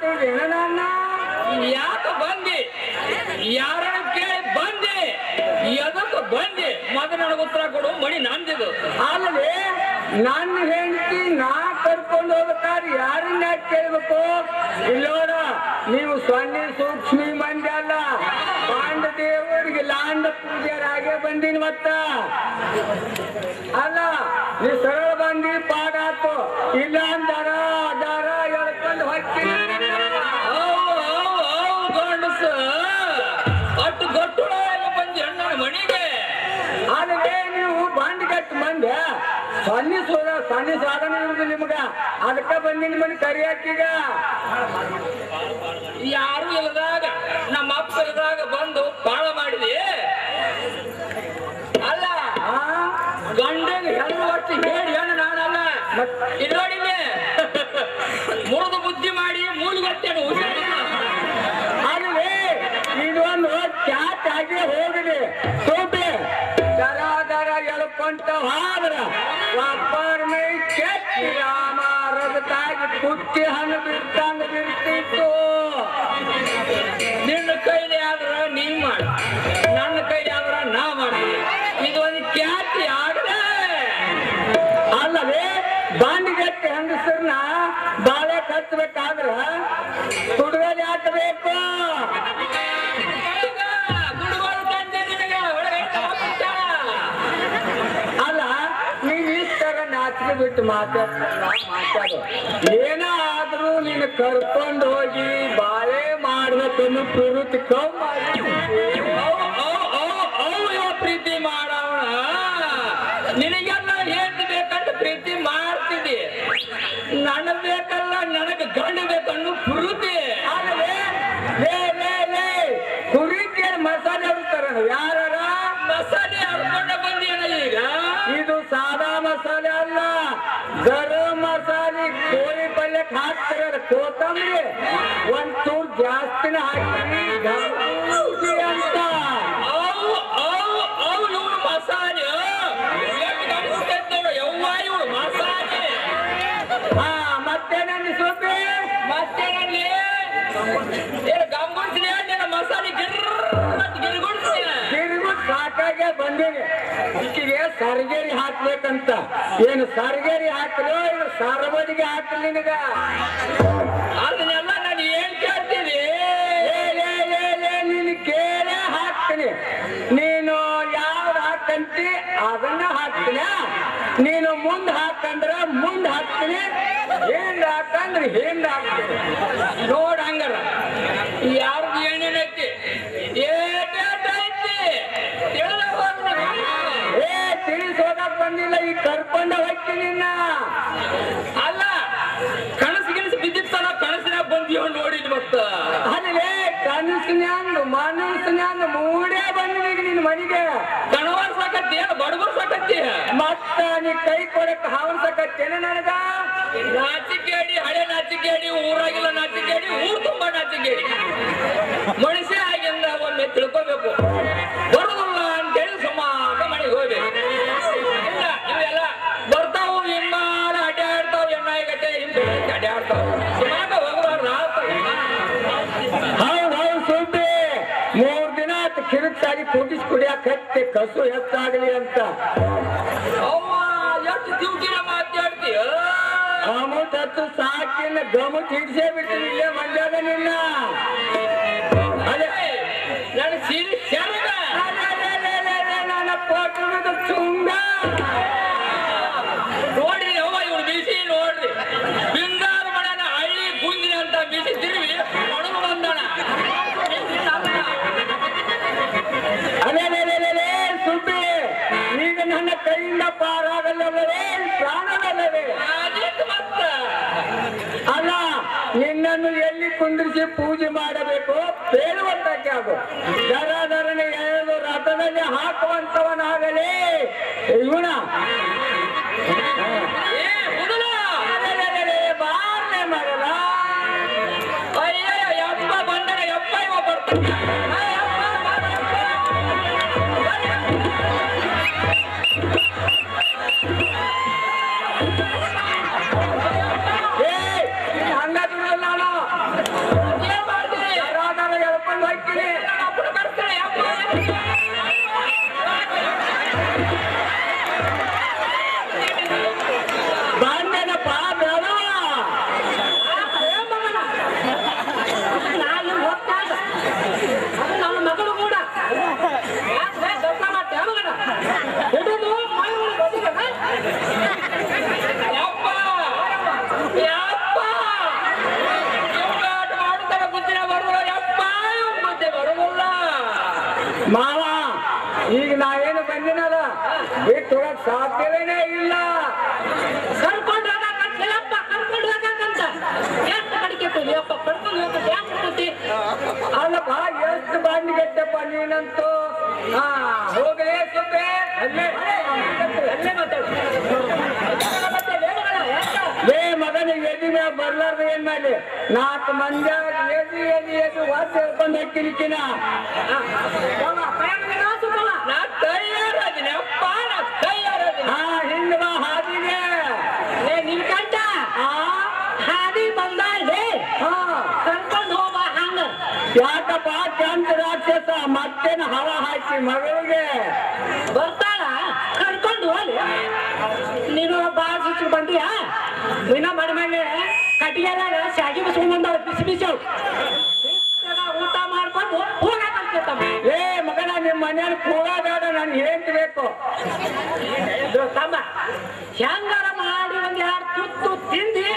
ಮಾಡ್ತಿದ್ದೇನ ನನ್ನ ಯಾಕ ಬಂದಿ ಯಾರನ್ನ ಕೇಳಿ ಬಂದೆ ಎದಕ್ಕೆ ಬಂದೆ ಮೊದಲು ನನಗೆ ಉತ್ತರ ಕೊಡು ಮಣಿ ನಂದಿದು ಅಲ್ಲದೆ ನನ್ನ ಹೆಂಡತಿ ನಾ ಕರ್ಕೊಂಡು ಹೋಗ್ಬೇಕಾದ್ರೆ ಯಾರನ್ನ ಕೇಳ್ಬೇಕು ಇಲ್ಲೋಡ ನೀವು ಸೊನ್ನೆ ಸೂಕ್ಷ್ಮಿ ಮಂದಿ ಅಲ್ಲ ಪಾಂಡ ದೇವರಿಗೆ ಲಾಂಡ ಪೂಜೆರಾಗೆ ಬಂದಿನ ಮತ್ತ ಅಲ್ಲ ನೀ ಸರಳ ಬಂದಿ ಪಾಡ ಆತು ಇಲ್ಲ ಅಂದಾರ ಅದಾರ ಹೇಳ್ಕೊಂಡು ಹೋಗ್ತೀನಿ ಗಂಡಸ ಅಟ್ಟು ಗಟ್ಟುಳ ಬಂದಿ ಅಣ್ಣನ ಮಣಿಗೆ ಆದರೆ ನೀವು ಬಾಂಡ್ ಕಟ್ಟು ಮಂದಿ ಸೊನ್ನೆ ಸಾಧನೆ ಇರುದು ನಿಮ್ಗ ಅದಕ್ಕ ಬಂದಿನ ಮನೆ ಕರಿಯಾಕೀಗ ಯಾರು ಇಲ್ಲದಾಗ ನಮ್ಮ ಅಪ್ಪ ಇಲ್ಲದಾಗ ಬಂದು ಬಾಳ ಮಾಡಿದೆ ಅಲ್ಲ ಗಂಡಗೆ ಹೆಣ್ಣು ಒಟ್ಟು ಹೇಳಿ ಹೆಣ್ಣು ನಾನಲ್ಲ ಇಲ್ಲಿ ನೋಡಿದ್ದೆ ಮುರಿದು ಬುದ್ಧಿ ಮಾಡಿ ಮೂಲಿಗತ್ತೇನು ಆದರೆ ಇದೊಂದು ಕ್ಯಾಟ್ ಆಗಿ ಹೋಗಲಿ ಸೋಪೆ ದರ ಎಳ್ಕೊಂತ ಹೋದ್ರ ಒಬ್ಬರ ಮೈ ಕೆಟ್ಟಿ ರಾಮಾರದಕ್ಕಾಗಿ ಕುಟ್ಟಿ ಹಣ್ಣು ಬಿಡ್ತಂಗ ಬಿಡ್ತಿತ್ತು ನಿನ್ನ ಕೈಲಿ ಆದ್ರ ನೀ ಮಾಡ ನನ್ನ ಕೈಲಿ ಆದ್ರ ನಾ ಮಾಡ್ತೀನಿ ಇದೊಂದು ಖ್ಯಾತಿ ಆಗದೆ ಅಲ್ಲವೇ ಬಾಂಡಿಗಟ್ಟಿ ಹೆಂಗಸರ್ನ ಬಾಳೆ ಕಟ್ಟಬೇಕಾದ್ರ ತುಡುಗಲಿ ಹಾಕಬೇಕು ಅಲ್ಲ ನೀನ್ ಇಷ್ಟರ ನಾಚಿಕೆ ಬಿಟ್ಟು ಮಾತಾಡು ಏನಾದ್ರೂ ನೀನು ಕರ್ಕೊಂಡು ಹೋಗಿ ಬಾಳೆ ಮಾಡ್ಬೇಕನ್ನು ಪ್ರವೃತ್ತಿ ಪ್ರೀತಿ ಮಾಡವಣ ನಿನಗೆಲ್ಲ ಏನ್ ಬೇಕಂತ ಪ್ರೀತಿ ಮಾಡ್ತಿದ್ದಿ ನನ್ನ ಬೇಕಲ್ಲ ನನಗೆ ಗಂಡ ಬೇಕನ್ನು ಪ್ರವೃತ್ತಿ ಕುರಿಕೆ ಮಸಾಲೆ ಇರ್ತಾರ ಯಾರ ಮಸಾಲೆ ಹರ್ಕೊಂಡ ಬಂದಿನ ಈಗ ಇದು ಸಾದಾ ಮಸಾಲೆ ಅಲ್ಲ ಗರಂ ಮಸಾಲೆ ಕೋಳಿ ಪಲ್ಯಕ್ಕೆ ಹಾಕ್ತಾರ ಕೊತ್ತಂಬರಿ ಒಂಚೂರು ಜಾಸ್ತಿನ ಹಾಕಿ ಅಂತ ಮಸಾಲೆ ಯವ್ವಾಯಿಗಳು ಮಸಾಲೆ ಮತ್ತೇನಲ್ಲಿ ಸೋಪೆ ಮತ್ತೇನಲ್ಲಿ ಗಮ್ಗೊಳಿಸಿ ನಿನ್ನ ಮಸಾಲೆ ಗಿರ್ಗೊಳಿಸಿ ಸಾಕಾಗೆ ಬಂದೀನಿ ಈಕಿಗೆ ಸರ್ಗೇರಿ ಹಾಕ್ಬೇಕಂತ ಏನು ಸರ್ಗೇರಿ ಹಾಕಲೋ ಏನು ಸಾರಬದಿಗೆ ಹಾಕಲಿ ನಿನಗ ಅದನ್ನೆಲ್ಲ ನಾನು ಏನ್ ಕೇಳ್ತೀನಿ ನೀನು ಕೇಳೇ ಹಾಕ್ತೀನಿ ನೀನು ಯಾವ್ದು ಹಾಕಂತಿ ಅದನ್ನ ಹಾಕ್ತೀನಿ ನೀನು ಮುಂದ್ ಹಾಕಂದ್ರ ಮುಂದ್ ಹಾಕ್ತೀನಿ ಹಿಂದ್ ಹಾಕಂದ್ರೆ ಹಿಂದ್ ಹಾಕ್ತೀನಿ ನೋಡ್ ಹಂಗಾರ ಯಾರ್ದು ಏನೇನೈತಿ ತಿಳಿಸೋದಕ್ ಬಂದಿಲ್ಲ ಈಗ ಕರ್ಕೊಂಡ ಹೋಗ್ತೀನಿ ಅಲ್ಲ ಕನಸು ಗಿನಸು ಬಿದ್ದಿತ್ತಲ್ಲ ಕನಸಿನಾಗ ಬಂದಿಯೋ ನೋಡಿದ್ ಮತ್ತ ಅದೇ ಕನಸಿನ್ಯಾಂದು ಮನಸ್ಸಿನ್ಯಾಂದು ಮೂಡೇ ಬಂದಿದ್ದೀಗ ನಿನ್ ಮನೆಗೆ ಕಣವರ್ಸಕತ್ತಿ ಬಡಬರ್ಸಕತ್ತಿ ಮತ್ತ ನೀ ಕೈ ಕೊಡಕ್ ಹಾವನ್ಸಕತ್ತೇನ ನನಗ ನಾಚಿಕೇಡಿ ಹಳೆ ನಾಚಿಕೇಡಿ ಊರಾಗಿಲ್ಲ ನಾಚಿಕೇಡಿ ಊರ್ ತುಂಬಾ ನಾಚಿಕೇಡಿ ಮನುಷ್ಯ ಆಗಿಂದ ಒಮ್ಮೆ ತಿಳ್ಕೋಬೇಕು ಬರುದಿಲ್ಲ ಅಂತೇಳಿ ಸುಮಾರ ಮನೆಗೆ ಹೋಗ್ಬೇಕು ಇಲ್ಲ ಇವೆಲ್ಲ ಬರ್ತಾವು ಇನ್ನಾರ ಅಡ್ಡಾಡ್ತಾವ ಎಣ್ಣಾಗತ್ತೆ ಹಿಂದೆ ಅಡ್ಡಾಡ್ತಾವ ಸುಮಾರ ಹೋಗ್ಬಾರ್ದು ಹೌದು ಸುದ್ದಿ 3 ದಿನ ಆಯ್ತು ಕಿರುಚಾಗಿ ಕುಡಿಸ್ ಕುಡಿಯಾಕ ಹತ್ತಿ ಕಸು ಹೆಚ್ಚಾಗಲಿ ಅಂತ ಅವ್ವ ಎಷ್ಟು ದಿವ್ಕಿನ ಮಾತಾಡ್ತೀಯ ಅಮೌಂಟ್ ಹತ್ತು ಸಾಕಿನ ಗಮತ್ ಹಿಡ್ಸೇ ಬಿಡ್ತೀನಿ ಇಲ್ಲೇ ಮಂಡ್ಯದ ನಿನ್ನ ಅದೇ ನನ್ನ ಸೀರೆ ಶರಗ ನನ್ನ ಪೋಟದ ಚುಂಗ ನೋಡ್ರಿ ಅವ್ವ ಇವ್ರು ಬಿಸಿ ನೋಡ್ರಿ ಬಿಂಗಾರ ಮಡನ ಹಳ್ಳಿ ಗುಂಜಿನ ಅಂತ ಬಿಸಿ ತಿರುವಿ ಹೊಡೆದು ಬಂದಣ ಅದೇ ಸುದ್ದಿ ಈಗ ನನ್ನ ಕೈಯಿಂದ ಪಾರಾಗಲ್ಲವೇ ಪ್ರಾಣವಲ್ಲವೇ ಮತ್ತ ಅಲ್ಲ ನಿನ್ನನ್ನು ಎಲ್ಲಿ ಕುಂದಿರಿಸಿ ಪೂಜೆ ಮಾಡಬೇಕು ಹೇಳುವಂತಕ್ಕೆ ಅದು ದರನೆ ಎಳೆದು ರಥದಲ್ಲಿ ಹಾಕುವಂತವನಾಗಲಿ ಇವನ ಬಾರ್ನೆ ಮರಲ್ಲ ಅಯ್ಯ ಯಪ್ಪ ಬಂದನ ಯಪ್ಪ ಇವ ಬರ್ತಾನೆ ಹಂಗ ಬಿಡಲ್ಲ ನಾನು ಬಂದನಪ್ಪ ಬೇಡ ನಾನು ಹೋಗ್ತಾ ಇದ್ದ. ಅದು ನನ್ನ ಮಗಳು ಕೂಡ ಯಾಕೆ ದರ್ಶನ ಮಾಡ್ತೇವೆ ಮಗನ ಹಿಡಿದು ಮೈಗಳು ಬಂದಿದ್ದಾನೆ. ಯಪ್ಪ ಯಪ್ಪ ಇವ್ಗಾಟ ಮಾಡುತ್ತಾರೆ ಬುದ್ಧಿನ ಬರುವುಲ್ಲ ಯಪ್ಪ ಬುದ್ಧಿ ಬರುವುಲ್ಲ ಮಾವ ಈಗ ನಾವೇನು ಬಂದಿನಲ್ಲ ಬಿಟ್ಟು ಹೋಗಕ್ ಸಾಧ್ಯವೇನೇ ಇಲ್ಲ. ಕರ್ಕೊಂಡು ಹೋಗಕ್ಕಂತೇಳಪ್ಪ, ಕರ್ಕೊಂಡು ಹೋಗಕ್ಕಂತ ಎಷ್ಟು ಕಡಿಕೆ ಅಪ್ಪ ಕರ್ಕೊಂಡು ಹೋಗಕ್ಕೆ ಯಾಕೆ ಕೊಟ್ಟಿ? ಅಲ್ಲಪ್ಪ ಎಷ್ಟು ಬಾಂಡಿ ಗೆದ್ದಪ್ಪ ನೀನಂತೂ. ಹಾ ಹೋಗಲೇ ಸುಬ್ಬೆ ಅಲ್ಲೇ ಮಾತಾಡು ಮತ್ತೆ ವೇದಗಳ ಯಾಕ? ಲೇ ಮಗನ ಎದಿ ಮ್ಯಾಗ ಬರ್ಲಾರ್ದ ಏನ್ ಮಾಡಿ 4 ಮಂದಿ ಎದಿ ವಾಸ ಹೇಳ್ಕೊಂಡು ಹಾಕಿರ್ಕಿನ. ನಾ ತಯಾರಾದಿನಿ ಅಪ್ಪ ನಾ ತಯಾರಾದಿನಿ ಹಾ ಹಿಂಗ ಬಾ ಹಾದಿಗೆ. ನಿನ್ ಕಂಟ ಹಾದಿ ಬಂದಾಳೆ ಹಾ ಕರ್ಕೊಂಡು ಹೋಗ ಹಂಗ ಯಾಕಪ್ಪ ಚಂದ ರಾಕ್ಷಸ ಮತ್ತೇನು ಹವ ಹಾಕಿ ಮಗಳಿಗೆ ಬರ್ತಾಳ ಕರ್ಕೊಂಡು ಹೋಗಿ. ನೀನು ಬಾಳ ಸುಚ್ಚು ಬಂದಿಯಾ ದಿನ ಮಡಿಮೇಲೆ ಕಟ್ಟಿಗೆಲ್ಲ ಶಾಗಿ ಬಸ್ಕೊಂಡ್ ಬಿಸಿ ಬಿಸಿ ಊಟ ಮಾಡ್ಕೊಂಡು ಹೋಗಕ್ಕಂತ. ಏ ಮಗನ ನಿಮ್ ಮನೇಲಿ ಕೂಡ ಬೇಡ ನನ್ಗೆ ಹೇಳ್ಬೇಕು. ತಮ್ಮ ಹೆಂಗಾರ ಮಾಡಿ ಒಂದ್ 2 ತುತ್ತು ತಿಂದಿ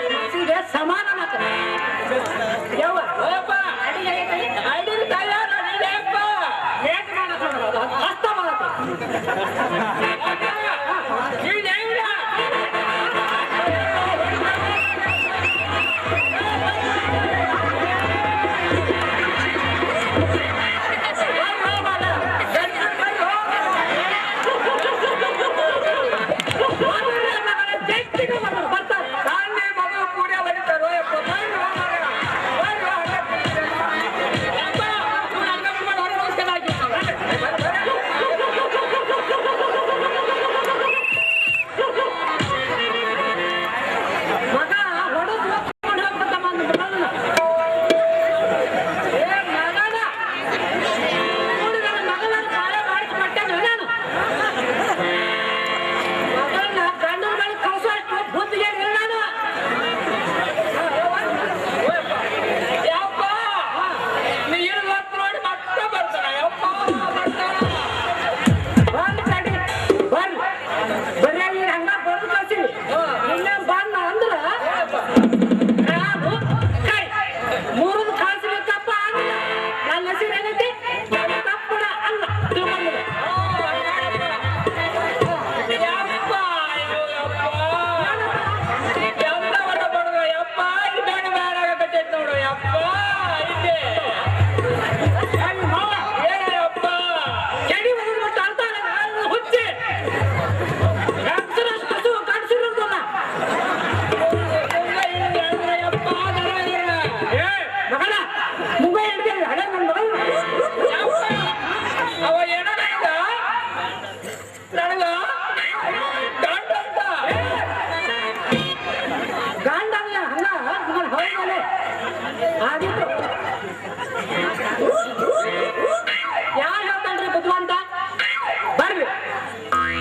ಮನಸ್ಸಿಗೆ ಸಮಾಧಾನ ಆಗ್ತದೆ. ಯವ್ವ ಯಪ್ಪ ಅಡಿಗೆ ತಯಾರಾದಿನಿ ಅಪ್ಪ ಏನ್ ಮಾಡಕ್ ನೋಡೋದು? ಅದು ಕಷ್ಟ ಮಾಡತ್ತೆ. ನೀನ್ ಹೆಂಗ ಬರ್ತಾರೆ ತಾನೇ ಮಗಳು ಕೂಡ ಬರೀತಾರೋ ಯಪ್ಪ. ಬರ್ರಿ ಹೋಗ್ ಮಗ. ಬರ್ರಿ ಹೋಗ್ ಮಗ. ಯಪ್ಪ ಇವ್ನ ಅಂಗಡಿ ಮಾಡಿ ಹೊರಗೆ ಹೋಗ್ತಾನಾಗಿ ಮಗ ಹೊಡೆದು ಹೋಗ್ಕೊಂಡು ಹೋಗ್ಬೇಕಮ್ಮ ಅಂದ ಮಗನ. ಏ ಮಗನ ನೋಡಿ ನನ್ನ ಮಗನ ಕಾಲ ಮಾಡಿಸ್ಬಿಟ್ಟೆ ನಾನು. ಮಗನ ಗಂಡನ ಕಳ್ಸೋಷ್ಟು ಬುದ್ಧಿಗೆ ಇಲ್ಲ ನಾನು. ಯಪ್ಪ ನೀರು ಹೊತ್ತು ನೋಡಿ ಮತ್ತೆ ಬರ್ತಾನ ಯಪ್ಪ ಬರ್ತಾನ ಬಂದ್ ತಡಿ ಬರ್ರಿ ಬರೀ ನೀನ್ ಹಂಗ ಬರ್ದು ಕಳ್ಸಿವಿ. ಇನ್ನೇ ಬಂದ ಅಂದ್ರ ಕಾಲು ಕೈ ಮೂರದು ಕಳ್ಸ್ಬೇಕಪ್ಪ ಅಂದ್ರ ನನ್ನ ಹೆಸರು ಏನೈತಿ ತಪ್ಪಡ ಅಲ್ಲ ತಿಳ್ಕೊಂಡ್ಬಿಡು. ಯಪ್ಪ ಎಂತವರ ಬಡವ ಯಪ್ಪ ಇಲ್ಲಿ ಬೇಡ ಬೇಡ ಆಗಕತ್ತೈತಿ ನೋಡು ಯಪ್ಪ ಇಲ್ಲಿ ಏನಯ್ಯಪ್ಪ ಚಡಿ ಒಳಗ್ಬಿಟ್ಟು ಅಂತಾನೆ ಹುಚ್ಚಿ ಗಂಡಸರಷ್ಟು ಕಸು ಗಂಡಸಿರೋದಲ್ಲ. ಯಪ್ಪ ಏ ಮಗನ ಮುಂಬೈ ಹಿಡ್ದೇವಿ ಹಳೆ ನನ್ನ ಮಗನ. ಅವ ಏನಾಗ ನನಗ ಗಂಡ ಅಂತ ಗಂಡ ಹಂಗ ಮಗನ ಹೊರಗಡೆ ಆಗಿತ್ತು. ಯಾರು ಹೇಳ್ತಾನ್ರಿ ಬುದ್ಧಿವಂತ? ಬರ್ರಿ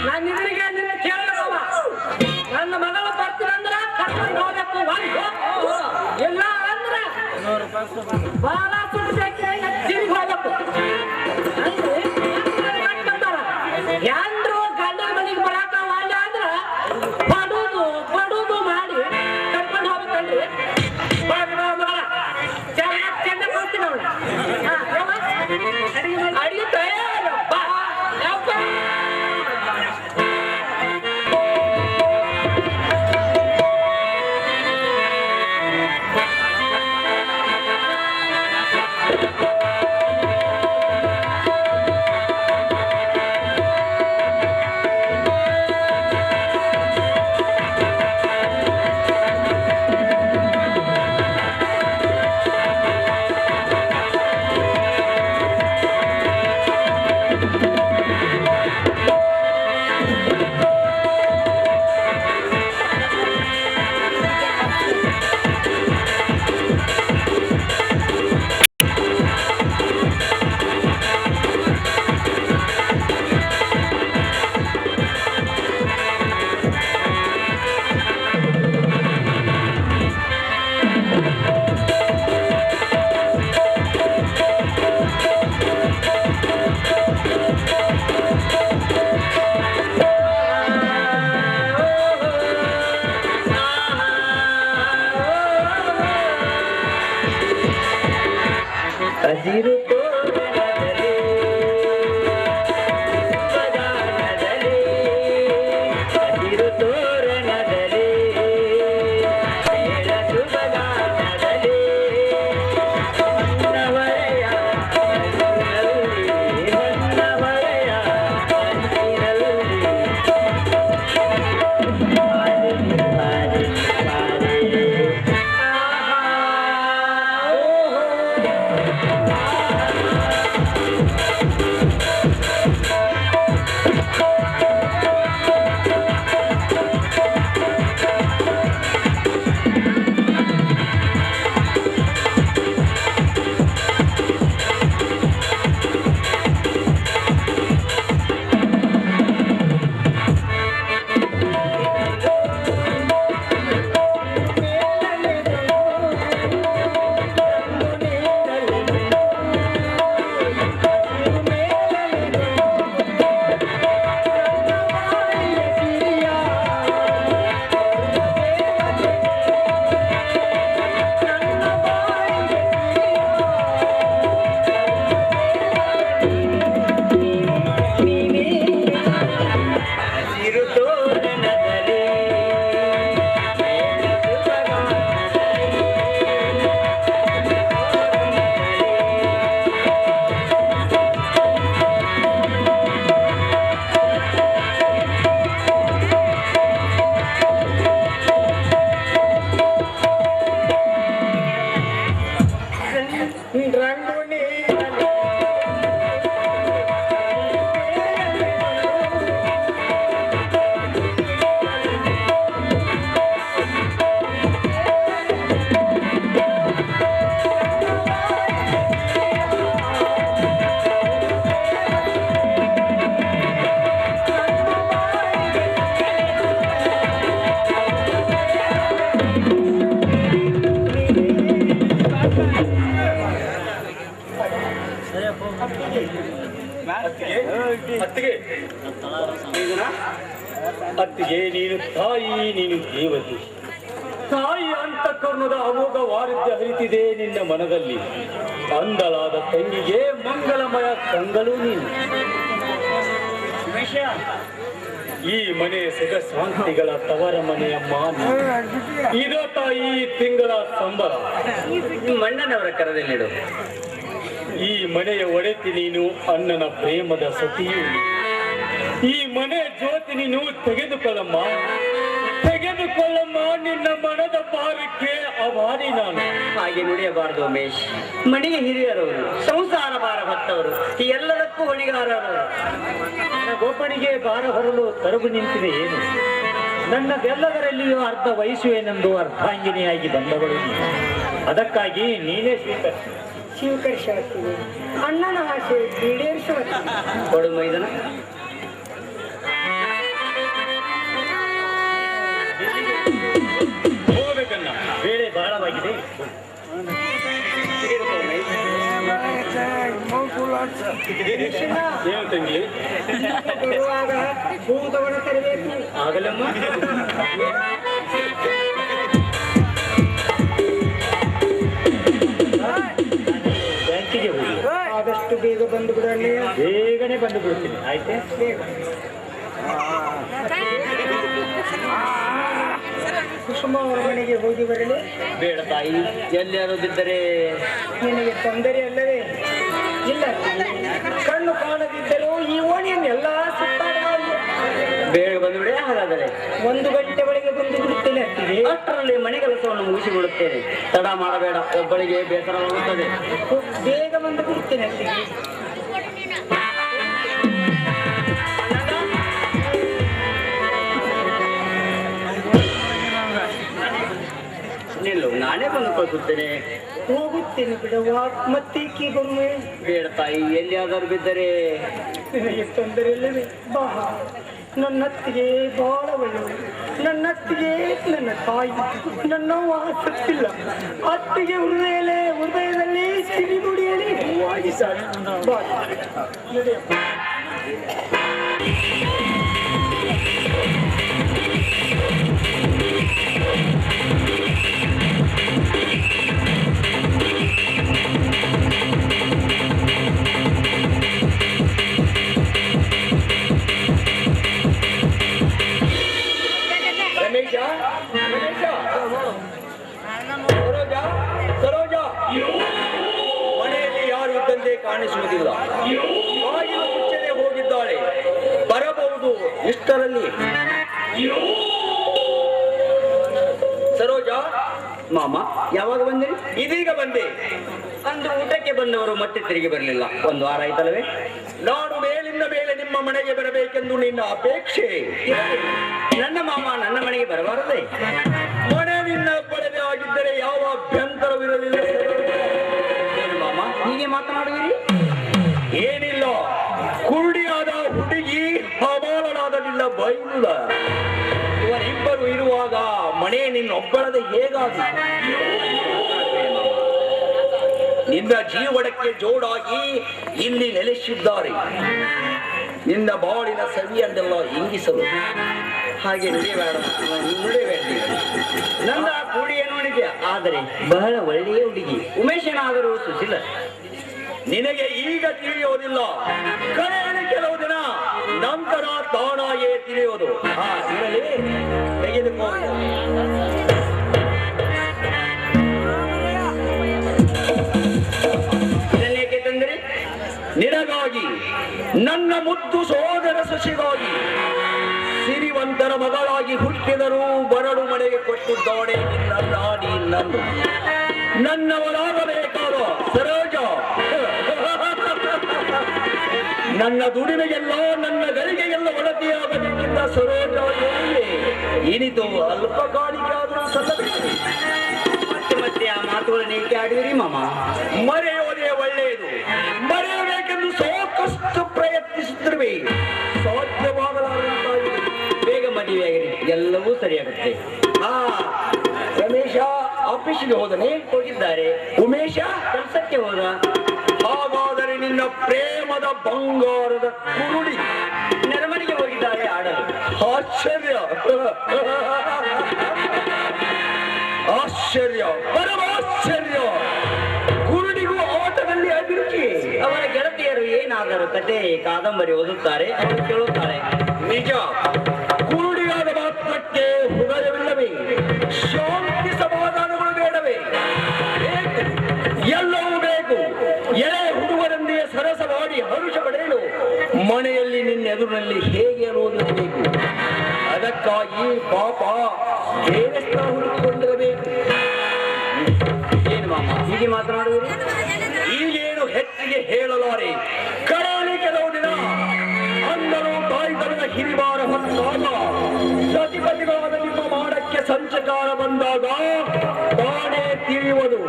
ನಾನು ಇದರಿಗೆ ನಿನ್ನ ಕೇಳಲ್ಲವ. ನನ್ನ ಮಗಳು ಬರ್ತೀನಂದ್ರ ಕರ್ಕೊಂಡು ಹೋಗ್ಬೇಕು ಒಂದು. ಇಲ್ಲ ಅಂದ್ರ ಬಾಲ ಸುಡ್ಬೇಕು ತಿರುಗಿ ಹೋಗ್ಬೇಕು. ಯಾಂದ್ರು ಗಂಡನ ಮನೆಗೆ ಬರಾಕ ವಾಲ್ಯ ಅಂದ್ರ ಬಡುದು ಮಾಡಿ ಕರ್ಕೊಂಡು ಹೋಗ್ಬೇಕಲ್ರಿ. ಮಗಳ ಚೆನ್ನ ಕೊಡ್ತೀನಿ ಅವಳು. ಅಡಿಗೆ ತಯಾರಪ್ಪ ಯಪ್ಪ ಹಸಿರು ತೋರಣದಲ್ಲಿ ಸುಬಗಾನದಲ್ಲಿ ಹಸಿರು ತೋರಣದಲ್ಲಿ ಮೇಳ ಸುಬಗಾನದಲ್ಲಿ ಹೊನ್ನವರೆಯ ಹಣ್ಣಿನಲ್ಲಿ ಹೊನ್ನವರೆಯ ಹಣ್ಣಿನಲ್ಲಿ ಪಾರಿ ಪಾರಿ ಅತ್ತಿಗೆ ನೀನು ತಾಯಿ, ನೀನು ದೇವತೆ. ತಾಯಿ ಅಂತಃಕರಣದ ಅಮೋಘ ವಾರಿದ್ಯ ಹರಿತಿದೆ ನಿನ್ನ ಮನದಲ್ಲಿ. ಅಂದಲಾದ ತಂಗಿಗೆ ಮಂಗಳಮಯ ಕಂಗಳು ನೀನು. ಈ ಮನೆ ಸುಖ ಶಾಂತಿಗಳ ತವರ ಮನೆಯಮ್ಮ ನೀನು. ಇದೋ ತಾಯಿ ತಿಂಗಳ ಸಂಬರ. ಮಣ್ಣನವರ ಕರದಲ್ಲಿಡು. ಈ ಮನೆಯ ಒಡೆತಿ ನೀನು, ಅಣ್ಣನ ಪ್ರೇಮದ ಸತಿಯು. ಈ ಮನೆ ಜ್ಯೋತಿ ನೀನು, ತೆಗೆದುಕೊಳ್ಳಮ್ಮ ತೆಗೆದುಕೊಳ್ಳಮ್ಮ. ನಿನ್ನ ಮನದ ಭಾರಕ್ಕೆ ಅವಾರಿ ನಾನು. ಹಾಗೆ ನುಡಿಯಬಾರದು ಉಮೇಶ್. ಮನೆಗೆ ಹಿರಿಯರವರು, ಸಂಸಾರ ಭಾರ ಹೊತ್ತವರು, ಈ ಎಲ್ಲದಕ್ಕೂ ಹೊಣೆಗಾರರವರು. ನನಗೊಬ್ಬನಿಗೆ ಭಾರ ಹೊರಲು ತರಬು ನಿಂತಿದೆ ಏನು? ನನ್ನದೆಲ್ಲದರಲ್ಲಿಯೂ ಅರ್ಧ ವಹಿಸುವೆನೆಂದು ಅರ್ಧಾಂಗಿನಿಯಾಗಿ ಬಂದವಳು ನೀನು. ಅದಕ್ಕಾಗಿ ನೀನೇ ಸ್ವೀಕರಿಸುತ್ತೀವಿ. ಅಣ್ಣನ ಆಸೆ ಈಡೇರಿಸುತ್ತೀವಿ. ಕೊಡು ಮೈದನ. ಹೋಗಬೇಕನ್ನ ಬೇಳೆ ಬಹಳವಾಗಿದೆ. ಏನು ತಂಗಿ? ಬರುವಾಗ ಭೂತವನ್ನು ತರಬೇಕು. ಆಗಲಮ್ಮ. ಬ್ಯಾಂಕಿಗೆ ಹೋಗಿ ಆದಷ್ಟು ಬೇಗ ಬಂದು ಬಿಡಲಿ. ಬೇಗನೆ ಬಂದು ಬಿಡ್ತೀನಿ, ಆಯ್ತೆ? ಕುಸುಮ ಅವರ ಮನೆಗೆ ಹೋಗಿ ಬರಲಿ. ಬೇಡ ತಾಯಿ, ಎಲ್ಲಿಯಾರು ಬಿದ್ದರೆ ನಿನಗೆ ತೊಂದರೆ ಅಲ್ಲವೇ? ಇಲ್ಲ, ಕಣ್ಣು ಕಾಣದಿದ್ದರೂ ಈ ಓಣಿಯನ್ನೆಲ್ಲ ಸುತ್ತಾಡಬಾರದು. ಬೇಗ ಬಂದುಬಿಡೆ. ಹಾಗಾದರೆ 1 ಗಂಟೆ ಒಳಗೆ ಬಂದು ಬಿಡುತ್ತೇನೆ. ಅಷ್ಟರಲ್ಲಿ ಮನೆ ಕೆಲಸವನ್ನು ಮುಗಿಸಿಬಿಡುತ್ತೇನೆ. ತಡ ಮಾಡಬೇಡ, ಒಬ್ಬಳಿಗೆ ಬೇಸರವಾಗುತ್ತದೆ. ಬೇಗ ಬಂದು ಬಿಡುತ್ತೇನೆ. ನಿಲ್ಲು, ನಾನೇ ಬಂದು ಕಳಿಸುತ್ತೇನೆ. ಹೋಗುತ್ತೇನೆ ಬಿಡವಾ. ಮತ್ತೆ ಬರುವೆ. ಬೇಡ ತಾಯಿ, ಎಲ್ಲಿಯಾದರೂ ಬಿದ್ದರೆ ನಿನಗೆ ತೊಂದರೆ ಇಲ್ಲವೇ? ಬಾ. ನನ್ನತ್ತಿಗೆ ಬಹಳ ಒಳ್ಳೆಯದು. ನನ್ನತ್ತಿಗೆ ನನ್ನ ತಾಯಿ. ನನ್ನ ವಾಸತ್ತಿಲ್ಲ. ಅತ್ತಿಗೆ ಹೃದಯದಲ್ಲಿ ಸಿರಿಗುಡಿಯಲ್ಲಿ ಹೂವಾಗಿ ಸಾಕು. ಬಾ ನಡೆಯಪ್ಪ. ಕಾಣಿಸುವುದಿಲ್ಲ. ಬಾಗಿಲು ಮುಚ್ಚದೆ ಹೋಗಿದ್ದಾಳೆ. ಬರಬಹುದು ಇಷ್ಟರಲ್ಲಿ. ಸರೋಜಾ, ಮಾಮ ಯಾವಾಗ ಬಂದಿರಿ? ಇದೀಗ ಬಂದೆ. ಅಂದ್ರೆ ಊಟಕ್ಕೆ ಬಂದವರು ಮತ್ತೆ ತಿರುಗಿ ಬರಲಿಲ್ಲ. ಒಂದು ವಾರ ಆಯ್ತಲ್ಲವೇ? ನಾನು ಮೇಲಿಂದ ಮೇಲೆ ನಿಮ್ಮ ಮನೆಗೆ ಬರಬೇಕೆಂದು ನಿನ್ನ ಅಪೇಕ್ಷೆ. ನನ್ನ ಮಾಮ ನನ್ನ ಮನೆಗೆ ಬರಬಾರದೆ? ಮನೆ ನಿನ್ನ ಪಡೆದೇ ಆಗಿದ್ದರೆ ಯಾವ ಅಭ್ಯಂತರವಿರಲಿಲ್ಲ. ಏನು ಮಾಮ ಹೀಗೆ ಮಾತನಾಡುವಿರಿ? ಏನಿಲ್ಲ, ಕುರುಡಿಯಾದ ಹುಡುಗಿ ಹವಾಲನಾದ ನಿನ್ನ ಬೈಲ ಇವರಿಬ್ಬರು ಇರುವಾಗ ಮನೆ ನಿನ್ನೊಬ್ಬಳದ ಹೇಗಾಗಿ ನಿನ್ನ ಜೀವನಕ್ಕೆ ಜೋಡಾಗಿ ಇಲ್ಲಿ ನೆಲೆಸಿದ್ದಾರೆ. ನಿನ್ನ ಬಾಳಿನ ಸವಿಯನ್ನೆಲ್ಲ ಇಂಗಿಸಲು. ಹಾಗೆ ನುಡಿಬೇಡ, ನುಡಿಬೇಡ. ನನ್ನ ಕೂಡಿಯ ನುಡಿಗೆ ಆದರೆ ಬಹಳ ಒಳ್ಳೆಯ ಹುಡುಗಿ. ಉಮೇಶನಾದರೂ ಸುಶೀಲ. ನಿನಗೆ ಈಗ ತಿಳಿಯೋದಿಲ್ಲ, ಕಡೆಯಲ್ಲಿ ಕೆಲವು ದಿನ ನಂತರ ತಾನಾಗೇ ತಿಳಿಯೋದು. ಇರಲಿ, ತೆಗೆದುಕೋ. ಇದನ್ನೇಕೆ ತಂದಿರಿ? ನಿನಗಾಗಿ, ನನ್ನ ಮುದ್ದು ಸೋದರ ಸೊಸೆಗಾಗಿ, ಸಿರಿವಂತರ ಮಗಳಾಗಿ ಹುಟ್ಟಿದರೂ ಬರಡು ಮನೆಗೆ ಕೊಟ್ಟಿದ್ದಾಳೆ ನನ್ನ ರಾಣಿ. ನನ್ನವರಾಗಬೇಕಾದ ಸರೋಜ. ನನ್ನ ದುಡಿಮೆಗೆಲ್ಲ ನನ್ನ ಗಳಿಗೆಗೆಲ್ಲ ಒಡತಿಯಾಗಬೇಕಿದ್ದ ಸರೋಜ ಇನಿತು ಅಲ್ಪಕಾಲಿಕಾದರೂ ಸಲ್ಲಬೇಕು. ಮತ್ತೆ ಮತ್ತೆ ಆ ಮಾತುಗಳನ್ನು ಏಕೆ ಆಡುವಿರಿ ಮಾಮ? ಮರೆಯೋದೇ ಒಳ್ಳೆಯದು. ಮರೆಯಬೇಕೆಂದು ಸಾಕಷ್ಟು ಪ್ರಯತ್ನಿಸುತ್ತಿರುವೆ, ಸಾಧ್ಯವಾಗಲಾರಂತಾಗಿದೆ. ಬೇಗ ಮದುವೆಯಾಗಿರಿ, ಎಲ್ಲವೂ ಸರಿಯಾಗುತ್ತೆ. ರಮೇಶ ಆಫೀಸಿಗೆ ಹೋದನೆ? ಹೋಗಿದ್ದಾರೆ. ಉಮೇಶ ಕೆಲಸಕ್ಕೆ ಹೋದ. ಹಾಗಾದರೆ ನಿನ್ನ ಪ್ರೇಮದ ಬಂಗಾರದ ಕುರುಡಿ ನೆರಮನೆಗೆ ಹೋಗಿದ್ದಾರೆ ಆಡಲು. ಆಶ್ಚರ್ಯ, ಆಶ್ಚರ್ಯ, ಪರಮಾಶ್ಚರ್ಯ. ಕುರುಡಿಗೂ ಆಟದಲ್ಲಿ ಅಭಿರುಚಿ. ಅವರ ಗೆಳತಿಯರು ಏನಾದರೂ ಕತೆ ಕಾದಂಬರಿ ಓದುತ್ತಾರೆ, ಅವರು ಕೇಳುತ್ತಾರೆ. ನಿಜ, ಕುರುಡಿಯಾದ ಮಾತ್ರಕ್ಕೆ ಹೃದಯವಿಲ್ಲವೇ? ಶಾಂತಿ ಸಮಾಧಾನಗಳು ಬೇಡವೇ? ಎಲ್ಲವೂ ಬೇಕು. ಎಳೆ ಹುಡುಗರೊಂದಿಗೆ ಸರಸವಾಡಿ ಹರುಷ ಪಡೆಯಲು ಮನೆಯಲ್ಲಿ ನಿನ್ನೆದುರಿನಲ್ಲಿ ಹೇಗೆ ಅನ್ನೋದು ಬೇಕು. ಅದಕ್ಕಾಗಿ ಪಾಪ ಬೇರೆ ಸ್ಥಳ ಹುಡುಕಿಕೊಂಡಿರಬೇಕು. ಏನು ಮಾಮ ಹೀಗೆ ಮಾತನಾಡುವಿರಿ? ಈಗೇನು ಹೆಚ್ಚಿಗೆ ಹೇಳಲಾರೆ. ಕಡೆಯಲ್ಲಿ ಕೆಲವು ದಿನ ಅಂದರು ತಾಯ್ತನದ ಹಿರಿವಾರ ಹೊತ್ತಾಗ ಸತಿಪತಿಗಳಾದ ನಿಮ್ಮ ಮಾಡಕ್ಕೆ ಸಂಚಕಾರ ಬಂದಾಗ ತಾನೇ ತಿಳಿಯುವುದು.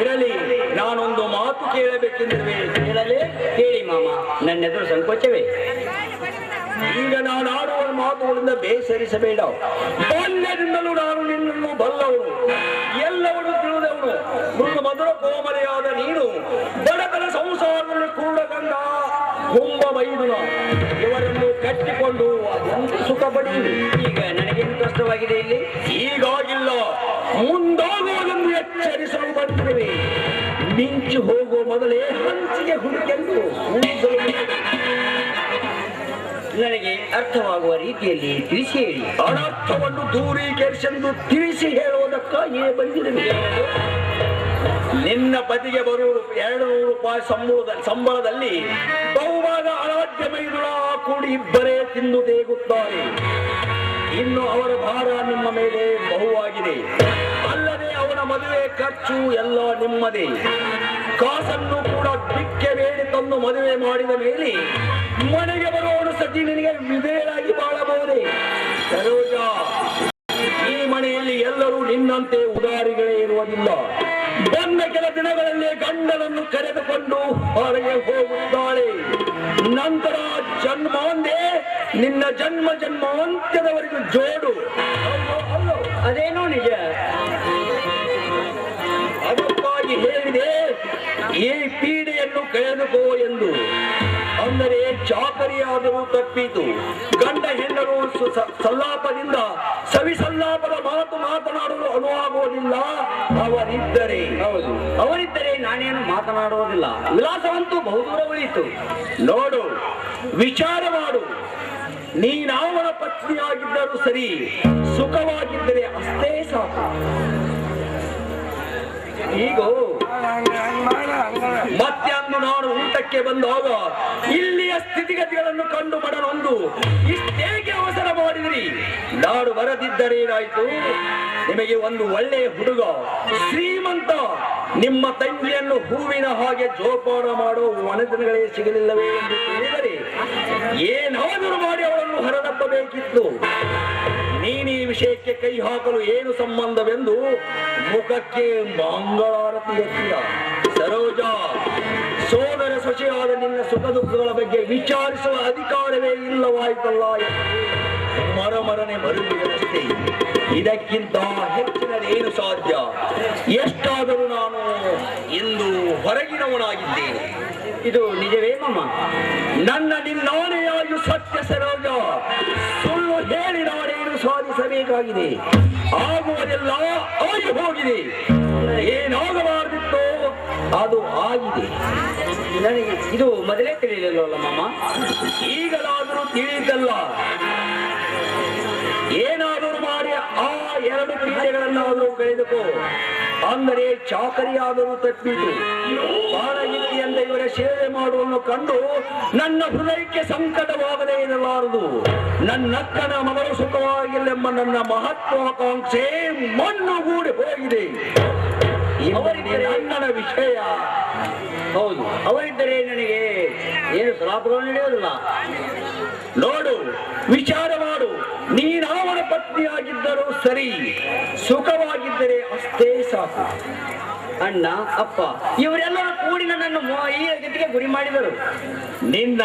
ಇರಲಿ, ನಾನೊಂದು ಮಾತು ಕೇಳಬೇಕೆಂದಿರುವೆ. ಹೇಳಲೇ? ಹೇಳಿ ಮಾಮ, ನನ್ನೆದುರು ಸಂಕೋಚವೇ? ಈಗ ನಾನು ಆಡುವ ಮಾತುಗಳಿಂದ ಬೇಸರಿಸಬೇಡ. ಬಾಲ್ಯದಿಂದಲೂ ನಾನು ನಿನ್ನನ್ನು ಬಲ್ಲವನು, ಎಲ್ಲವನ್ನೂ ತಿಳಿದವನು. ಮೃದು ಮಧುರ ಕೋಮಲೆಯಾದ ನೀನು ಬಡತನ ಸಂಸಾರದಲ್ಲಿ ಕೂಡಗಂಡ ಕುಂಭ ಮೈದುನ ಇವರನ್ನು ಕಟ್ಟಿಕೊಂಡು ಅದೊಂದು ಸುಖ ಪಡೆಯುವುದು. ಈಗ ನನಗೇನು ಕಷ್ಟವಾಗಿದೆ ಇಲ್ಲಿ? ಈಗಾಗಿಲ್ಲ, ಮುಂದಾಗುವುದನ್ನು ಎಚ್ಚರಿಸಲು ಬಂದಿರುವೆ. ಮಿಂಚು ಹೋಗುವ ಮೊದಲೇ ಹಂಚಿಗೆ ಹುಡುಕೆಂದು ನನಗೆ ಅರ್ಥವಾಗುವ ರೀತಿಯಲ್ಲಿ ತಿಳಿಸಿ ಹೇಳಿ. ಅನರ್ಥವನ್ನು ದೂರೀಕರಿಸೆಂದು ತಿಳಿಸಿ ಹೇಳುವುದಕ್ಕಾಗಿಯೇ ಬಂದಿರುವೆ. ನಿನ್ನ ಪತಿಗೆ ಬರುವ 200 ರೂಪಾಯಿ ಸಂಬಳದಲ್ಲಿ ಬಹುಭಾಗ ಅನಾಢ್ಯ ಮೈದುಳ ಕೂಡಿ ಇಬ್ಬರೇ ತಿಂದು ತೇಗುತ್ತಾರೆ. ಇನ್ನು ಅವರ ಭಾರ ನಿಮ್ಮ ಮೇಲೆ ಬಹುವಾಗಿದೆ. ಅಲ್ಲದೆ ಅವನ ಮದುವೆ ಖರ್ಚು ಎಲ್ಲ ನಿಮ್ಮದೇ. ಕಾಸನ್ನು ಕೂಡ ಬಿಕ್ಕೆ ಬೇಡಿ ತಂದು ಮದುವೆ ಮಾಡಿದ ಮೇಲೆ ಮನೆಗೆ ಬರುವವನು ಸತಿ ನಿನಗೆ ವಿಧೇಯರಾಗಿ ಬಾಳಬಹುದೇ? ಸರೋಜ, ಈ ಮನೆಯಲ್ಲಿ ಎಲ್ಲರೂ ನಿನ್ನಂತೆ ಉದಾರಿಗಳೇ ಇರುವುದಿಲ್ಲ. ಬಂದ ಕೆಲ ದಿನಗಳಲ್ಲಿ ಗಂಡನನ್ನು ಕರೆದುಕೊಂಡು ಹೊರಗೆ ಹೋಗುತ್ತಾಳೆ. ನಂತರ ಜನ್ಮಾಂದೆ ನಿನ್ನ ಜನ್ಮಾಂತ್ಯದವರೆಗೂ ಜೋಡು. ಅಲ್ಲೋ, ಅದೇನೋ ನಿಜ. ಅದಕ್ಕಾಗಿ ಹೇಳಿದೆ, ಈ ಪೀಡೆಯನ್ನು ಕಳೆದುಕೋ ಎಂದು. ಅಂದರೆ ಚಾಕರಿಯಾದರೂ ತಪ್ಪಿತು. ಗಂಡ ಹೆಣ್ಣರು ಸಲ್ಲಾಪದಿಂದ ಸವಿಸಲ್ಲಾಪದ ಮಾತು ಮಾತನಾಡಲು ಅನುವಾಗುವುದಿಲ್ಲ. ಅವರಿದ್ದರೆ ನಾನೇನು ಮಾತನಾಡುವುದಿಲ್ಲ. ವಿಲಾಸವಂತೂ ಬಹುದೂರ ಉಳಿಯಿತು. ನೋಡು, ವಿಚಾರ ಮಾಡು. ನೀನಾವನ ಪತ್ನಿಯಾಗಿದ್ದರೂ ಸರಿ, ಸುಖವಾಗಿದ್ದರೆ ಅಷ್ಟೇ ಸಾಕು. ಈಗ ಮತ್ತೆ ಅಂದು ನಾನು ಊಟಕ್ಕೆ ಬಂದಾಗ ಇಲ್ಲಿಯ ಸ್ಥಿತಿಗತಿಗಳನ್ನು ಕಂಡು ಮನನೊಂದು ಇಷ್ಟೇಕೆ ಅವಸರ ಮಾಡಿದಿರಿ? ನಾಡು ಬರದಿದ್ದರೇನಾಯ್ತು? ನಿಮಗೆ ಒಂದು ಒಳ್ಳೆಯ ಹುಡುಗ ಶ್ರೀಮಂತ ನಿಮ್ಮ ತಂಗಿಯನ್ನು ಹೂವಿನ ಹಾಗೆ ಜೋಪಾನ ಮಾಡೋ ವನದಿನಗಳೇ ಸಿಗಲಿಲ್ಲವೇ ಎಂದು ಕೇಳಿದರೆ ಏನಾದರೂ ಮಾಡಿ ಅವಳನ್ನು ಹೊರದಪ್ಪಬೇಕಿತ್ತು. ನೀನೀ ವಿಷಯಕ್ಕೆ ಕೈ ಹಾಕಲು ಏನು ಸಂಬಂಧವೆಂದು ಮುಖಕ್ಕೆ ಮಂಗಳಾರತಿ ಎತ್ತಿದ. ಸರೋಜ, ಸೋದರ ಸೊಸೆಯಾದ ನಿನ್ನ ಸುಖ ದುಃಖಗಳ ಬಗ್ಗೆ ವಿಚಾರಿಸುವ ಅಧಿಕಾರವೇ ಇಲ್ಲವಾಯ್ತಲ್ಲ ಎಂದು ಮರಮರನೆ ಮರುಗಿದಷ್ಟೇ. ಇದಕ್ಕಿಂತ ಹೆಚ್ಚಿನದೇನು ಸಾಧ್ಯ? ಎಷ್ಟಾದರೂ ನಾನು ಇಂದು ಹೊರಗಿನವನಾಗಿದ್ದೇನೆ. ಇದು ನಿಜವೇ ಮಾಮ? ನನ್ನ ನಿನ್ನಾಣೆಯಾಗಿ ಸತ್ಯ ಸರೋಜ. ಸುಳ್ಳು ಹೇಳಿ ನಾನೇನು ಸಾಧಿಸಬೇಕಾಗಿದೆ? ಆಗುವುದೆಲ್ಲ ಆಗಿ ಹೋಗಿದೆ. ಏನಾಗಬಾರ್ದಿತ್ತೋ ಅದು ಆಗಿದೆ. ನನಗೆ ಇದು ಮೊದಲೇ ತಿಳಿಯಲಿಲ್ಲವಲ್ಲ ಮಾಮ? ಈಗಲಾದರೂ ತಿಳಿದಲ್ಲ. ಏನಾದರೂ ಮಾಡಿ ಆ 2 ಪೀಠೆಗಳನ್ನಾದರೂ ಕಳೆದುಕೋ. ಅಂದರೆ ಚಾಕರಿಯಾದರೂ ತಪ್ಪಿತು. ಬಾಳಗಿತ್ತಿಯಿಂದ ಇವರ ಸೇವೆ ಮಾಡುವನ್ನು ಕಂಡು ನನ್ನ ಹೃದಯಕ್ಕೆ ಸಂಕಟವಾಗದೇ ಇರಲಾರದು. ನನ್ನಕ್ಕನ ಮಗಳು ಸುಖವಾಗಿಲ್ಲೆಂಬ ನನ್ನ ಮಹತ್ವಾಕಾಂಕ್ಷೆ ಮಣ್ಣುಗೂಡಿ ಹೋಗಿದೆ. ಅವರಿಗೆ ನನ್ನನ ವಿಷಯ. ಹೌದು, ಅವರಿದ್ದರೆ ನನಗೆ ಏನು ಸಲಾಪಗಳು ನಡೆಯೋದಿಲ್ಲ. ನೋಡು, ವಿಚಾರ ಮಾಡು. ನೀನಾವನ ಪತ್ನಿಯಾಗಿದ್ದರೂ ಸರಿ, ಸುಖವಾಗಿದ್ದರೆ ಅಷ್ಟೇ ಸಾಕು. ಅಣ್ಣ, ಅಪ್ಪ ಇವರೆಲ್ಲರೂ ಕೂಡಿ ನನ್ನನ್ನು ಈ ಗತಿಗೆ ಗುರಿ ಮಾಡಿದರು. ನಿನ್ನ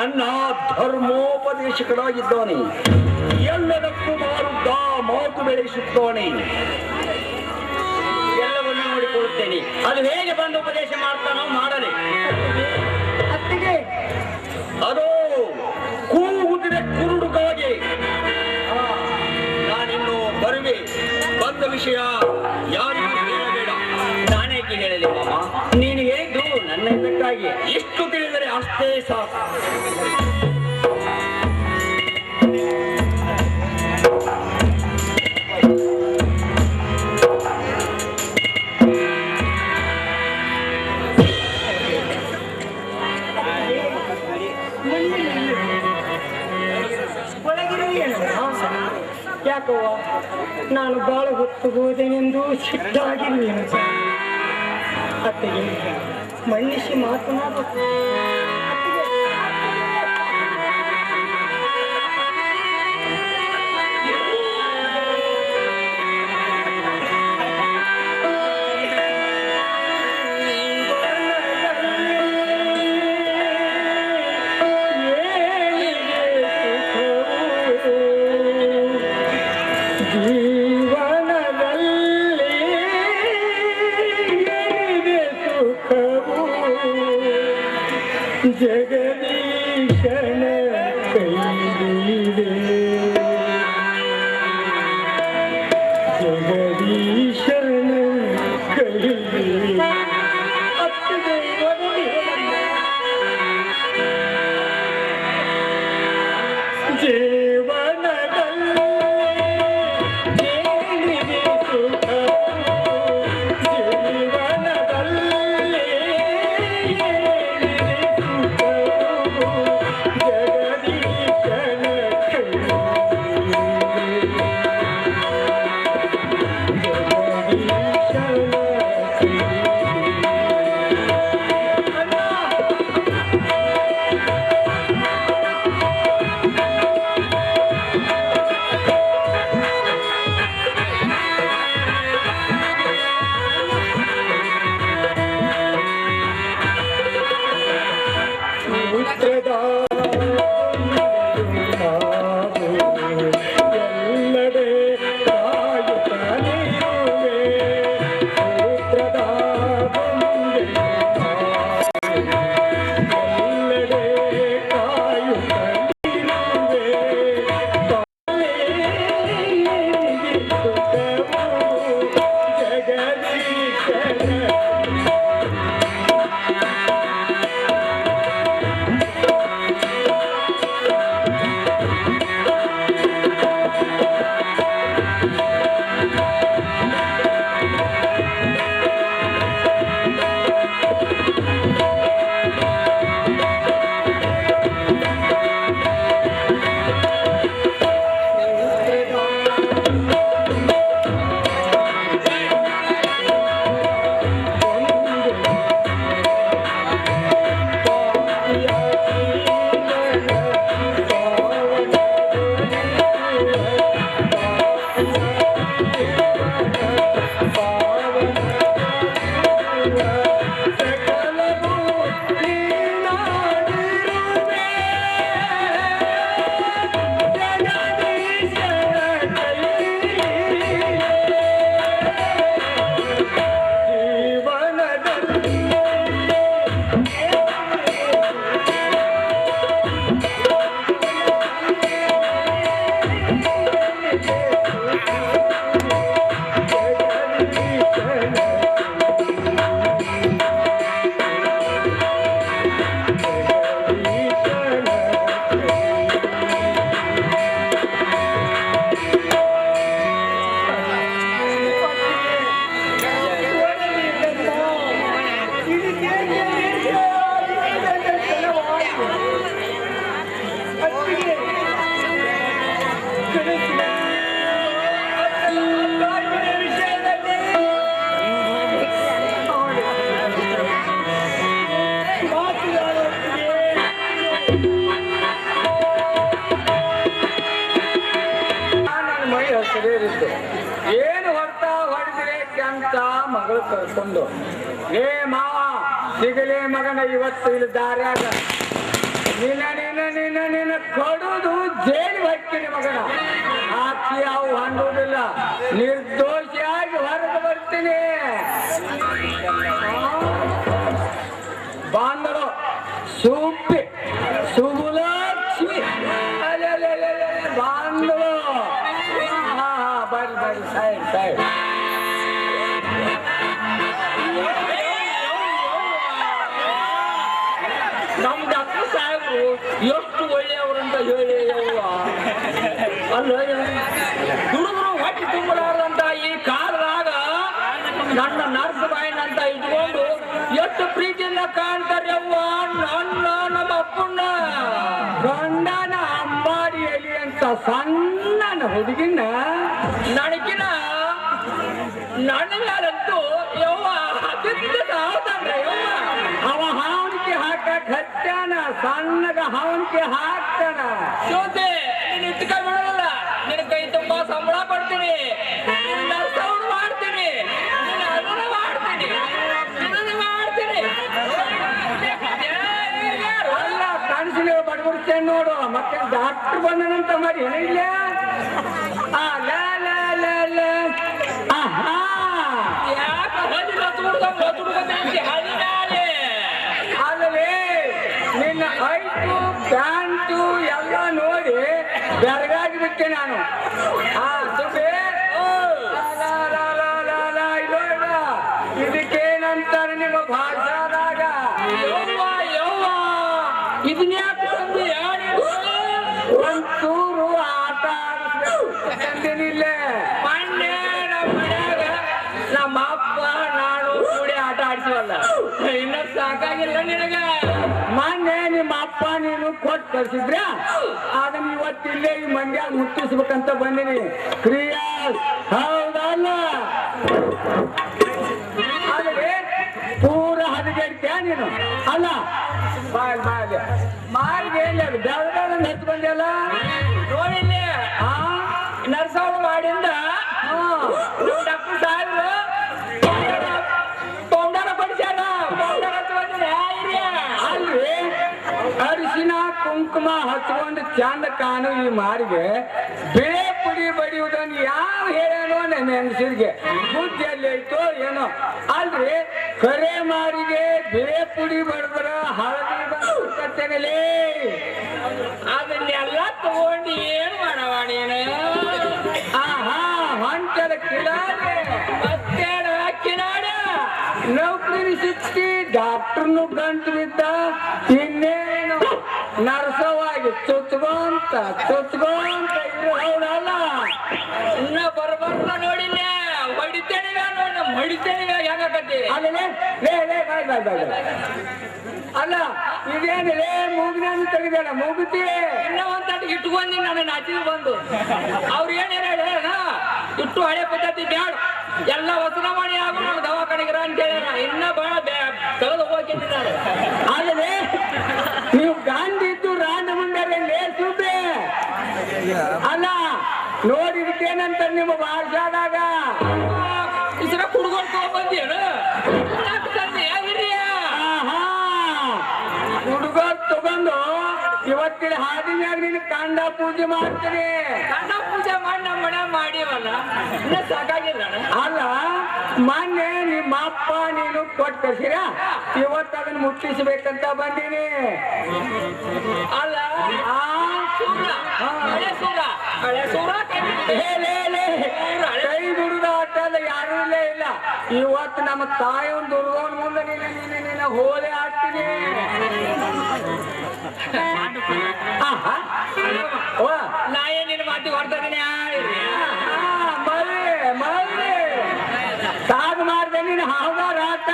ಧರ್ಮೋಪದೇಶಕರಾಗಿದ್ದಾನೆ. ಎಲ್ಲದಕ್ಕೂ ಮಾರುದ್ದ ಮಾತು ಬೆಳೆಸುತ್ತಾನೆ. ಎಲ್ಲವನ್ನೂ ನೋಡಿಕೊಳ್ಳುತ್ತೇನೆ. ಅದು ಹೇಗೆ ಬಂದು ಉಪದೇಶ ಮಾಡ್ತಾನೋ ಮಾಡಲಿ. ಅತ್ತಿಗೆ ಅದೋ ಕೂಗುತ್ತಿದೆ ಕುರುಡುಕಾಗೆ. ನಾನಿನ್ನು ಬರುವೆ. ಬಂದ ವಿಷಯ ಯಾರಿಗೂ ಹೇಳಬೇಡ. ನಾನೇಕೆ ಹೇಳಲಿ ಮಾಮ? ನೀನು ಹೇಳಿದ್ದು ನನ್ನ ಇದಕ್ಕಾಗಿ. ಎಷ್ಟು ತಿಳಿದರೆ ಅಷ್ಟೇ ಸಾಕು. ಯಾಕವ್ವ, ನಾನು ಬಾಳ ಹೊತ್ತು ಹೋದೆನೆಂದು ಸಿಟ್ಟಾಗಿರುವೆನು. ಅತ್ತಿಗೆ ಮನ್ನಿಸಿ ಮಾತನಾಡಬೇಕು. ಜಗದೀಶನ ಕೈಲಿದೆ, ಜಗದೀಶನ ಕೈಲಿದೆ. ಅತ್ತಿಗೆ ಜೀವನದಲ್ಲಿ ಏನಿದೆ ಸುಖ, ಜೀವನದಲ್ಲಿ ಮಗಳು ಕರ್ಕೊಂಡು ಏ ಮಾವ ಸಿಗಲೇ ಮಗನ ಇವತ್ತು ಇಲ್ಲಿ ದಾರ್ಯಾಗ ನಿನ್ನ ಕೊಡುದು ಜೈಲು ಹಾಕ್ತೀನಿ ಮಗನ ಹಾಕಿ ಅವು ಹಣ್ಣುವುದಿಲ್ಲ ನಿರ್ದೋಷಿಯಾಗಿ ಹೊರಗೆ ಬರ್ತೀನಿ ಬಾಂಧವರು ಸೂಪಿ ಸುಗುಲಕ್ಷ್ಮಿ ಬಾಂಧವರು ಬರ್ರಿ ಸಾಯ್ ನಮ್ ಡಾಕ್ಟರ್ ಸಾಹೇಬ್ರು ಎಷ್ಟು ಒಳ್ಳೆಯವ್ರಂತ ಹೇಳಿ ಅಲ್ಲ ದುಡಿದ್ರು ಹೊಟ್ಟೆ ತುಂಬಲಾರ್ದಂತ ಈ ಕಾಲದಾಗ ನನ್ನ ನರ್ಸ್ ಬಾಯಿನ ಅಂತ ಇಟ್ಕೊಂಡು ಎಷ್ಟು ಪ್ರೀತಿಯಿಂದ ಕಾಣ್ತಾರೆ ಅವ್ವ ನಮ್ಮ ಅಪ್ಪಣ್ಣ ಗಂಡನ ಅಂಬಾರಿಯಲ್ಲಿ ಅಂತ ಸಣ್ಣ ಹುಡುಗಿನ ನನಗಿನ ನನ್ನ ಮೇಲಂತೂ ಯವ್ವ ಅವ ಹಾವಣಿಕೆ ಹಾಕಕ್ ಹತ್ತಾನ ಸಣ್ಣಗ ಹಾವಣಿಕೆ ಹಾಕ್ತಾನ ಜೊತೆ ನೀನು ಇಟ್ಕೈ ಬಿಡೋಲ್ಲ ನಿನ್ನ ಕೈ ತುಂಬಾ ಸಂಬಳ ಕೊಡ್ತೀನಿ ಸೌಂಡ್ ಮಾಡ್ತೀನಿ ಅದನ್ನ ಮಾಡ್ತೀನಿ ಅಲ್ಲ ಕನಸಿನ ಬಡಬಿಡ್ತೇನೆ ನೋಡು ಮತ್ತೆ ಡಾಕ್ಟರ್ ಬಂದನಂತ ಮಾಡಿ ಏನಿಲ್ಲ ಅಲ್ಲವೇ ನಿನ್ನ ಐಟು ಪ್ಯಾಂಟು ಎಲ್ಲ ನೋಡಿ ಬೆರಗಾಗಿ ಬಿಟ್ಟೆ ನಾನು ಇದಕ್ಕೇನಂತಾರೆ ನಿಮ್ಮ ಭಾಷಾದಾಗ ಇದನ್ಯಾಕೆ ತಂದು ಒಂಚೂರು ಆಟ ಆಡಿಸ್ಬೇಕಂತೇನಿಲ್ಲ ಮೊನ್ನೆ ನಮ್ಮ ಮನ್ಯಾಗ ನಮ್ಮ ಅಪ್ಪ ನಾನು ಕೂಡಿ ಆಟ ಆಡಿಸವಲ್ಲ ಇನ್ನ ಸಾಕಾಗಿಲ್ಲ ನಿನಗ ಮೊನ್ನೆ ನಿಮ್ಮ ಅಪ್ಪ ನೀನು ಕೊಟ್ಟು ಕಳ್ಸಿದ್ರ ಅದನ್ನ ಇವತ್ತಿಲ್ಲೇ ಈ ಮಂಡ್ಯಾಗ ಮುಟ್ಟಿಸ್ಬೇಕಂತ ಬಂದಿನಿ ಕ್ರಿಯಾ ಹೌದಲ್ಲ ಅಲ್ಲೇ ಪೂರ ಹದಗೆಡ್ತೀಯ ನೀನು ಅಲ್ಲ ಮಾರ್ಗೆ ಎಲ್ಲಿ ಅದು ಬೆಳಗಾದ ಹತ್ತು ಬಂದಲ್ಲ ನೋಡಿಲ್ಲಿ ನರ್ಸವ್ರು ಮಾಡಿಂದ ಡಾಕ್ಟರ್ ಸಾಹೇಬ್ರು ಪೌಂಡರ ಬಡಿಸ್ಯಾರ ಪೌಂಡರ್ ಹಚ್ಕೊಂಡ್ರೆ ಅಲ್ರಿ ಅರಿಶಿನ ಕುಂಕುಮ ಹಚ್ಕೊಂಡು ಚಂದ ಕಾಣು ಈ ಮಾರಿಗೆ ಬೇಳೆ ಪುಡಿ ಬಡಿಯುವುದನ್ನು ಯಾವ ಹೇಳೇನೋ ನನ್ನ ಹೆಂಗಸರಿಗೆ ಬುದ್ಧಿಯಲ್ಲಿ ಐತೋ ಏನೋ ಅಲ್ರಿ ಕರೆ ಮಾರಿಗೆ ಬೇಳೆ ಪುಡಿ ಬಡದ್ರ ಹಳದಿ ಬಂದೇನಲೇ ಅದನ್ನೆಲ್ಲ ತಗೊಂಡು ಏನ್ ಮಾಡವ ನೀನು ಹೊಂಟದ ಕಿಲಾಡೆ ಮತ್ತೇನ ಕಿನಾಡ ನೌಕರಿ ಸಿಕ್ಕಿ ಡಾಕ್ಟರ್ನು ಗಂಟು ಬಿದ್ದ ಇನ್ನೇನು ನರ್ಸವಾಗಿ ಚುಚ್ಕೊಂತ ಇರು ಹೌದಲ್ಲ ಇನ್ನ ಬರ್ಬರ್ನ ನೋಡಿಲ್ಲ ಹೊಡಿತೇನೆ ನೋಡಿ ಹೊಡಿತೇನೆ ಹೆಂಗಕತ್ತಿ ಅಲ್ಲೇ ಅಲ್ಲ ಇದೇನಿದೆ ಮೂಗಿನ ತೆಗೆದಾಡ ಮೂಗುತ್ತಿ ಇನ್ನ ಒಂದ್ ತಟ್ಟಿಗೆ ಇಟ್ಕೊಂಡಿ ನಾನು ನಾಚಿಗೆ ಬಂದು ಅವ್ರು ಏನ್ ಹೇಳ ಇಟ್ಟು ಹಳೆ ಪದ್ಧತಿ ಬ್ಯಾಡ ಎಲ್ಲ ವಸನ ಮಾಡಿ ಆಗು ನಾನು ದವಾಖಾನೆಗಿರ ಅಂತ ಹೇಳ್ಯಾರ ಇನ್ನ ಬಹಳ ತೆಗೆದು ಹೋಗಿದ್ದೀನಿ ನಾನು ಅಲ್ಲದೆ ನೀವು ಗಾಂಧಿ ಇದ್ದು ರಾಂಡ ಮುಂಡರೆ ಸುಬ್ಬೆ ಅಲ್ಲ ನೋಡಿದಕ್ಕೇನಂತ ನಿಮ್ಮ ಭಾಷಾದಾಗ ಇದ್ರ ಕುಡ್ಕೊಂಡು ತಗೊಂಡ್ಬಂದೇನು ಹುಡುಗರ್ ತಗೊಂಡು ಇವತ್ತಿನ ಹಾದಿನಾಗ ನೀನು ಕಾಂಡ ಪೂಜೆ ಮಾಡ್ತೀನಿ ಕಣ್ಣ ಪೂಜೆ ಮಾಡಿ ನಮ್ಮ ಮನೆ ಮಾಡಿವಲ್ಲ ಇನ್ನ ಸಾಕಾಗಿಲ್ಲ ಅಲ್ಲ ಮೊನ್ನೆ ನಿಮ್ಮ ಅಪ್ಪ ನೀನು ಕೊಟ್ಟು ಕಳ್ಸಿರ ಇವತ್ತು ಅದನ್ನ ಮುಟ್ಟಿಸ್ಬೇಕಂತ ಬಂದೀನಿ ಅಲ್ಲ ಹಳೆ ಸೂರ ಕೈ ದುಡಿದ ಆಟ ಅಲ್ಲ ಯಾರು ಇಲ್ಲ ಇವತ್ತು ನಮ್ಮ ತಾಯಿಯೊಂದು ದುರ್ಗವನ್ ಮುಂದೆ ನೀನು ಹೋಲಿ ಹಾಕ್ತೀನಿ ನಾ ಏನ್ ನಿನ್ನ ಮಾತಿ ಹೊಡ್ತಾ ಇದೀನಿ ಮಲ್ಲಿ ಸಾಧು ಮಾಡ್ದೆ ನೀನು ಹಾವುದಾರ ಆಟ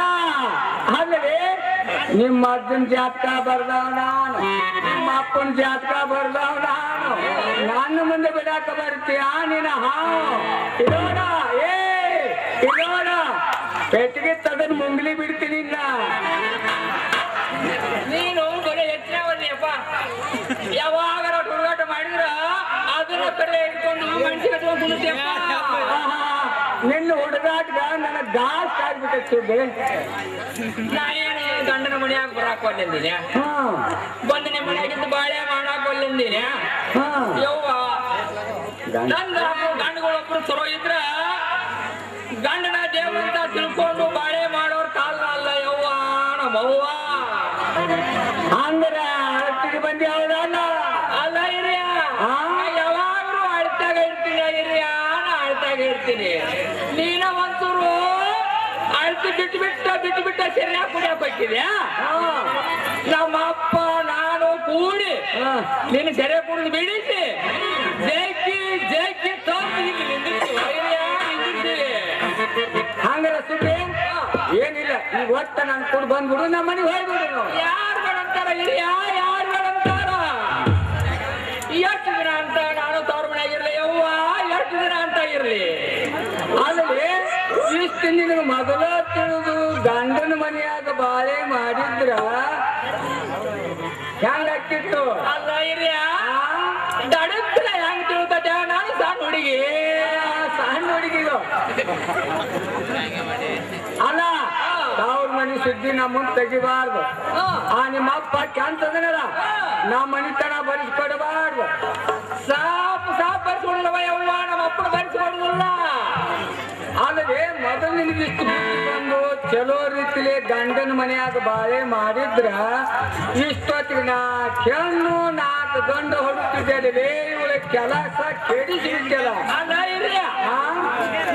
ಅಲ್ಲವೇ ನಿಮ್ಮ ಅಜ್ಜನ ಜಾತಕ ಬರ್ದವ್ ನಾನು ನಿಮ್ಮ ಅಪ್ಪನ ಜಾತಕ ಬರ್ದವ್ ನಾನು ನನ್ನ ಮುಂದೆ ಬಿಡಾಕ ಬರ್ತೀಯ ನೀನು ಹಾವು ಇರೋಣ ಇರೋಣ ಪೆಟ್ಟಿಗೆ ತಗದ್ ಮುಂಗ್ಲಿ ಬಿಡ್ತೀನಿ ನೀನು ಬರೀ ಹೆಚ್ಚಿನ ಬರ್ಲಿಯಪ್ಪ ಯಾವಾಗ ಹುಡುಗಾಟ ಮಾಡಿದ್ರ ಅದನ್ನ ಕಡೆ ಇಟ್ಕೊಂಡು ಮನುಷ್ಯ ಕಟ್ಕೊಂಡು ನಿನ್ನ ಹುಡುಗಾಟ್ಗ ನನಗ್ ಗಾಸ್ ಆಗ್ಬಿಟ್ಟೈತಿ ಸುಬ್ಬಿ. ನಾ ಏನು ಗಂಡನ ಮನ್ಯಾಗ ಬರಾಕ್ ಒಲ್ಲೆಂದಿನಿ, ಹಾ ಬಂದು ನಿಮ್ಮ ಮನ್ಯಾಗಿದ್ದು ಬಾಳೆ ಮಾಡಾಕ್ ಒಲ್ಲೆಂದಿನಿ. ಹಾ ಯವ್ವ ನಂದ ಗಂಡುಗಳೊಬ್ರು ಚಲೋ ಇದ್ರ ಗಂಡನ ದೇವ್ರಂತ ತಿಳ್ಕೊಂಡು ಬಾಳೆ ಮಾಡೋರ್ ಕಾಲ ಅಲ್ಲ ಯವ್ವ ನಮ್ಮವ್ವ. ಅಂದ್ರ ಅತ್ತಿಗೆ ಬಂದಿ ಅವಳಲ್ಲ. ಅಲ್ಲ ಹಿರಿಯ, ಯಾವಾಗ್ಲೂ ಅಳ್ತಾಗ ಇರ್ತೀನಿ ಹಿರಿಯ, ನಾ ಅಳ್ತಾಗ ಇರ್ತೀನಿ. ನೀನ ಒಂಚೂರು ಅಳ್ತಿ ಬಿಟ್ಟು ಸರಿಯಾಗಿ ಕುಡಿಯಕ್ ಹೋಗ್ತಿದ್ಯಾ? ನಮ್ಮ ಅಪ್ಪ ನಾನು ಕೂಡಿ ನೀನು ಸೆರೆ ಕುಡಿದು ಬಿಡಿಸಿ ಜೇಕಿ ತಂದು ಇಲ್ಲಿ ನಿಂದಿರ್ತೀವಿ ಹಿರಿಯ, ನಿಂದಿರ್ತೀವಿ. ಹಂಗಾರ ಸುಬ್ಬಿ ಏನಿಲ್ಲ, ಈಗ ಒಟ್ಟ ನಾನು ಕೂಡ ಬಂದ್ಬಿಡು, ನಮ್ಮ ಮನೆಗೆ ಹೋಗ್ಬಿಡು. ಯಾರುಗಳಂತಾರ ಹಿರಿಯ, ಯಾರುಗಳಂತಾರ? ಎಷ್ಟು ದಿನ ಅಂತ ನಾನು ತವ್ರ ಮನೆಯಾಗಿರ್ಲಿ ಯವ್ವ, ಎಷ್ಟು ದಿನ ಅಂತ ಇರ್ಲಿ? ಆದ್ರೆ ಇಷ್ಟು ನಿನಗೆ ಮೊದಲ ತಿಳಿದು ಗಂಡನ ಮನೆಯಾಗ ಬಾಳೆ ಮಾಡಿದ್ರ ಹೆಂಗಾಕಿತ್ತು? ಅಲ್ಲ ಹಿರಿಯ, ದಡತ್ರ ಹೆಂಗ್ ತಿಳ್ಕೊತ? ನಾನು ಸಣ್ಣ ಹುಡುಗಿ, ಸಣ್ಣ ಹುಡುಗಿಗಳು ಅಲ್ಲ, ಅವ್ರ ಮನೆ ಸುದ್ದಿ ನಮ್ಮ ತೆಗಿಬಾರ್ದು. ನಿಮ್ಮ ಅಪ್ಪ ಕೆಂತದನಲ್ಲ, ನಮ್ಮ ಮನಿತನ ಬರಿಸ್ಕೊಡಬಾರ್ದು. ಸಾಪ್ ಬರಿಸ್ಕೊಡಲ್ವ ಯವ್ವ, ನಮ್ಮ ಅಪ್ಪನ ಬರಿಸ್ಕೊಡಲ್ಲ. ಆದರೆ ಮೊದಲು ನಿನಗಿಷ್ಟು ಬುದ್ಧಿ ಬಂದು ಚಲೋ ರೀತಿಲಿ ಗಂಡನ ಮನೆಯಾಗ ಬಾಳೆ ಮಾಡಿದ್ರ ಇಷ್ಟೊತ್ತಿಗೆ 4 ಹೆಣ್ಣು 4 ಗಂಡು ಹೊಡುತ್ತಿದ್ದೆ. ಇವಳ ಕೆಲಸ ಕೆಡಿಸಿಬಿಟ್ಟಲ್ಲ. ಅಲ್ಲ ಹಿರಿಯ,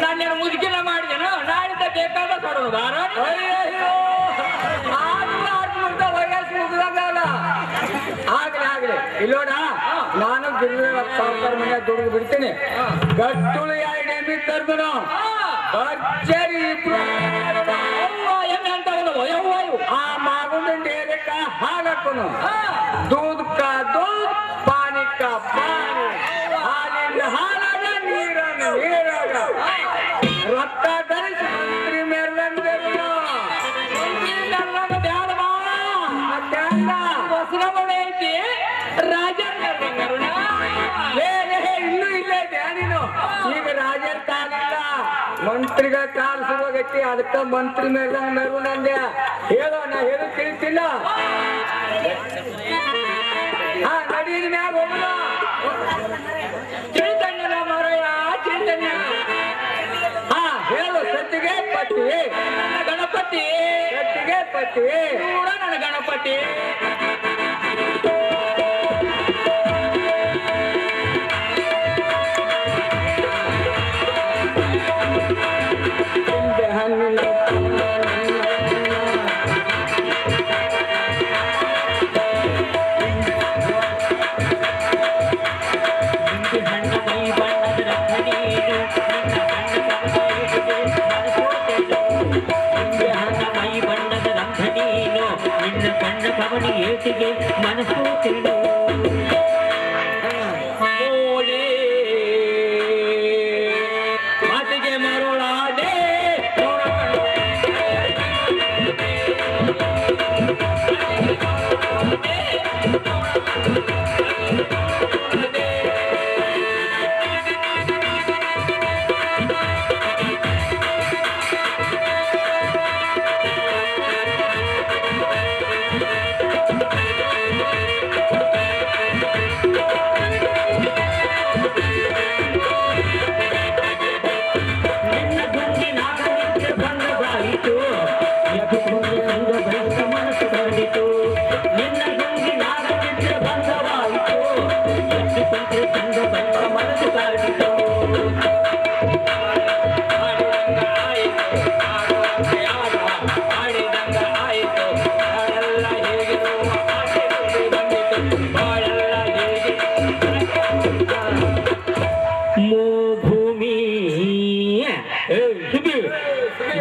ನಾನು ಮುದುಕಿನ ಮಾಡಿದೆನು, ನಾಳಿದ್ದ ಬೇಕಾದ ಕೊಡೋದು ಬಾರ. ಅಯ್ಯೋ ವಯಸ್ಸು ಮುಗಿದಾಗಲ್ಲ. ಆಗ್ಲಿ ಇಲ್ಲೋಡ, ನಾನು ಗಿರಿಜಾ ಸಾವುಕಾರ ಮನೆಯಾಗ ದುಡಿದು ಬಿಡ್ತೀನಿ. ಗಟ್ಟುಳು 2 ಎಮ್ಮಿ ತರ್ದನು ಭರ್ಜರಿ ಇಬ್ರು. ಆ ಮಾಗುಂದ ಡೇರೆಕ್ಕ ಹಾಗಾಕನು, ದೂದ್ಕ ದೂದ್, ಪಾನಿಕ ಪಾನಿ, ಹಾಲಿನ ಹಾಲಾಗ ನೀರಾಗ ನೀರಾಗ ರಕ್ತ ಧರಿಸಿ ಮಂತ್ರಿ ಮೆರ್ಲಂದರು. ಹೊಸನಮನೆ ಐತಿ ರಾಜ ಇನ್ನೂ ಇಲ್ಲೇ ಧ್ಯಾನಿನು. ಈಗ ರಾಜರ ಕಾಲಿಲ್ಲ, ಮಂತ್ರಿಗಳ ಕಾಲ ಶುರುವಾಗೈತಿ. ಅದಕ್ಕ ಮಂತ್ರಿ ಮೆರು ನಂದೆ ಹೇಳೋ, ನಾ ಹೇಳು ತಿಳಿತಿಲ್ಲ. ಹಾ ನಡೀರಿ ಮ್ಯಾಗ ಹೋಗಲ್ಲ. ಚೈತನ್ಯನ ಮರಯ ಚೈತನ್ಯ. ಹಾ ಹೇಳು, ಸತ್ತಿಗೆ ಪಟ್ಟಿ ನನ್ನ ಗಣಪತಿ, ಸತ್ತಿಗೆ ಪಟ್ಟಿ ಕೂಡ ನನ್ನ ಗಣಪತಿ. ಹಣ್ಣಿನ ಏಟಿಗೆ ಮನಸ್ಸು ತಿಳು ಮಾತಿಗೆ ಮರುಳಾದೆ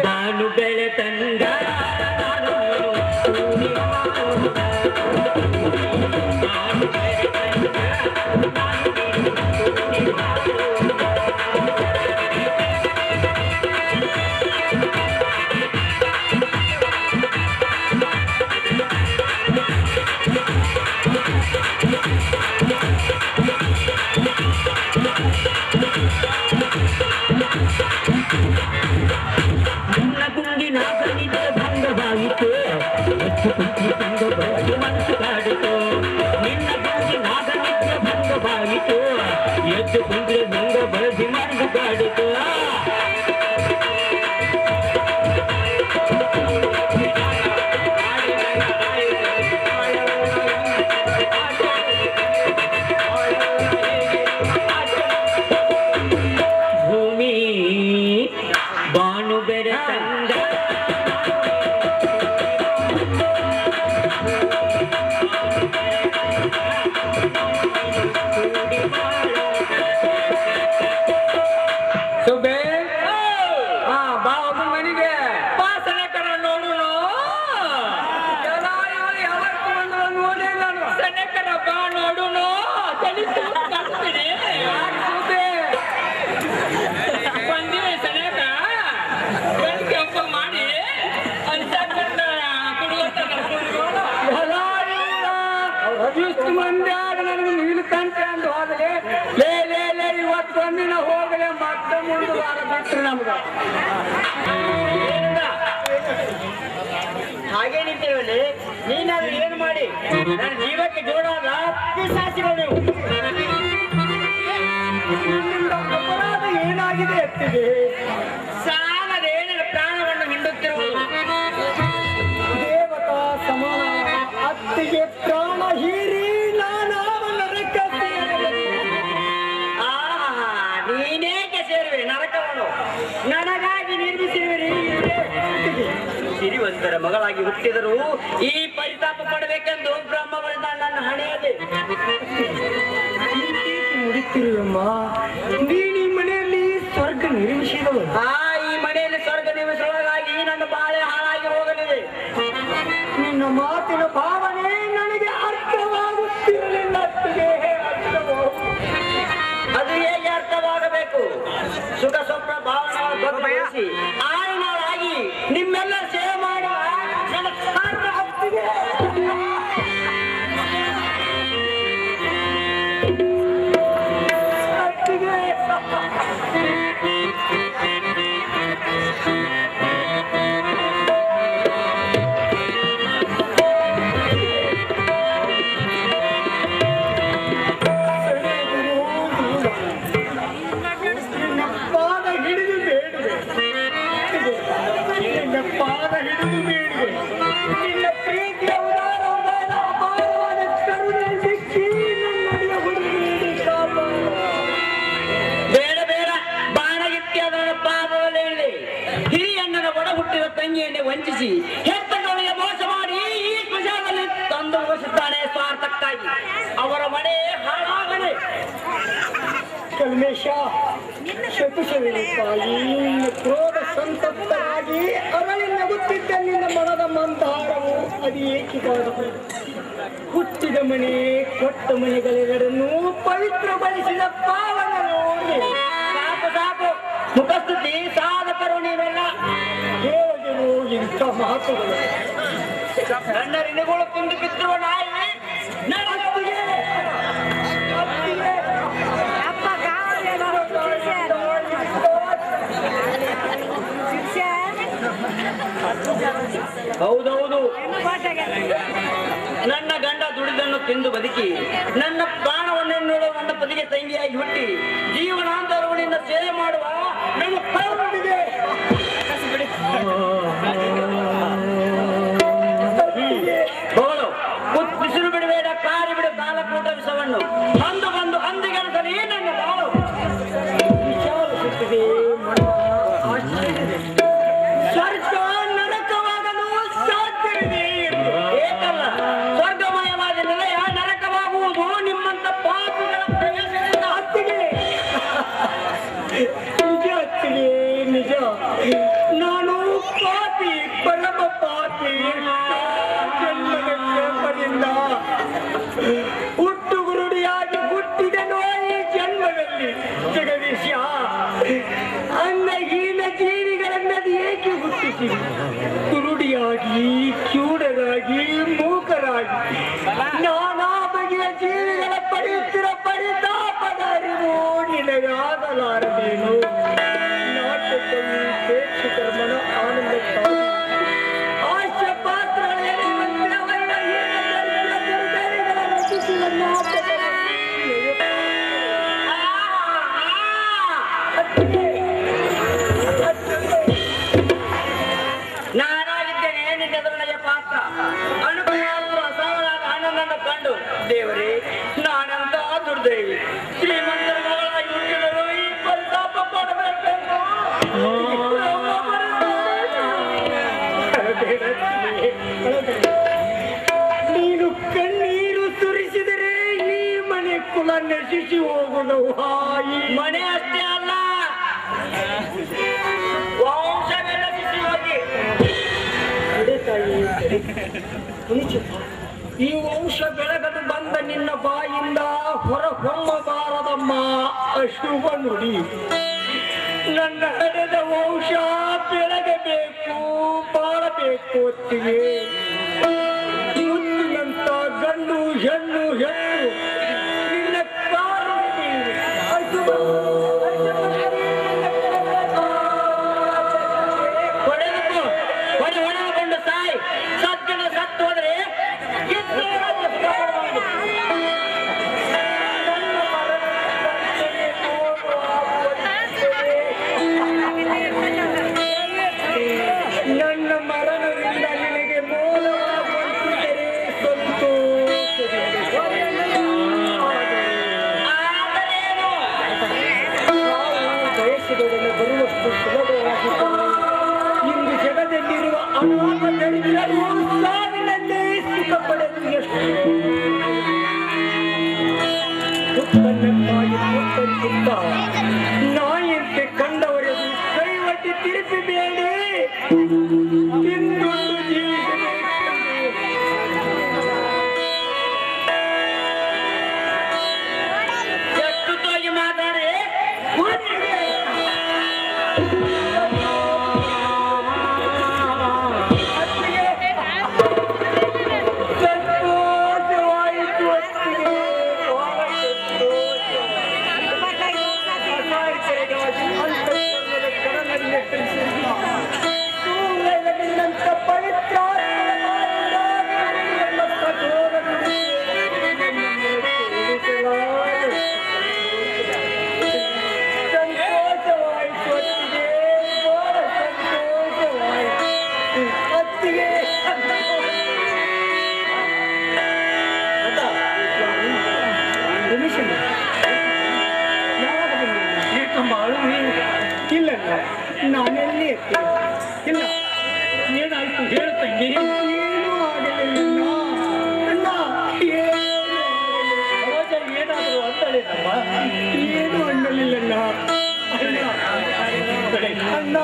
ನಾನು ಬೆಳೆ ತಂದ Thank you. ಭಂಗವಾಯಿತು ಹೆಚ್ಚು ಕುಂಚಿ ಭಂಗವಾಗಿ ಮನಸ್ಸು ಕಾಡಿತು ನಿನ್ನ ಗುಂಡಿ ನಾದ ನಿತ್ಯ ಭಂಗವಾಯಿತು ಎದ್ದು ಕುಂದ್ರೆ ಭಂಗ ಬಳಸಿ ಮನಸ್ಸು ಕಾಡಿತು ಭೂಮಿ ಬಾನು ಬೆರೆ ತಂದ ಸುಬೆ ಹಾ ಬಾ ಒಬ್ಬ ಮನೆಗೆ ಬಾ ಸನೇಕರ ನೋಡು ಯಾವತ್ತು ಬಂದು ನೋಡೇ ನಾನು ಸನೇಕರ ಬಾ ನೋಡು ಚಲಿಸು ಕಾಡ್ತೀನಿ ಬಂದಿವೆ ಸನೇಕ ಬಂದು ಕೆಂಪ ಮಾಡಿ ಅಂತಾಕಂಡ ಕುಡುವಂತ ಅದಿಷ್ಟು ಮಂದಿ ಆಗ ನನಗೆ ನೀನು ಕಂತೆ ಅಂದು ಹೋಗಲಿ ಲೇ ಲೇ ಲೇ ಇವತ್ತು ಒಂದಿನ ಹೋಗಲೇ ಮತ್ತೆ ಮುಂದೆ ವಾರ ಬಿಟ್ಟರು ನಮ್ಗೆ ಹಾಗೆ ನಿಂತಿರುವಲ್ಲಿ ನೀನಾದ್ರೂ ಏನು ಮಾಡಿ ನನ್ನ ಜೀವಕ್ಕೆ ಜೋಡಾದ ಪಿಶಾಚಿಗಳು ನೀವು. ನಿನ್ನಿಂದ ಅಪರಾಧ ಏನಾಗಿದೆ ಎತ್ತಿದೆ ಸಾಲದೇನ ಪ್ರಾಣವನ್ನು ಹಿಂಡುತ್ತಿರುವುದು ದೇವತಾ ಸಮಾನ ಅತ್ತಿಗೆ ಪ್ರಾಣ ಹೀರಿ ನೀನೇಕೆ ಸೇರುವೆ ನರಕವನ್ನು ನನಗಾಗಿ ನಿರ್ಮಿಸಿರುವಿರಿ ಸಿರಿವಂತರ ಮಗಳಾಗಿ ಹುಟ್ಟಿದರೂ ಈ ಪರಿತಾಪ ಪಡಬೇಕೆಂದು ಬ್ರಹ್ಮಗಳಿಂದ ನನ್ನ ಹಣೆಯಲ್ಲಿ ಮುಡಿತಿರುವಮ್ಮ ನೀನು ಈ ಮನೆಯಲ್ಲಿ ಸ್ವರ್ಗ ನಿರ್ಮಿಸಿದಳು ಈ ಮನೆಯಲ್ಲಿ ಸ್ವರ್ಗ ನಿರ್ಮಿಸುವುದಾಗಿ ನನ್ನ ಬಾಳೆ ಹಾಳಾಗಿ ಹೋಗಲಿದೆ ನಿನ್ನ ಮಾತಿನ ಭಾವನೆ ನನಗೆ ಅರ್ಥವಾಗುತ್ತಿರಲಿಲ್ಲ ಅತ್ತಿಗೆ ಅದು ಹೇಗೆ ಅರ್ಥವಾಗಬೇಕು ಸುಖ ಸ್ವಪ್ನ ಭಾವನೆಗಳನ್ನು ಗೊತ್ತುಪಡಿಸಿ ಆಯ್ನಾಳಾಗಿ ನಿಮ್ಮೆಲ್ಲ ಸೇವೆ ಮಾಡುವ ನನ್ನ ಸ್ವಾರ್ಥ ಹಕ್ಕಿಗೆ ಪಾದ ಹಿಡಿದು ಬೇಡಿದೆ ನಿನ್ನ ಪ್ರೀತಿಯ ಉದಾರ ಅಪಾರವಾದ ಕರುಣೆ ಸಿಕ್ಕಿ ನನ್ನಡಿಯ ಹುಡುಗಿ ಬೇಡ ಬೇಡ ಬಾಣಗಿತ್ತಿ ಅದರ ಪಾದದಲ್ಲಿ ಹೇಳಿ ಹಿರಿಯಣ್ಣನ ಒಡ ಹುಟ್ಟಿದ ತಂಗಿಯನ್ನೇ ವಂಚಿಸಿ ಹೆತ್ತಗಳಿಗೆ ಮೋಸ ಮಾಡಿ ಈ ಸ್ಮಶಾನದಲ್ಲಿ ತಂದು ಮುಗಿಸುತ್ತಾನೆ ಸ್ವಾರ್ಥಕ್ಕಾಗಿ ಅವರ ಮನೆ ಹಾಳಾಗಲಿ ಕಲ್ಮೇಶ ಶತುಷವಿನ ತಾಯಿ ನಿನ್ನ ಕ್ರೋಧ ಸಂತಪ್ತರಾಗಿ ಅರಳಿ ನಗುತ್ತಿದ್ದ ನಿನ್ನ ಮನದ ಮಂದಾರವು ಅದು ಏಕಿಗಾದವು ಹುಟ್ಟಿದ ಮನೆ ಕೊಟ್ಟ ಮನೆಗಳೆರಡನ್ನೂ ಪವಿತ್ರಗೊಳಿಸಿದ ಪಾವನ ನೋಡಿ ಸಾಕು ಸಾಕು ಮುಖಸ್ತುತಿ ಸಾಧಕರು ನೀವೆಲ್ಲ ಹೇಳಿದರು ಇಂಥ ಮಾತುಗಳು ನನ್ನ ಋಣಗಳು ಕುಂದು ಬಿದ್ದಿರುವ ನಾಯಿ ಅತ್ತಿಗೆ, ಅತ್ತಿಗೆ. ಹೌದೌದು ನನ್ನ ಗಂಡ ದುಡಿದನ್ನು ತಿಂದು ಬದುಕಿ ನನ್ನ ಪ್ರಾಣವನ್ನು ನೋಡುವ ನನ್ನ ಪತಿಗೆ ತಂಗಿಯಾಗಿ ಹುಟ್ಟಿ ಜೀವನಾಂತರವನಿಂದ ಸೇವೆ ಮಾಡುವ ನನ್ನ ಪಾವನಿಗೆ ಬೋಳು ಬಿಸಿಲು ಬಿಡಬೇಡ ಕಾರಿ ಬಿಡು ಕಾಲಕೂಟ ವಿಷವನ್ನು ಅಂದು ಬಂದು ಅಂದಿಗಣಸಲಿ ನನ್ನ ಬಾಳು ವಿಚಾರ ಸುತ್ತಿದೆ ಸ್ವರ್ಗ ನರಕವಾಗಲು ಸಾಧ್ಯವಿದೆ ಏಕಲ್ಲ ಸ್ವರ್ಗಮಯವಾದ ನಿಲಯ ನರಕವಾಗುವುದು ನಿಮ್ಮಂತ ಪಾಪಿಗಳ ಪ್ರವೇಶದಿಂದ ಅತ್ತಿಗೆ ನಿಜ ಅತ್ತಿಗೆ ನಿಜ ನಾನು ಪಾಪಿ ಪರಮ ಪಾಪಿ ಜನ್ಮದ ನೆಪದಿಂದ ಹುಟ್ಟು ಗುರುಡಿಯಾಗಿ ಹುಟ್ಟಿದನೋ ಈ ಜನ್ಮದಲ್ಲಿ ಜಗದೀಶ ಅನ್ನಹೀನ ಜೀವಿಗಳನ್ನದು ಏಕೆ ಹುಟ್ಟಿಸಿ ಕುರುಡಿಯಾಗಿ ಕ್ಯೂಡರಾಗಿ ಮೂಕರಾಗಿ ನಾನಾ ಬಗೆಯ ಜೀವಿಗಳ ಪಡೆಯುತ್ತಿರೋ ಪರಿತಾಪದ ಅರಿವು ನಿನಗಾಗಲಾರದೇನು ನಾಟ್ಯದಲ್ಲಿ ಪ್ರೇಕ್ಷಕರ ಮನ ಆನಂದ ಹೇಳಿದ್ದೆಂದು ನನಗೆ ಪಾತ್ರ ಅನುಕೂಲ ಅಸಾವಳಾದ ಅಣ್ಣನನ್ನು ಕಂಡು ದೇವರೇ ನಾನಂತ ದುರ್ದೈವಿ ಶ್ರೀಮಂತರ ಮಗಳಾಗಿ ಹುಟ್ಟಿದರು ಈ ಪರಿತಾಪ ಪಡಬೇಕು. ನೀನು ಕಣ್ಣೀರು ಸುರಿಸಿದರೆ ಈ ಮನೆ ಕುಲ ನಶಿಸಿ ಹೋಗುವುದು. ಈ ಮನೆ ಅಷ್ಟೇ ಅಲ್ಲ ವಂಶವೆಲ್ಲ ನಶಿಸಿ ಹೋಗಿ ಈ ವಂಶ ಬೆಳಗದು ಬಂದ ನಿನ್ನ ಬಾಯಿಂದ ಹೊರ ಹೊಮ್ಮಬಾರದಮ್ಮ ಅಶುಭ ನುಡಿ. ನನ್ನ ಹಡೆದ ವಂಶ ಬೆಳಗಬೇಕು, ಬಾಳಬೇಕು. ಹೊತ್ತಿಗೆ ಮುತ್ತಿನಂತ ಗಂಡು ಹೆಣ್ಣು ಹೆಣ್ಣು ನಿನ್ನ ಕಾಲಿಗೆ ಅಶುಭ ಹೊಡೆದು ಹೊಡೆದುಕೊಂಡು ಸಾಯಿ ಸತ್ತಿನ ಸತ್ತು ಹೋದ್ರೆ ನನ್ನ ಮರಣದಿಂದ ನಿನಗೆ ಮೂಲವಾಗುತ್ತಿದ್ದರೆ ಬಯಸಿದೊಡನೆ ಬರುವಷ್ಟು ಸುಲಭವಾಗಿ ಇಂದು ಜಗದಲ್ಲಿರುವ ಅನಾಥ ದರಿದ್ರರು ಸಾವಿನಲ್ಲೇ ಸುಖ ಪಡೆದು ಎಷ್ಟು ಉತ್ಪನ್ನಕ್ಕಾಗಿ ಉತ್ತರಿಸುತ್ತ ನಾಯಿಯಂತೆ ಕಂಡವರೆದು ಕೈವಟ್ಟಿ ತಿರುಪಿಬೇಡಿ. ತಿಂದುಂಡು ಜೀವಿಸಬೇಕು. ಎಷ್ಟು ತೋಗಿ ಮಾತಾಡಿ ಸಂತೋಷವಾಯಿತು. ಇಲ್ಲ ನಾನೆಲ್ಲಿ ಇಲ್ಲ. ಏನಾಯ್ತು ಹೇಳು ತಂಗಿ. ಏನೂ ಆಗಲಿಲ್ಲ ಅಣ್ಣ. ಏನಾದರೂ ಅಂತಳೇನಮ್ಮ? ಏನೂ ಅನ್ನಲಿಲ್ಲಣ್ಣ. ಅಣ್ಣ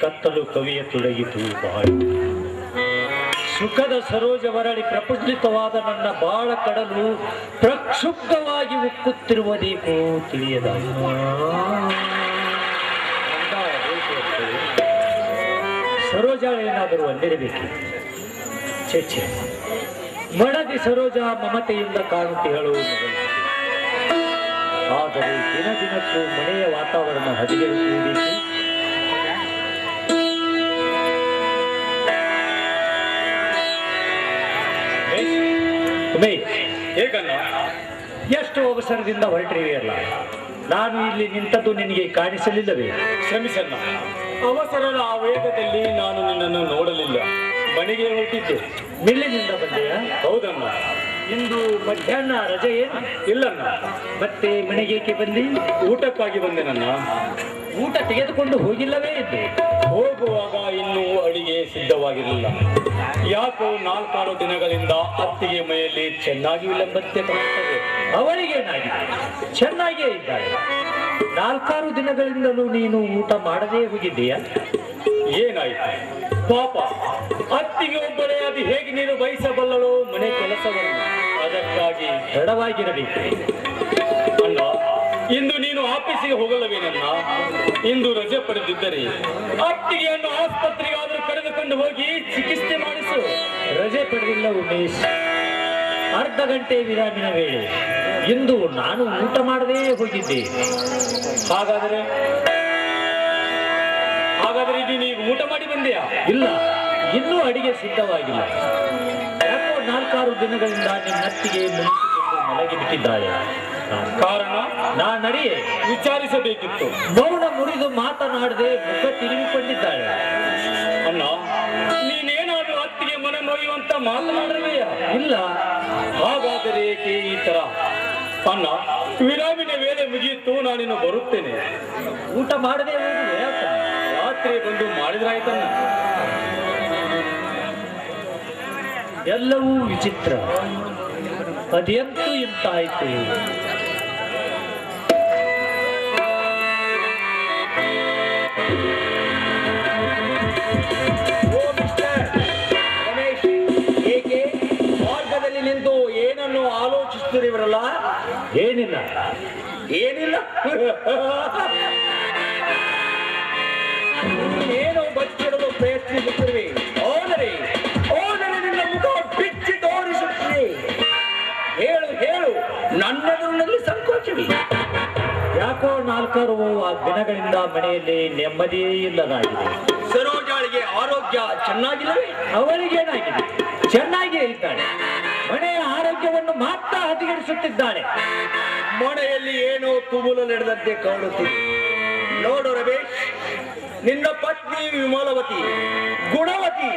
ಕತ್ತಲು ಕವಿಯ ತೊಡಗಿತು ಬಹಳ. ಸುಖದ ಸರೋಜ ವರಳಿ ಪ್ರಪುಷ್ಟಿತವಾದ ನನ್ನ ಬಾಳ ಕಡಲು ಪ್ರಕ್ಷುಬ್ಧವಾಗಿ ಉಕ್ಕುತ್ತಿರುವುದೇಕೋ ತಿಳಿಯದಾಯಿತು. ಸರೋಜ ಏನಾದರೂ ಅಂದಿರಬೇಕು. ಚೇಚೆ ಮಡದಿ ಸರೋಜ ಮಮತೆಯಿಂದ ಕಾಣುತ್ತಿ ಹೇಳುವುದು. ಆದರೆ ದಿನ ದಿನಕ್ಕೂ ಮನೆಯ ವಾತಾವರಣ ಹದಿಗೆಡುತ್ತಿರಬೇಕು. ಹೇಗಲ್ಲ ಎಷ್ಟು ಅವಸರದಿಂದ ಹೊರಟಿವೆಯಲ್ಲ. ನಾನು ಇಲ್ಲಿ ನಿಂತದ್ದು ನಿನಗೆ ಕಾಣಿಸಲಿಲ್ಲವೇ? ಕ್ಷಮಿಸಲ್ಲ, ಅವಸರದ ಆ ವೇಗದಲ್ಲಿ ನಾನು ನಿನ್ನನ್ನು ನೋಡಲಿಲ್ಲ. ಮನೆಗೆ ಹೊರಟಿದ್ದೆ. ಮಿಲ್ಲಿನಿಂದ ಬಂದೆಯ? ಹೌದಮ್ಮ. ಇಂದು ಮಧ್ಯಾಹ್ನ ರಜೆ ಏನು? ಇಲ್ಲಣ್ಣ. ಮತ್ತೆ ಮನೆಗೇಕೆ ಬಂದಿ? ಊಟಕ್ಕಾಗಿ ಬಂದೆ ನನ್ನ. ಊಟ ತೆಗೆದುಕೊಂಡು ಹೋಗಿಲ್ಲವೇ ಇದ್ದು? ಹೋಗುವಾಗ ಇನ್ನೂ ಅಡಿಗೆ ಸಿದ್ಧವಾಗಿರಲಿಲ್ಲ. ಯಾಕೋ 4-6 ದಿನಗಳಿಂದ ಅತ್ತಿಗೆ ಮೈಯಲ್ಲಿ ಚೆನ್ನಾಗಿ ವಿಳಂಬತೆ ಕಾಣುತ್ತದೆ. ಅವಳಿಗೇನಾಗಿದೆ? ಚೆನ್ನಾಗಿಯೇ ಇದ್ದಾಳೆ. 4-6 ದಿನಗಳಿಂದಲೂ ನೀನು ಊಟ ಮಾಡದೇ ಹೋಗಿದ್ದೀಯಾ? ಏನಾಯ್ತು ಪಾಪ, ಅತ್ತಿಗೆ ಒಬ್ಬಳೇ ಅದು ಹೇಗೆ ನೀನು ಬಯಸಬಲ್ಲಳೋ ಮನೆ ಕೆಲಸವನ್ನು. ಅದಕ್ಕಾಗಿ ತಡವಾಗಿರಬೇಕು. ಅಣ್ಣ, ಇಂದು ನೀನು ಆಫೀಸಿಗೆ ಹೋಗಲ್ಲವೇನನ್ನ? ಇಂದು ರಜೆ ಪಡೆದಿದ್ದರೆ ಅತ್ತಿಗೆಯನ್ನು ಆಸ್ಪತ್ರೆಗಾದರೂ ಕರೆದುಕೊಂಡು ಹೋಗಿ ಚಿಕಿತ್ಸೆ ಮಾಡಿಸು. ರಜೆ ಪಡೆದಿಲ್ಲ ಉಮೇಶ್. ಅರ್ಧ ಗಂಟೆ ವಿರಾಮಿನ ವೇಳೆ. ಇಂದು ನಾನು ಊಟ ಮಾಡದೇ ಹೋಗಿದ್ದೆ. ಹಾಗಾದರೆ ನೀನು ಊಟ ಮಾಡಿ ಬಂದೆಯಾ? ಇಲ್ಲ, ಇನ್ನೂ ಅಡಿಗೆ ಸಿದ್ಧವಾಗಿಲ್ಲ. ಯಾಕೋ 4-6 ದಿನಗಳಿಂದ ನಿನ್ನತ್ತಿಗೆ ಮುಗಿಸಿಕೊಂಡು ಮಲಗಿ ಬಿಟ್ಟಿದ್ದಾಳೆ. ಕಾರಣ ನಾ ನಡಿಯೇ ವಿಚಾರಿಸಬೇಕಿತ್ತು. ಮೌನ ಮುರಿದು ಮಾತನಾಡದೆ ಮುಖ ತಿರುಗಿಕೊಂಡಿದ್ದಾಳೆ. ಅಣ್ಣ, ನೀನೇನಾದ್ರೂ ಅತ್ತಿಗೆ ಮನ ನೋಯುವಂತ ಮಾತನಾಡಲ್ವೆಯಾ? ಇಲ್ಲ. ಹಾಗಾದರೆ ಏಕೆ ಈ ತರ? ಅಣ್ಣ, ವಿರಾಮಿನ ವೇಳೆ ಮುಗಿಯಿತು, ನಾನಿನ್ನು ಬರುತ್ತೇನೆ. ಊಟ ಮಾಡದೆ ಹೋಗುವೆ ಯಾಕ? ರಾತ್ರಿ ಬಂದು ಮಾಡಿದ್ರಾಯ್ತಣ್ಣ. ಎಲ್ಲವೂ ವಿಚಿತ್ರ. ಅದೆಂತೂ ಇಂತಾಯ್ತು. ರಮೇಶ್, ಏಕೆ ಮಾರ್ಗದಲ್ಲಿ ನಿಂತು ಏನನ್ನು ಆಲೋಚಿಸುತ್ತಿರುವರಲ್ಲ? ಏನಿಲ್ಲ. ಏನಿಲ್ಲ. ಏನೋ ಬಚ್ಚಿಡಲು ಪ್ರಯತ್ನಿಸುತ್ತಿರುವೆ. ಹೋದರೆ ನಿನ್ನ ಮುಖ ಬಿಚ್ಚಿ ತೋರಿಸುತ್ತಿದೆ. ಹೇಳು ಹೇಳು, ನನ್ನೆದುರಿನಲ್ಲಿ ಸಂಕೋಚವಿ. ಯಾಕೋ ನಾಲ್ಕಾರು ಆ ದಿನಗಳಿಂದ ಮನೆಯಲ್ಲಿ ನೆಮ್ಮದಿಯೇ ಇಲ್ಲದಾಗಿದೆ. ಸರೋಜಾಳಿಗೆ ಆರೋಗ್ಯ ಚೆನ್ನಾಗಿಲ್ಲವೇ? ಅವಳಿಗೇನಾಗಿದೆ? ಚೆನ್ನಾಗಿಯೇ ಇದ್ದಾಳೆ. ಮನೆಯ ಆರೋಗ್ಯವನ್ನು ಮಾತ್ರ ಹದಗೆಡಿಸುತ್ತಿದ್ದಾಳೆ. ಮನೆಯಲ್ಲಿ ಏನೋ ತುಮುಲು ನಡೆದಂತೆ ಕಾಣುತ್ತಿದೆ. ನೋಡು ರಮೇಶ್, ನಿನ್ನ ಪತ್ನಿ ವಿಮಲವತಿ, ಗುಣವತಿ.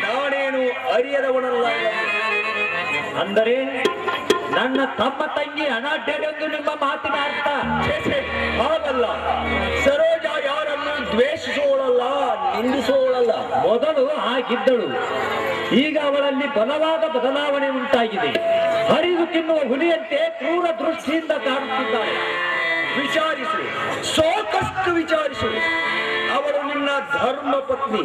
ನಾನೇನು ಅರಿಯದವನಲ್ಲ. ಅಂದರೆ ನನ್ನ ತಮ್ಮ ತಂಗಿ ಅನಾಢ್ಯರೆಂದು ನಿಮ್ಮ ಮಾತಿನ ಅರ್ಥ? ಹಾಗಲ್ಲ. ಸರೋಜ ಯಾರನ್ನು ದ್ವೇಷಿಸೋಳಲ್ಲ, ನಿಂದಿಸೋಳಲ್ಲ. ಮೊದಲು ಆಗಿದ್ದಳು. ಈಗ ಅವಳಲ್ಲಿ ಬಲವಾದ ಬದಲಾವಣೆ ಉಂಟಾಗಿದೆ. ಹರಿದು ತಿನ್ನುವ ಹುಲಿಯಂತೆ ಕ್ರೂರ ದೃಷ್ಟಿಯಿಂದ ಕಾಣುತ್ತಿದ್ದಾಳೆ. ವಿಚಾರಿಸು, ಸಾಕಷ್ಟು ವಿಚಾರಿಸು. ಅವಳು ನಿನ್ನ ಧರ್ಮ ಪತ್ನಿ.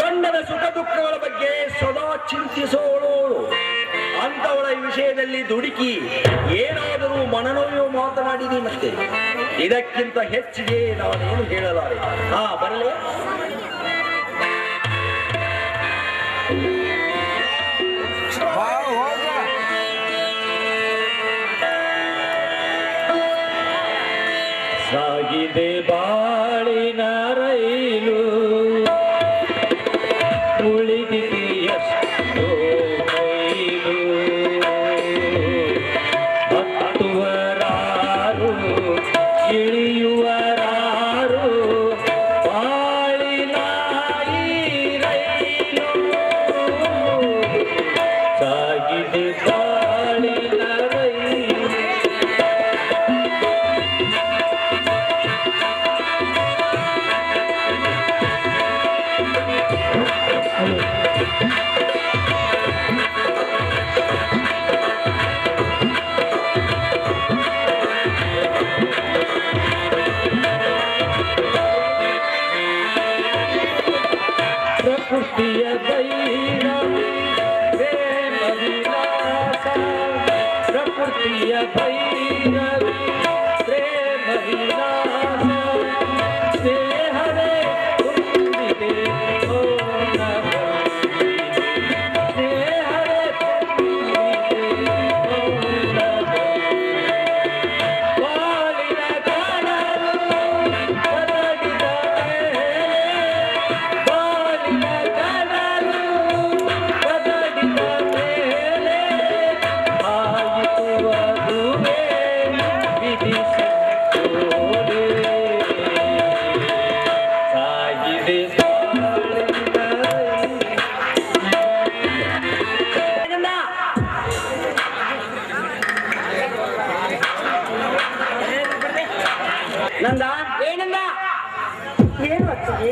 ಗಂಡನ ಸುಖ ದುಃಖಗಳ ಬಗ್ಗೆ ಸದಾ ಚಿಂತಿಸೋಳು. ಅಂತವಳ ವಿಷಯದಲ್ಲಿ ದುಡುಕಿ ಏನಾದರೂ ಮನನೋವು ಮಾತನಾಡಿದಿ. ಮತ್ತೆ ಇದಕ್ಕಿಂತ ಹೆಚ್ಚಿಗೆ ನಾನೇನು ಹೇಳಲಾರೆ. ಬರಲೇ? ಸಾಗಿದೆ ಬಾಳಿನ ರೈಲು, ಉಳಿದಿದೆಯಷ್ಟೋ ಮೈಲು. ಹತ್ತುವರಾರು ಇಳಿಯುವರಾರು, ಬಾಳಿನ ಈ ರೈಲು. ಸಾಗಿದೆ ಬಾಳಿನ ರೈಲು. ಪ್ರಕೃತಿಯ ಭೈರವಿ ಪ್ರೇಮ ವಿಲಾಸ, ಪ್ರಕೃತಿಯ ಭೈರವಿ ಪ್ರೇಮ ವಿಲಾಸ. ಸ್ನೇಹವೇ ತುಂಬಿದೆ ಮೌನ ಬಂದಿದೆ, ಸ್ನೇಹವೇ ತುಂಬಿದೆ ಮೌನ ಬಂದಿದೆ. ಬಾಳಿನ ಕಡಲು ಕರಗಿದ ಮೇಲೆ, ಬಾಳಿನ ಕಡಲು ಕರಗಿದ ಮೇಲೆ, ಆಯಿತು ಅದುವೇ ವಿಧಿಸಿ ತೋರೆ. ಸಾಗಿದೆ ಬಾಳಿನ ನಂದ ಏನಂದ? ಏನು ಹತ್ತಿಗೆ?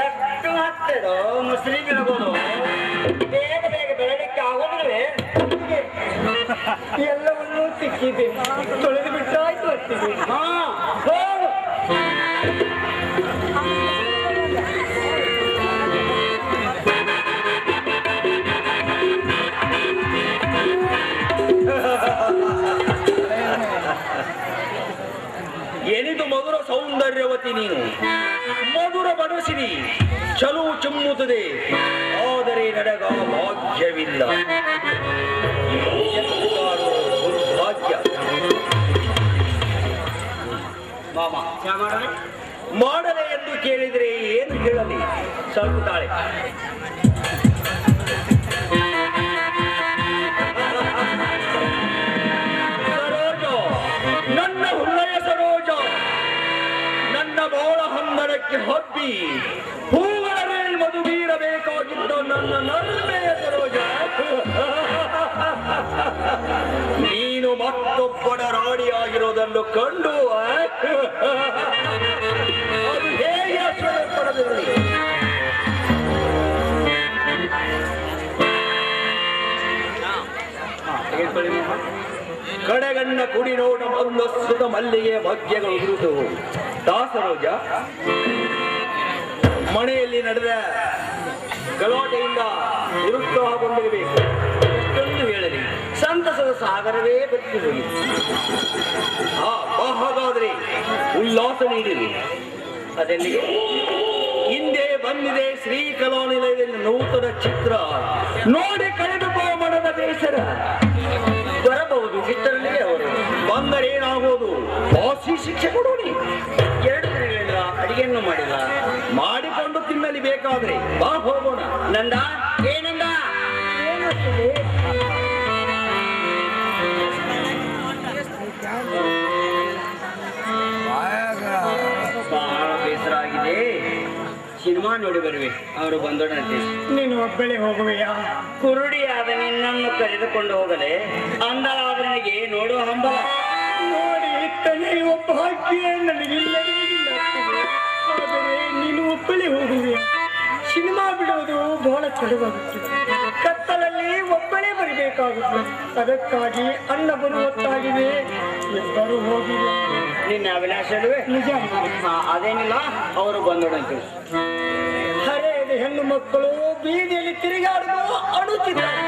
ಎಷ್ಟು ಹತ್ತಿರೋ ಮುಸ್ಲಿ ಬಿಡಬಹುದು. ಬೇಗ ಬೇಗ ಬೆಳಲಿಕ್ಕೆ ಆಗೋದಿಲ್ಲವೇ? ಎಲ್ಲವನ್ನೂ ಸಿಕ್ಕಿದೆ, ತೊಳೆದು ಬಿಟ್ಟಾಯ್ತು ಹತ್ತಿಗೆ. ಹೋಗು. ಎನಿದು ಮಧುರ ಸೌಂದರ್ಯವತಿ ನೀನು, ಮಧುರ ಮನಸ್ಸಿನಿ, ಚಲು ಚುಮ್ಮುತ್ತದೆ, ಆದರೆ ನನಗ ಭಾಗ್ಯವಿಲ್ಲ. ಭಾಗ್ಯ ಮಾಡಲೆ ಎಂದು ಕೇಳಿದರೆ ಏನು ಹೇಳಲಿ? ಸಲ್ಲುತ್ತಾಳೆ. ಅಂಗಳಕ್ಕೆ ಹಬ್ಬಿ ಹೂಗಳ ಮೇಲೆ ಮಧು ಬೀರಬೇಕಾಗಿದ್ದು ನನ್ನ ನಲ್ಮೆಯ ಸರೋಜ. ನೀನು ಮತ್ತೊಬ್ಬನ ರಾಣಿಯಾಗಿರೋದನ್ನು ಕಂಡು ಅದು ಹೇಗೆ ಆಶ್ರಯ ಪಡೆದಿರಲಿ. ಕಡೆಗಣ್ಣ ಕುಡಿ ನೋಟ ಮಂದಸ್ಸುತ ಮಲ್ಲಿಗೆ ಭಾಗ್ಯಗಳು ಉದುರುತು. ದಾಸರೋಜ, ಮನೆಯಲ್ಲಿ ನಡೆದ ಗಲಾಟೆಯಿಂದ ನಿರುತ್ಸಾಹಗೊಂಡಿರಬೇಕು. ಎಷ್ಟೊಂದು ಹೇಳಲಿ, ಸಂತಸದ ಸಾಗರವೇ ಬತ್ತಿ ಹೋಗಿತ್ತು. ಹಾಗಾದ್ರೆ ಉಲ್ಲಾಸ ನೀಡಿರಿ. ಅದೆಲ್ಲಿಗೆ ಹಿಂದೆ ಬಂದಿದೆ ಶ್ರೀ ಕಲಾನಿಲಯದಲ್ಲಿ ನೂತನ ಚಿತ್ರ ನೋಡಿ ಕಳೆದುಕೋ ಮನದ ಬೇಸರ. ಬರಬಹುದು ಚಿತ್ರದಲ್ಲಿ ಅವರು ಬಂದರೇನಾಗೋದು, ಬಾಸಿ ಶಿಕ್ಷೆ ಕೊಡೋಣಿ. 2 ದಿನಗಳಿಂದ ಅಡಿಗೆಯನ್ನು ಮಾಡಿಲ್ಲ, ಮಾಡಿಕೊಂಡು ತಿನ್ನಲಿ ಬೇಕಾದ್ರೆ. ಬಾ ಹೋಗೋಣ. ನಂದ ಏನಂದ ಬಹಳ ಬೇಸರ ಆಗಿದೆ. ಸಿನಿಮಾ ನೋಡಿ ಬರುವೆ, ಅವರು ಬಂದೋಡಂತೆ. ನೀನು ಒಬ್ಬಳೇ ಹೋಗುವೆಯಾ? ಕುರುಡಿಯಾದ ನಿನ್ನನ್ನು ಕರೆದುಕೊಂಡು ಹೋಗಲೆ, ಅಂದಳಾದ ನನಗೆ ನೋಡುವ ಹಂಬಲ. ನೋಡಿ ತಲೆಯುವ ಭಾಗ್ಯ ನನಗಿಲ್ಲವೇ ಇಲ್ಲ. ಆದರೆ ನೀನು ಒಬ್ಬಳೇ ಹೋಗುವೆಯಾ? ಸಿನಿಮಾ ಬಿಡುವುದು ಬಹಳ ತಡವಾಗುತ್ತದೆ. ಕತ್ತಲಲ್ಲಿ ಒಬ್ಬಳೇ ಬರಬೇಕಾಗುತ್ತದೆ. ಅದಕ್ಕಾಗಿ ಅನ್ನ ಬರುವತ್ತಾಗಿದೆ. ಇಬ್ಬರು ಹೋಗಿವೆ. ನಿನ್ನ ಅವಿನಾಶ ಅಲ್ವೇ? ನಿಜ. ಅದೇನಿಲ್ಲ, ಅವರು ಬಂದೋಡಂತೆ. ಹರೆಯದ ಹೆಣ್ಣು ಮಕ್ಕಳು ಬೀದಿಯಲ್ಲಿ ತಿರುಗಾಡುವುದು ಅಡುತ್ತಿದ್ದಾರೆ.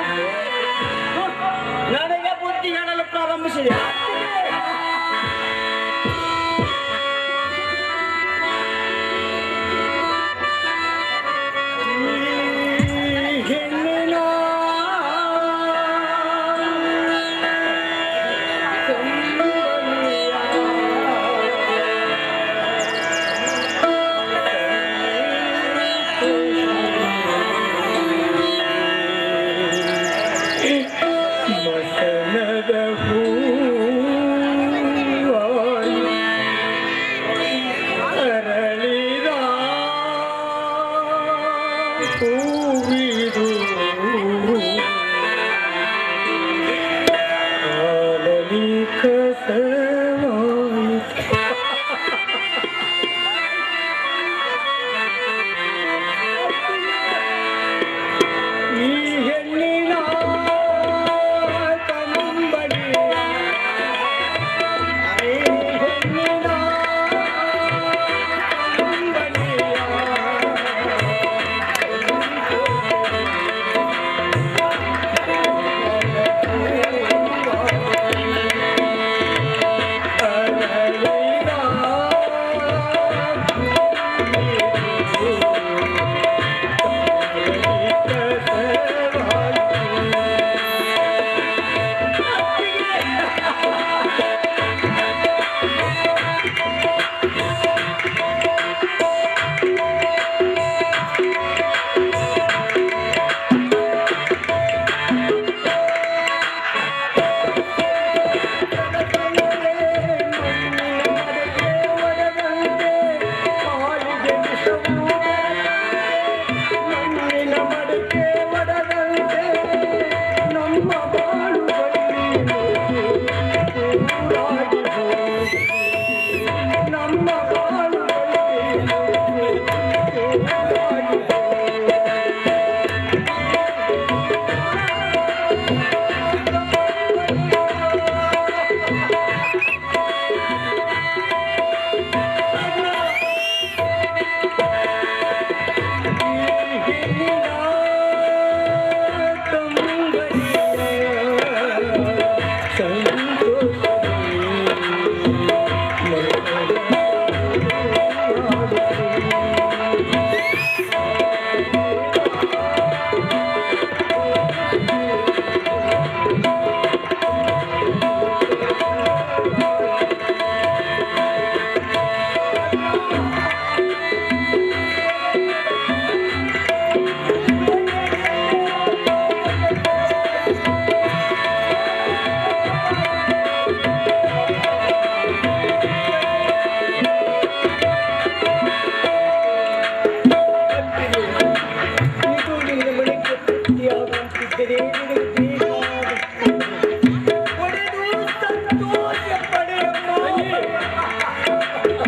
ನನಗೆ ಬುದ್ಧಿ ಹೇಳಲು ಪ್ರಾರಂಭಿಸಿದೆ. ಮಸನದ ಹೂವ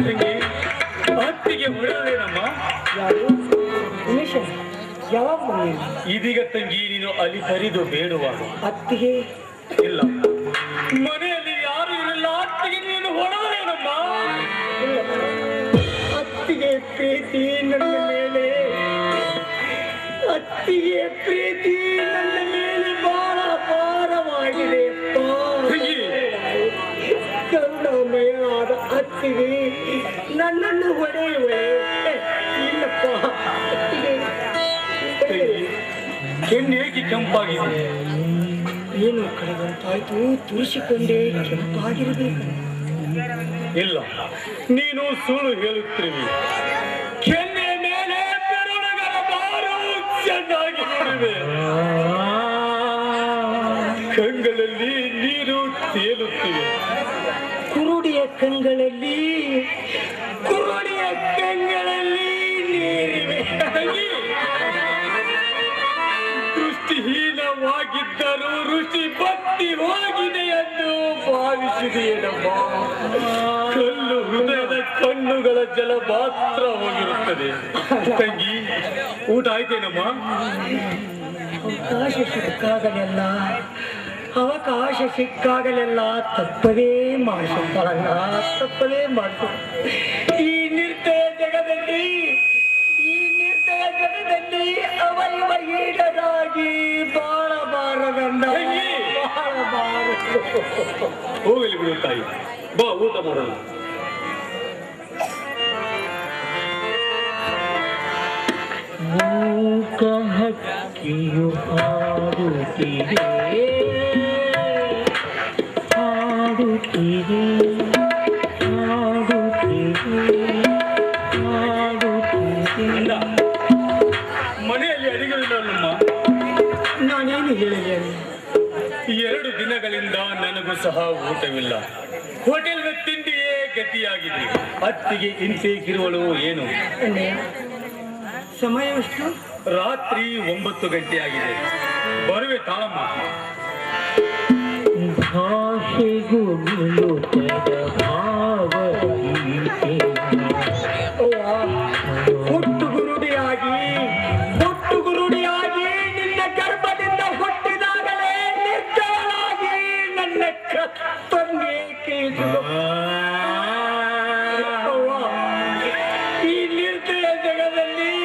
ತಂಗಿ ಅತ್ತಿಗೆ ಹೊಡೆದೇನಮ್ಮ? ಯಾರು ಉಮೇಶ ಯಾವಾಗ ಬಂದಿಲ್ಲ? ಇದೀಗ ತಂಗಿ ನೀನು ಅಲ್ಲಿ ಕರೆದು ಬೇಡುವಾಗ ಅತ್ತಿಗೆ ಇಲ್ಲ, ಮನೆಯಲ್ಲಿ ಯಾರು ಇರಲಿಲ್ಲ, ಅತ್ತಿಗೆ ನೀನು ಹೊಡೆದೇನಮ್ಮ? ಅತ್ತಿಗೆ ಪ್ರೀತಿ ನನ್ನ ಮೇಲೆ, ಅತ್ತಿಗೆ ಪ್ರೀತಿ ನನ್ನ ಮೇಲೆ ಬಹಳ ಭಾರವಾಗಿದೆ. ತಂಗಿ ಕರುಣಾಮಯವಾದ ಅತ್ತಿಗೆ ನನ್ನನ್ನು ಹೊಡೆಯುವೆ. ಇಲ್ಲಪ್ಪ ಅತ್ತಿಗೆ ತಂಗಿ ಕೆನ್ನೇಗೆ ಕೆಂಪಾಗಿದೆ? ಏನು ಕಳೆದಂತಾಯ್ತು, ತುರಿಸಿಕೊಂಡೇ ಕೆಂಪಾಗಿರಬೇಕು. ಇಲ್ಲ, ನೀನು ಸುಳ್ಳು ಹೇಳುತ್ತಿರುವಿ. ಕೆನ್ನೆ ಮೇಲೆ ಬೆರಳುಗಳ ಬಾರು ಚೆನ್ನಾಗಿ ನೋಡಿವೆ, ಕಂಗಳಲ್ಲಿ ನೀರು ತೇಲುತ್ತಿವೆ. ಕುರುಡಿಯ ಕಂಗಳಲ್ಲಿ, ಕುರುಡಿಯ ಕಂಗಳಲ್ಲಿ ನೀರಿವೆ. ತಂಗಿ, ದೃಷ್ಟಿಹೀನವಾಗಿದ್ದರೂ ರುಚಿ ಬತ್ತಿ ಹೋಗಿದೆ ಎಂದು ಭಾವಿಸಿದೆಯೇನಮ್ಮ? ಕಲ್ಲು ಹೃದಯದ ಕಣ್ಣುಗಳ ಜಲ ಮಾತ್ರ ಹೋಗಿರುತ್ತದೆ. ತಂಗಿ, ಊಟ ಆಯ್ತೇನಮ್ಮ? ಅವಕಾಶ ಸಿಕ್ಕಾಗಲೆಲ್ಲ ತಪ್ಪದೇ ಮಾಡಿಸುತ್ತಾಳಲ್ಲ, ತಪ್ಪದೇ ಮಾಡಿಸು. ಈ ನಿರ್ದಯ ಜಗದಲ್ಲಿ, ಈ ನಿರ್ದಯ ಜಗದಲ್ಲಿ ಅವಯವ ಈಡರಾಗಿ ಬಾಳಬಾರದನ್ನ, ಬಾಳಬಾರದು. ಹೋಗಲಿ ಬಿಡು ತಾಯಿ, ಬಾ ಊಟ ಮಾಡೋಣ. ಮೂಕ ಹಕ್ಕಿಯು ಹಾಡುತ್ತಿದೆ, ಹಾಡುತ್ತಿದೆ, ಹಾಡುತ್ತಿದೆ, ಹಾಡುತ್ತಿದೆ. ಅಂದ, ಮನೆಯಲ್ಲಿ ಅಡಿಗೆಯಿಲ್ಲಮ್ಮ? ನಾನೇನು ಹೇಳಿದೆ? 2 ದಿನಗಳಿಂದ ನನಗೂ ಸಹ ಊಟವಿಲ್ಲ. ಹೋಟೆಲ್ನ ತಿಂಡಿಯೇ ಗತಿಯಾಗಿದೆ. ಅತ್ತಿಗೆ ಇಂತೆಗಿರುವಳು ಏನು? ಸಮಯ ಎಷ್ಟು? ರಾತ್ರಿ 9 ಗಂಟೆ ಆಗಿದೆ. ಬರುವೆ ತಾಳಮ್ಮ. ಭಾಷೆಗೂ ನಿಲುಕದ ಭಾವಗೀತೆ, ಹುಟ್ಟು ಗುರುಡಿಯಾಗಿ ನಿನ್ನ ಗರ್ಭದಿಂದ ಹುಟ್ಟಿದಾಗಲೇ ನಿರ್ಜಳವಾಗಿ ನನ್ನ ಕತ್ತನ್ನೇಕೆ ಈ ನಿರ್ದಯ ಜಗದಲ್ಲಿ,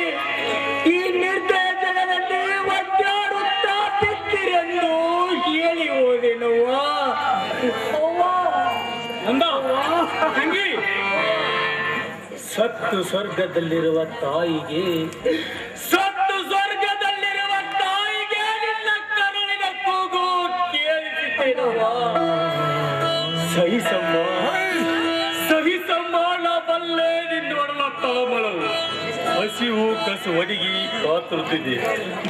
ಈ ನಿರ್ದಯ ಜಗದಲ್ಲಿ ಒದ್ದಾಡುತ್ತಾ ಬಿತ್ತಿರೆಂದು ಹೇಳಿ ಹೋದೆನವ್ವ. ಅಂದ, ತಂಗಿ, ಸತ್ತು ಸ್ವರ್ಗದಲ್ಲಿರುವ ತಾಯಿಗೆ, ಸತ್ತು ಸ್ವರ್ಗದಲ್ಲಿರುವ ತಾಯಿಗೆ ನಿನ್ನ ಕರುಣಿನ ಕೂಗು ಕೇಳಿಸಿದ್ದೇನವ್ವ. ಸಹಿಸಮ್ಮ, ಸಹಿಸಮ್ಮ, ನಾ ಬಲ್ಲೆ ನಿನ್ನೊಡಲ ತಳಮಳವು. ಹಸಿವು ಕಸು ಒಡಗಿ ಕಾತುರುತ್ತಿದೆ.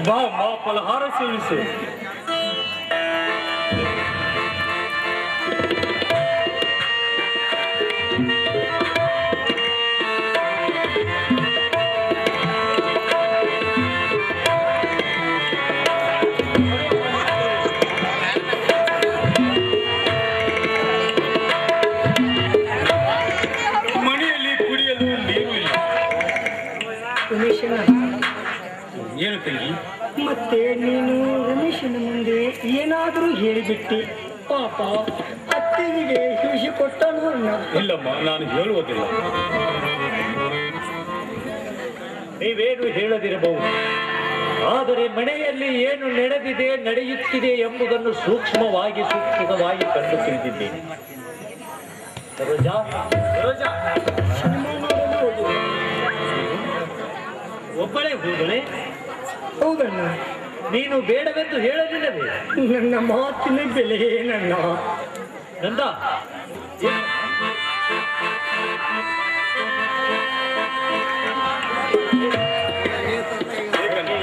ಬಾ ಮಾ, ಫಲಹಾರ ಸೇವಿಸು. ಮನೆಯಲ್ಲಿ ಕುಡಿಯಲು ನೀರು ಇಲ್ಲ. ಉಮೇಶನ, ಏನು ತಂಗಿ? ಮತ್ತೆ ನೀನು ರಮೇಶನ ಮುಂದೆ ಏನಾದರೂ ಹೇಳಿಬಿಟ್ಟಿ ಪಾಪ ಅತ್ತಿಗೆ ಹಿಂಸೆ ಕೊಟ್ಟನು ಅನ್ನ. ಇಲ್ಲಮ್ಮ, ನಾನು ಹೇಳುವುದಿಲ್ಲ. ನೀವೇನು ಹೇಳದಿರಬಹುದು, ಆದರೆ ಮನೆಯಲ್ಲಿ ಏನು ನಡೆದಿದೆ, ನಡೆಯುತ್ತಿದೆ ಎಂಬುದನ್ನು ಸೂಕ್ಷ್ಮವಾಗಿ ಕಂಡು ತಿಳಿದಿದ್ದೇನೆ. ಸರೋಜಾ, ಸರೋಜಾ, ಒಬ್ಬಳೇ ಹೋದಳೆ? ಹೌದಣ್ಣ, ನೀನು ಬೇಡವೆಂದು ಹೇಳಲಿಲ್ಲವೇ? ನನ್ನ ಮಾತಿನ ಬೆಲೆ ನನ್ನ. ನಂದ,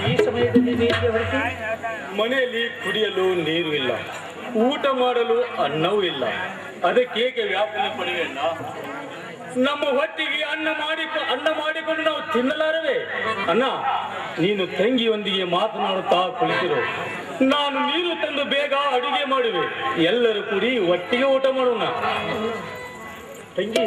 ಈ ಸಮಯದಲ್ಲಿ ನೀರಿಗೆ ಹೊರಟು? ಮನೆಯಲ್ಲಿ ಕುಡಿಯಲು ನೀರು ಇಲ್ಲ, ಊಟ ಮಾಡಲು ಅನ್ನವೂ ಇಲ್ಲ. ಅದಕ್ಕೇಕೆ ವ್ಯಾಪನೆ ಪಡೆಯಲ್ಲ? ನಮ್ಮ ಹೊಟ್ಟಿಗೆ ಅನ್ನ ಮಾಡಿಕೊಂಡು ನಾವು ತಿನ್ನಲಾರವೆ? ಅಣ್ಣ, ನೀನು ತಂಗಿಯೊಂದಿಗೆ ಮಾತನಾಡುತ್ತಾ ಕುಳಿತಿರು. ನಾನು ನೀರು ತಂದು ಬೇಗ ಅಡುಗೆ ಮಾಡುವೆ. ಎಲ್ಲರೂ ಕೂಡಿ ಒಟ್ಟಿಗೆ ಊಟ ಮಾಡೋಣ. ತಂಗಿ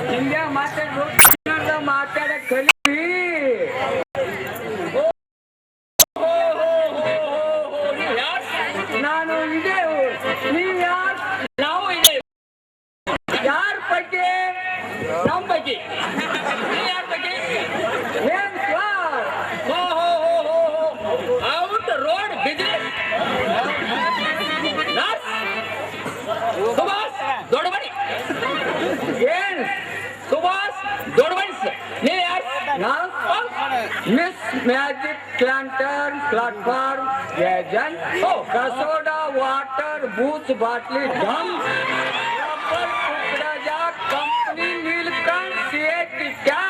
ಹಿಂದೆ ಮಾತಾಡಕ್ ಕಲಿ ನಾನು ಇದೆ ನೀವು ಯಾರು ನಾವು ಇದೆ ಯಾರು ಏನ್ ಸುಭಾಷ್ ದೊಡ್ಡ ಮನುಷ್ಯ ನೀ ಯಾರು ಮಿಸ್ ಮ್ಯಾಜಿಕ್ ಕ್ಲಾಂಟರ್ನ್ ಪ್ಲಾಟ್ಫಾರ್ಮ್ ಏಜೆಂಟ್ कसोडा वाटर बूथ बाटली ढम रबर कुकराजा कंपनी नीलकंठ सेठ क्या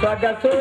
Sagasu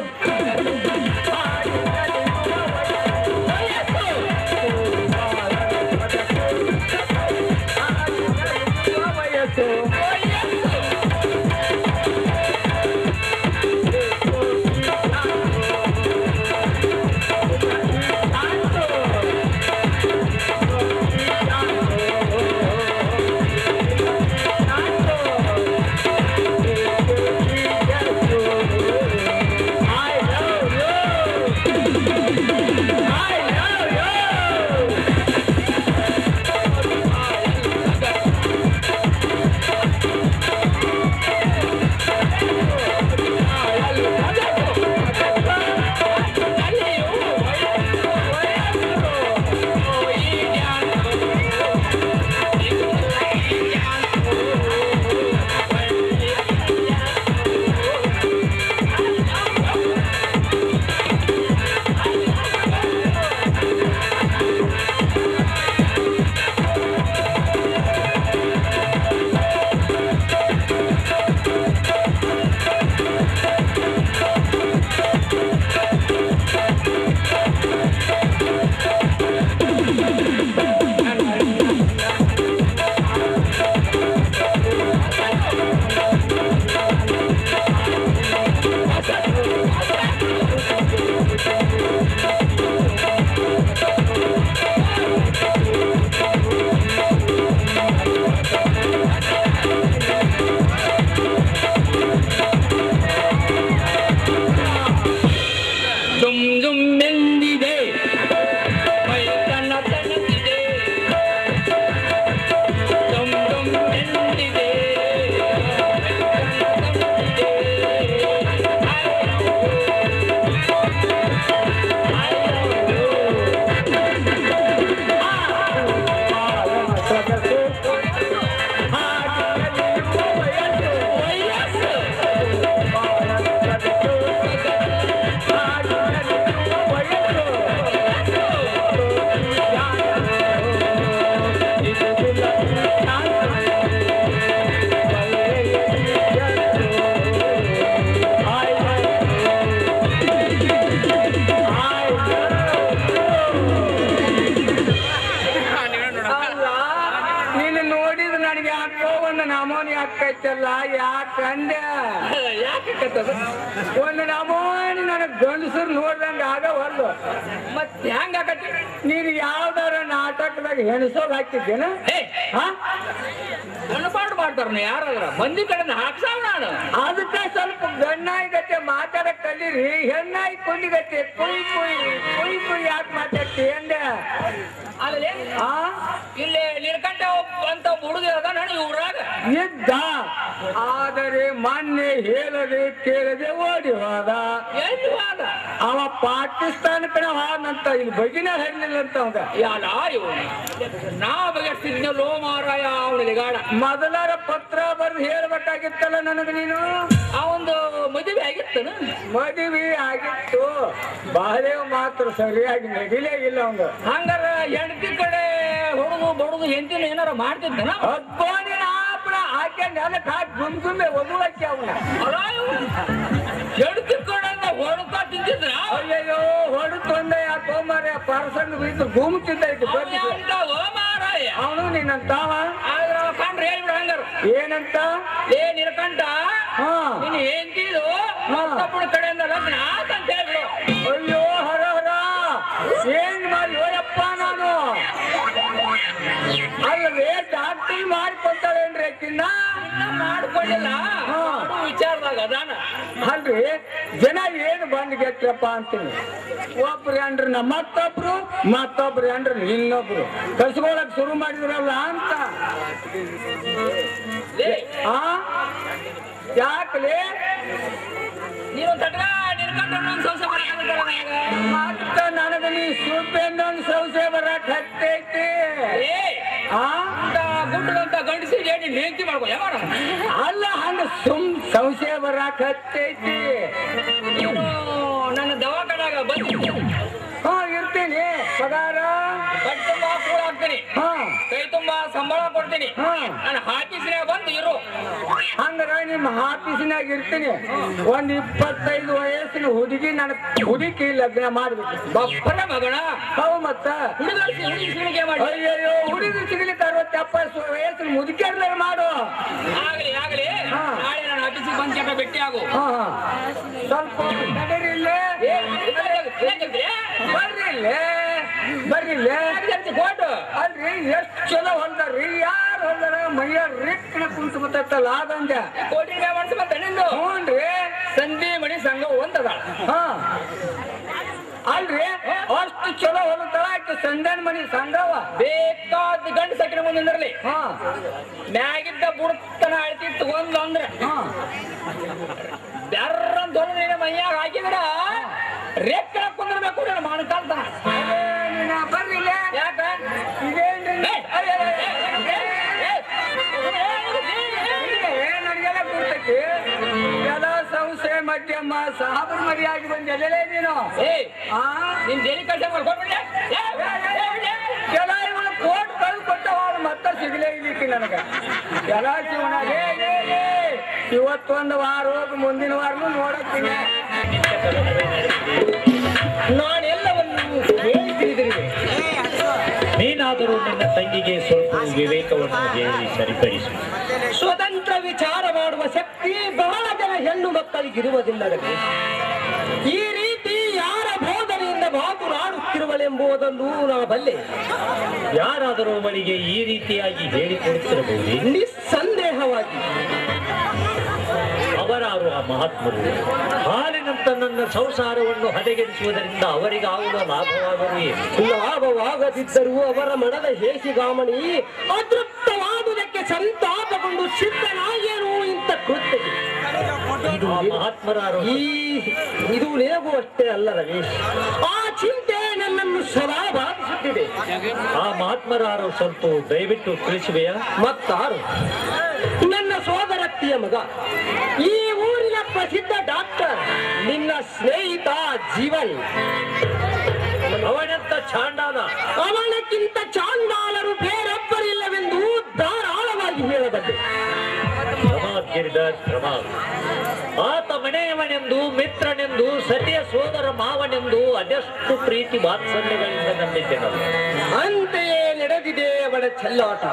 ಆಕೈತಲ್ಲ ಯಾಕಂದೆ ಯಾಕೆ ಕತ್ತದ ಒಂದು ನಮೂನಿ ನನಗೆ ಗಂಡಸರು ನೋಡ್ದಂಗ ಆಗವಲ್ಲು. ಮತ್ತೆ ಹೆಂಗ ಆಕತಿ? ನೀನು ಯಾವ್ದಾರ ನಾಟಕದಾಗ ಹೆಣಸೋದ್ ಹಾಕಿದ್ದೇನ? ಅನ್ಪಾಡು ಮಾಡ್ತಾರ ಯಾರಾದ್ರ ಮಂದಿ ಕಡೆ ಹಾಕ್ಸಾವ್ ನಾನು. ಅದಕ್ಕೆ ಸ್ವಲ್ಪ ಗಣ್ಣಾಯಿ ಗತೆ ಮಾತಾಡಕ್ ಕಲೀರಿ. ಹೆಣ್ಣಾಯಿ ಕುಂಡಿಗತ್ತೆ ಕುಯ್ ಕುಯ್ ಕುಯ್ ಕುಯ್ ಯಾಕೆ ಮಾತಾಡ್ತಿ ಅಂದೆ? ಅಲ್ಲಿ ಇಲ್ಲಿ ನೀರ್ಕಂಠ ಅಂತ ಹುಡುಗ ಅದಾನ ಊರಾಗ ಇದ್ದ. ಆದರೆ ಮೊನ್ನೆ ಹೇಳದೆ ಕೇಳದೆ ಓಡಿ ಹೋದ. ಎಲ್ಲಿ ಹೋದ? ಅವ ಪಾಕಿಸ್ತಾನ ಕಡೆ ಹೋದಂತ ಇಲ್ಲಿ ಬಗಿನ ಹರಿಲಿಲ್ಲ ಅಂತ ಅವಾಗ. ಯಾಲ ಇವನು ನಾ ಬಗೆಸ್ತಿದ್ನಲ್ಲೋ ಮಾರಾಯ ಅವನಿಗೆ ಗಾಡ. ಮೊದಲಾರ ಪತ್ರ ಬರೆದು ಹೇಳ್ಬೇಕಾಗಿತ್ತಲ್ಲ ನನಗೆ ನೀನು. ಅವಂದು ಮದುವೆ ಆಗಿತ್ತನ? ಮದುವೆ ಆಗಿತ್ತು, ಬಾಳೆ ಮಾತ್ರ ಸರಿಯಾಗಿ ನಡಿಲೇ ಇಲ್ಲ ಅವಂಗ. ಹಂಗಾರ ಹೆಂಡತಿ ಕಡೆ ಹೊಡೆದು ಬಡದು ಹೆಂಡತಿನ ಏನಾರ ಮಾಡ್ತಿದ್ದನ? ಹಗ್ಗೋನಿನ ಆಪಣ ಆಕೆ ನೆಲಕ್ಕೆ ಹಾಕಿ ಗುಂಗುಮ್ಮೆ ಒದುವಕ್ಕೆ ಅವನ. ಹೆಂಡತಿ ಕಡೆ ಹೊಡ್ತಾ ತಿಂತಿದ್ರ? ಅಯ್ಯಯ್ಯೋ ಹೊಡೆದು ಒಂದೇ ಯಾಕೆ ಮಾರ ಪರ್ಸಂಗ್ ಬಿದ್ದು ಗುಮ್ತಿದ್ದೈತಿ. ಮಾರಾಯ ಅವನು ನಿನ್ನಂತಾವ ಆದ್ರ ಕಂಡ್ರೆ ಹೇಳ್ಬಿಡ ಹಂಗಾರ. ಏನಂತ? ಏ ನಿಲ್ಕಂಠ ನೀನ್ ಹೆಂಡತಿದು ಮತ್ತೊಬ್ಬಳ ಕಡೆಯಿಂದ ಲಗ್ನ ಆತಂತ ಹೇಳ್ಬಿಡು. ಅಯ್ಯೋ ಹರ ಹರ ಏನ್ ಮಾಡಿ ಹೋಯಪ್ಪ ನಾನು. ಅಲ್ಲವೇ ಡಾಕ್ಟರ್ ಫುಲ್ ಮಾಡಿಕೊಡ್ತಾಳೇನ್ರಿ ಆಕಿನ್ನ ಮಾಡ್ಕೊಂಡಿಲ್ಲ ಮಾಡೋ ವಿಚಾರದಾಗ ಅದಾನ. ಅಲ್ರಿ ಜನ ಏನು ಬಂದ್ ಗೆಟ್ರಪ್ಪ ಅಂತೀನಿ. ಒಬ್ರು ಏನ್ರಿ ಮತ್ತೊಬ್ರು ಏನ್ರಿ ಇನ್ನೊಬ್ರು ಕಸ್ಕೊಳಕ್ ಶುರು ಮಾಡಿದ್ರಲ್ಲ ಅಂತ. ಲೇ, ಆ ಯಾಕಲೇ ನೀನು ತಟ್ಗ ನಿನ್ಕೊಂಡು ಒಂದ್ ಸಂಸ ಬರಕಾಗತ್ತಲ್ಲ ನನಗ. ಮತ್ತ ನನಗ ನೀ ಸುಪ್ಪೆಂದೊಂದು ಸಂಶಯ ಬರಕ್ ಹತ್ತೈತಿ. ಏ ಆ ಗುಡ್ಡದಂತ ಗಂಡಸಿಗೆ ನೀನ್ ಹೆಂಡತಿ ಮಾಡ್ಕೋ ಯಾವಾರ ಅಲ್ಲ ಹಂಗ ಸಂಶಯ ಬರಾಕ್ ಹತ್ತೈತಿ. ನೀನು ನನ್ನ ದವಾಖಾನಾಗ ಬಂದು ಹಾ ಇರ್ತೀನಿ, ಪಗಾರ ಕಟ್ ತುಂಬಾ ಕೂಳ ಹಾಕ್ತೀನಿ, ಹಾ ಕೈ ತುಂಬಾ ಸಂಬಳ ಕೊಡ್ತೀನಿ. ಹಾ ನಾನು ಆಫೀಸಿನಾಗ ಬಂದು ಇರು. ಹಂಗಾರ ನಿಮ್ಮ ಆಫೀಸಿನಾಗ ಇರ್ತೀನಿ. ಒಂದ್ 25 ವಯಸ್ಸಿನ ಹುಡುಗಿ ನನ್ನ ಹುಡುಕಿ ಲಗ್ನ ಮಾಡ್ಬೇಕು. ಬಪ್ಪನ ಮಗಣ ಹೌ ಮತ್ತ ಹುಡುಗಿ ಸಿಣಿಕೆ ಮಾಡಿ. ಅಯ್ಯಯ್ಯೋ ಹುಡುಗಿ ಸಿಗ್ಲಿಕ್ಕೆ 60-70 ವಯಸ್ಸಿನ ಮುದುಕಿಯರ್ಲ ಮಾಡು. ಆಗಲಿ ಆಗಲಿ, ಹಾ. ನಾಳೆ ನಾನು ಆಫೀಸಿಗೆ ಬಂದ್ ಚಟ ಭೇಟಿ ಆಗು. ಹಾ ಸ್ವಲ್ಪ ತಡೀರಿ ಇಲ್ಲೇ. ಬರ್ರಿ ಇಲ್ಲೇ. ಕೊಟ್ಟು ಅಲ್ರಿ ಎಷ್ಟ್ ಚಲೋ ಹೊಲ್ದಾರ್ರಿ, ಯಾರು ಹೊಲ್ದಾರ ಮೈಯ ರಿಕ್ನ ಕುಂತು ಬರ್ತೈತಲ್ಲ ಅದಂದೆ. ಕೋಟಿ ರೂಪಾಯಿ ಮನ್ಸು ಬಂತ ನಿಂದು. ಹ್ಞೂನ್ರಿ. ಸಂಧಿ ಮಣಿ ಸಂಘ ಒಂದದಾಳ. ಹಾ ಅಲ್ರಿ ಅಷ್ಟು ಚಲೋ ಹೊಲತಾಳ ಆಕೆ ಸಂದನ್ ಮನಿ ಸಂಘವ. ಬೇಕಾದ ಗಂಡು ಸಕ್ಕಿನ ಮುಂದೆ ನಿಂದಿರ್ಲಿ. ಹಾ ಮ್ಯಾಗಿದ್ದ ಬುಡತನ ಅಳ್ತಿ ತಗೊಂಡ್ ಅಂದ್ರೆ ಹಾ ಬೆರ್ರಂತ ಹೊಲದ ಮೈಯಾಗ ಹಾಕಿದ್ರ ರೇಖನ ಕುಂದಿರ್ಬೇಕು ನಾನು ಮಾಡ್ಕಾಲ್ತಾನ. ಬರ್ರಿ ಇಲ್ಲೇ. ಯಾಕ ಇದೇನ್ರಿ ನನಗೆಲ್ಲ ಗೊತ್ತೈತಿ. ಎಲ್ಲ ಸಂಶಯ ಮಧ್ಯಮ ಸಾಹಬ್ರ ಮರಿಯಾಗಿ ಬಂದೆಲ್ಲೇ ನೀನು. ಏ ಆ ನಿನ್ ಜೈಲಿ ಕಳ್ಸ ಮಾಡ್ಕೊಂಡ್ಬಿಡ್ಲೆ. ಕೆಲ ಇವಳು ಕೋಟ್ ಕಳ್ದು ಕೊಟ್ಟವ ಮತ್ತೆ ಸಿಗಲೇ ಇಲ್ಲಿಕ್ಕೆ ನನಗ. ಕೆಲ ಜೀವನ ಇವತ್ತೊಂದು ವಾರ ಹೋಗಿ ಮುಂದಿನ ವಾರನೂ ನೋಡತ್ತೀನಿ. ನಾನೆಲ್ಲವನ್ನು ಹೇಳಿ ತಿಳಿದಿರುವೆ. ನೀನಾದರೂ ನಿನ್ನ ತಂಗಿಗೆ ಸ್ವಲ್ಪ ವಿವೇಕವನ್ನು ಹೇಳಿ ಸರಿಪಡಿಸು. ಸ್ವತಂತ್ರ ವಿಚಾರ ಮಾಡುವ ಶಕ್ತಿ ಬಹಳ ಜನ ಹೆಣ್ಣು ಮಕ್ಕಳಿಗಿರುವುದಿಲ್ಲವೇ? ಈ ರೀತಿ ಯಾರ ಬೋಧನೆಯಿಂದ ಮಾತನಾಡುತ್ತಿರುವಳೆಂಬುದನ್ನು ನಾ ಬಲ್ಲೆ. ಯಾರಾದರೂ ಅವಳಿಗೆ ಈ ರೀತಿಯಾಗಿ ಹೇಳಿಕೊಡುತ್ತಿರಬಹುದೇ? ನಿಸ್ಸಂದೇಹವಾಗಿ ಅವರಾರು ಆ ಮಹಾತ್ಮರು. ಹಾಲಿನಂತ ನನ್ನ ಸಂಸಾರವನ್ನು ಹದಗೆಡಿಸುವುದರಿಂದ ಅವರಿಗಾಗುವ ಲಾಭವಾದರೂ ಏನು? ಲಾಭವಾಗದಿದ್ದರೂ ಅವರ ಮನದ ಹೇಸಿಗಾಮಣಿ ಅದೃಪ್ತವಾದುದಕ್ಕೆ ಸಂತಾಪಗೊಂಡು ಸಿದ್ಧನಾಗೇನು ಇಂಥ ಕೃತ್ಯಕ್ಕೆ. ಇದು ಆ ಮಹಾತ್ಮರಾರು. ಇದು ನಿನಗೂ ಅಷ್ಟೇ ಅಲ್ಲ ರಮೇಶ್. ಆ ಚಿಂತೆ ನನ್ನನ್ನು ಸದಾ ಬಾಧಿಸುತ್ತಿದೆ. ಆ ಮಹಾತ್ಮರಾರು ಸ್ವಲ್ಪ ದಯವಿಟ್ಟು ತಿಳಿಸುವೆಯಾ? ಮತ್ತಾರು? ನನ್ನ ಸೋದರತ್ತಿಯ ಮಗ, ಈ ಊರಿನ ಪ್ರಸಿದ್ಧ ಡಾಕ್ಟರ್, ನಿನ್ನ ಸ್ನೇಹಿತ ಜೀವನ್. ಅವನಂತ ಚಾಂಡಾಲ, ಅವನಕ್ಕಿಂತ ಚಾಂಡಾಲರು ಬೇರೊಬ್ಬರಿಲ್ಲವೆಂದು ಧಾರಾಳವಾಗಿ ಹೇಳಬಲ್ಲೆ. ಆತ ಮನೆಯವನೆಂದು, ಮಿತ್ರನೆಂದು, ಸತಿಯ ಸೋದರ ಮಾವನೆಂದು ಅದೆಷ್ಟು ಪ್ರೀತಿ ವಾತ್ಸಲ್ಯಗಳಿಂದ ನಂಬಿದ್ದೇನಲ್ಲ. ಅಂತೆಯೇ ನಡೆದಿದೆ ಅವನ ಚೆಲ್ಲಾಟ.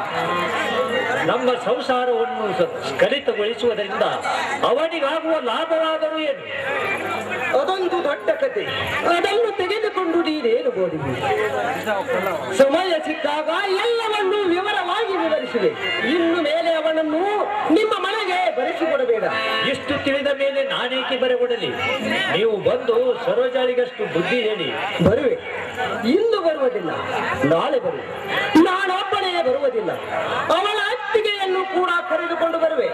ನಮ್ಮ ಸಂಸಾರವನ್ನು ಸ್ಖಲಿತಗೊಳಿಸುವುದರಿಂದ ಅವನಿಗಾಗುವ ಲಾಭವಾದರೂ ಏನು? ಅದೊಂದು ದೊಡ್ಡ ಕತೆ. ಅದನ್ನು ತೆಗೆದುಕೊಂಡು ನೀನೇನು ಬೋದಿದೆ? ಸಮಯ ಸಿಕ್ಕಾಗ ಎಲ್ಲವನ್ನೂ ವಿವರವಾಗಿ ವಿವರಿಸಿದೆ. ಇನ್ನು ಮೇಲೆ ಅವನನ್ನು ನಿಮ್ಮ ಮನೆಗೆ ಬರೆಸಿಕೊಡಬೇಡ. ಎಷ್ಟು ತಿಳಿದ ಮೇಲೆ ನಾನೇಕೆ ಬರೆಕೊಡಲಿ? ನೀವು ಬಂದು ಸರೋಜಾಳಿಗಷ್ಟು ಬುದ್ಧಿ ಹೇಳಿ. ಬರುವೆ. ಇಂದು ಬರುವುದಿಲ್ಲ, ನಾಳೆ ಬರುವೆ. ನಾನೊಬ್ಬನೇ ಬರುವುದಿಲ್ಲ, ಅವಳ ಅತ್ತಿಗೆಯನ್ನು ಕೂಡ ಕರೆದುಕೊಂಡು ಬರುವೆ.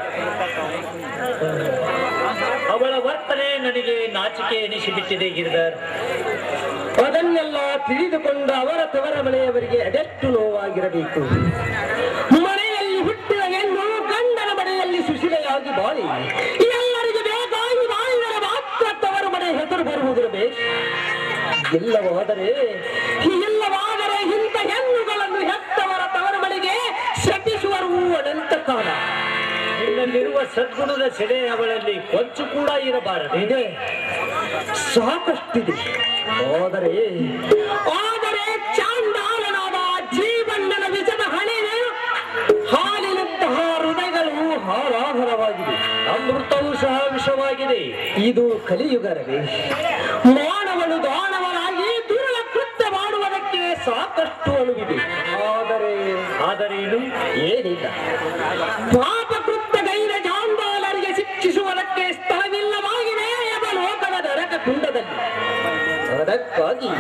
ಅವಳ ವರ್ತನೆ ನನಗೆ ನಾಚಿಕೆ ಎನಿಸಿಬಿಟ್ಟಿದೆ ಗಿರಿಧರ್. ಅದನ್ನೆಲ್ಲ ತಿಳಿದುಕೊಂಡ ಅವರ ತವರ ಮನೆಯವರಿಗೆ ಅದೆಷ್ಟು ನೋವಾಗಿರಬೇಕು. ಮನೆಯಲ್ಲಿ ಹುಟ್ಟಿದ ಹೆಣ್ಣು ಗಂಡನ ಮನೆಯಲ್ಲಿ ಸುಶೀಲೆಯಾಗಿ ಬಾಳಿ ಎಲ್ಲರಿಗೆ ಬೇಕಾಗಿ ಬಾಳಿದರೆ ಮಾತ್ರ ತವರ ಮನೆ ಹೆಸರು ಬರುವುದರ ಬೇಕು. ಇಲ್ಲವಾದರೆ ಇಂಥ ಹೆಣ್ಣುಗಳನ್ನು ಹೆತ್ತವರ ತವರ ಮನೆಗೆ ಶಪಿಸುವರು ಅನಂತ ಕಾಲ. ನಿನ್ನಲ್ಲಿರುವ ಸದ್ಗುಣದ ಸೆಡೆ ಅವಳಲ್ಲಿ ಕೊಂಚು ಕೂಡ ಇರಬಾರದೆ. ಸಾಕಷ್ಟಿದೆ. ಆದರೆ ಚಾಂಡಾಲನಾದ ಜೀವಣ್ಣನ ವಿಷದ ಹಣೆಯೇ ಹಾಲಿನಂತಹ ಹೃದಯಗಳು ಹಾರಾಹರವಾಗಿದೆ. ಅಮೃತವೂ ಸಹ ವಿಷವಾಗಿದೆ. ಇದು ಕಲಿಯುಗ ರಮೇಶ್. ಮಾನವನು ದಾನವನಾಗಿ ದುರ್ಲ ಕೃತ್ಯ ಮಾಡುವುದಕ್ಕೆ ಸಾಕಷ್ಟು ಅನುವಿದೆ. ಆದರೇನು? ಏನಿಲ್ಲ. ಪಾಪ ಕೃತ್ಯಗೈದ ಜಾಂಬಾಲರಿಗೆ ಶಿಕ್ಷಿಸುವುದಕ್ಕೆ ಸ್ಥಳವಿಲ್ಲವಾಗಿದೆ ಎಂಬ ಲೋಕದ ನರಕ ಕುಂಡದಲ್ಲಿ. ಅದಕ್ಕಾಗಿ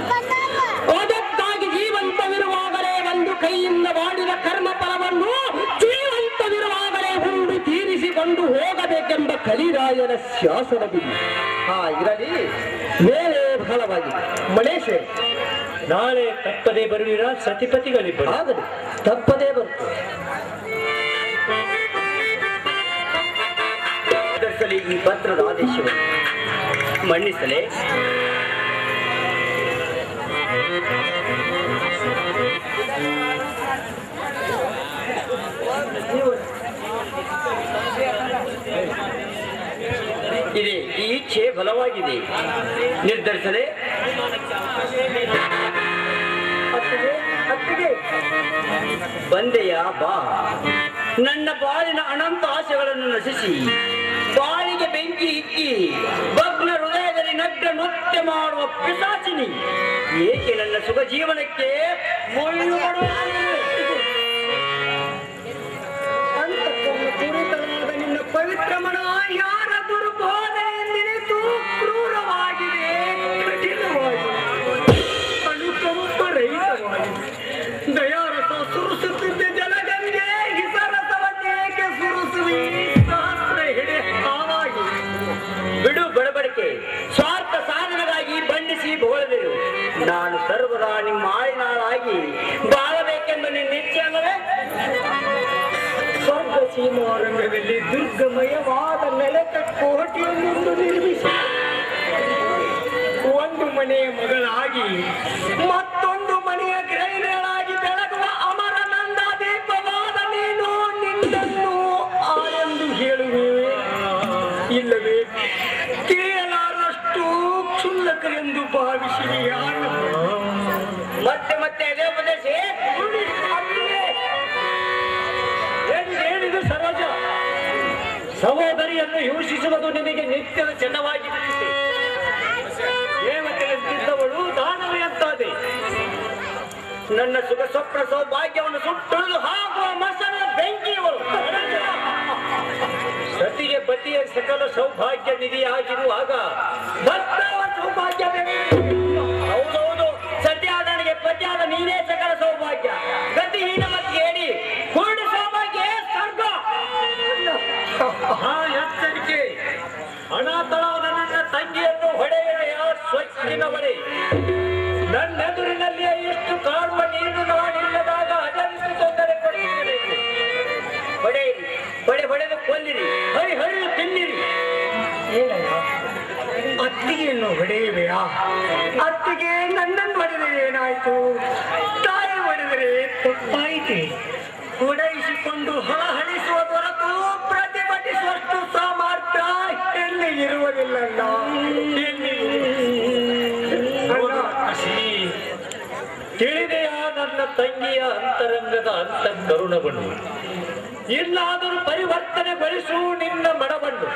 ಜೀವಂತವಿರುವಾಗಲೇ ಒಂದು ಕೈಯಿಂದ ಮಾಡಿದ ಕರ್ಮ ಫಲವನ್ನು ಜೀವಂತವಿರುವಾಗಲೇ ಉಂಡು ತೀರಿಸಿಕೊಂಡು ಹೋಗಬೇಕೆಂಬ ಕಲಿರಾಯನ ಶಾಸನವಿದೆ. ಇರಲಿ, ಮೇಲೆ ಬಹಳವಾಗಿದೆ. ಮಣೇಶೇ, ನಾಳೆ ತಪ್ಪದೇ ಬರುವಿರಾ? ಸತಿಪತಿಗಳಿಬ್ಬರು ಆಗಲಿ, ತಪ್ಪದೇ ಬರ್ತದೆ. ಈ ಪತ್ರದ ಆದೇಶವನ್ನು ಮನ್ನಿಸಲೇ. ಇದೆ, ಈ ಇಚ್ಛೆ ಬಲವಾಗಿದೆ. ನಿರ್ಧರಿಸಲೇ. ಬಂದೆಯ ಬಾ. ನನ್ನ ಬಾಳಿನ ಅನಂತ ಆಶೆಗಳನ್ನು ನಶಿಸಿ ಬಾಳಿಗೆ ಬೆಂಕಿ ಇಕ್ಕಿ ಭಗ್ನ ಹೃದಯದಲ್ಲಿ ನಗ್ನ ನೃತ್ಯ ಮಾಡುವ ಪಿಶಾಚಿನಿ, ಏಕೆ ನನ್ನ ಸುಖ ಜೀವನಕ್ಕೆ ಮುಳ್ಳು ಪುರಿತನಾದ ನಿನ್ನ ಪವಿತ್ರ ಮನ ಯಾರ ದುರ್ಬೋಧನೆಯೆಂದಿನಿತು ಕ್ರೂರವಾಗಿದೆ, ಕಠಿಣವಾಗಿದೆ, ಅನುಕಂಪರಹಿತವಾಗಿದೆ. ದಯಾರಸ ಸುರಿಸುತ್ತಿದ್ದ ಜಲಗಂಗೆ ಹಿಸರಸವನ್ನೇಕೆ ಸುರಿಸುವಿ? ಸಹಸ್ರ ಹಿಡೆ ಹಾವಾಗಿದೆ. ಬಿಡು ಬಡಬಡಿಕೆ, ಸ್ವಾರ್ಥ ಸಾಧನಗಾಗಿ ಬಣ್ಣಿಸಿ ಬೋಳದಿರು. ನಾನು ಸರ್ವದಾ ನಿಮ್ಮ ಆಳಿನಾಳಾಗಿ ಬಾಳಬೇಕೆಂಬ ನಿನ್ನ ಇಚ್ಛೆ ಅಲ್ಲವೇ? ಸ್ವರ್ಗ ಸೀಮಾರಂಗದಲ್ಲಿ ದುರ್ಗಮಯವಾದ ನೆಲದ ಕೋಟೆಯನ್ನೊಂದು ನಿರ್ಮಿಸಿ ಒಂದು ಮನೆಯ ಮಗಳಾಗಿ ಮತ್ತೊಂದು ಮನೆಯ ಗೃಹಿಣಿಯಳಾಗಿ ಬೆಳಗುವ ಅಮರ ನಂದ ದೀಪವಾದ ನೀನು ನಿನ್ನನ್ನು ಆರೆಂದು ಹೇಳುವೆ, ಇಲ್ಲವೇ ತಿಳಿಯಲಾರಷ್ಟು ಕ್ಷುಲ್ಲಕರೆಂದು ಭಾವಿಸಿದೆಯಾ? ಮತ್ತೆ ಮತ್ತೆ ಅದೇ ಉಪದೇಶ ಏನಿದು ಸರೋಜ? ಸಹೋದರಿಯನ್ನು ಯೋಚಿಸುವುದು ನಿನಗೆ ನಿತ್ಯದ ಚೆನ್ನವಾಗಿರುತ್ತದೆ. ದೇವತೆಯಂತಿದ್ದವಳು ದಾನವೆಯಂತಾದೆ. ನನ್ನ ಸುಖ ಸ್ವಪ್ನ ಸೌಭಾಗ್ಯವನ್ನು ಸುಟ್ಟುಳಿದು ಹಾಕುವ ಮಸನ ಬೆಂಕಿಯವರು. ಸತಿಗೆ ಪತಿಯ ಸಕಲ ಸೌಭಾಗ್ಯ ನಿಧಿಯಾಗಿರುವಾಗ ಭಕ್ತವ ಸೌಭಾಗ್ಯ ಬೇಕು. ಹೌದೌದು, ಸತ್ಯಾದ ನನಗೆ ಪತಿಯಾದ ನೀನೇ ಸಕಲ ಸೌಭಾಗ್ಯ. ಗತಿಹೀನ ಮತ್ತೆ ಹೇಳಿ ಪೂರ್ಣ ಸೌಭಾಗ್ಯ ಸ್ವರ್ಗ. ಎಚ್ಚರಿಕೆ, ಅನಾಥಳಾದ ನನ್ನ ತಂಗಿಯನ್ನು ಹೊಡೆಯುವೆಯ ಸ್ವಚ್ಛಿನ ಹೊಡೆ. ನನ್ನೆದುರಿನಲ್ಲಿಯೇ ಇಷ್ಟು ಕಾಡುವ ನೀನು ನಾನಿಲ್ಲದಾಗ ಅದನ್ನು ತೊಂದರೆ ಕೊಡುತ್ತೇನೆ. ಹೊಡೆಯಿರಿ, ಹೊಡೆದು ಕೊಲ್ಲಿರಿ, ಹರಿದು ತಿನ್ನಿರಿ. ಅತ್ತಿಗೆಯನ್ನು ಹೊಡೆಯುವೆಯಾ? ಅತ್ತಿಗೆ ನನ್ನನ್ನು ಹೊಡೆದರೆ ಏನಾಯ್ತು? ತಾಯಿ ಹೊಡೆದರೆ ತಪ್ಪಾಯಿತೆ. ಹೊಡೆಯಿಸಿಕೊಂಡು ಹಳಹಳಿಸುವ ಹೊರತು ಪ್ರತಿಭಟಿಸುವಷ್ಟು ಸಾಮರ್ಥ್ಯ ಎಲ್ಲಿ ಇರುವುದಿಲ್ಲ. ತಿಳಿದೆಯಾ ನನ್ನ ತಂಗಿಯ ಅಂತರಂಗದ ಅಂತ ಕರುಣವನ್ನು? ಇಲ್ಲಾದರೂ ಪರಿವರ್ತನೆಗೊಳಿಸು ನಿನ್ನ ಮಡವನ್ನು.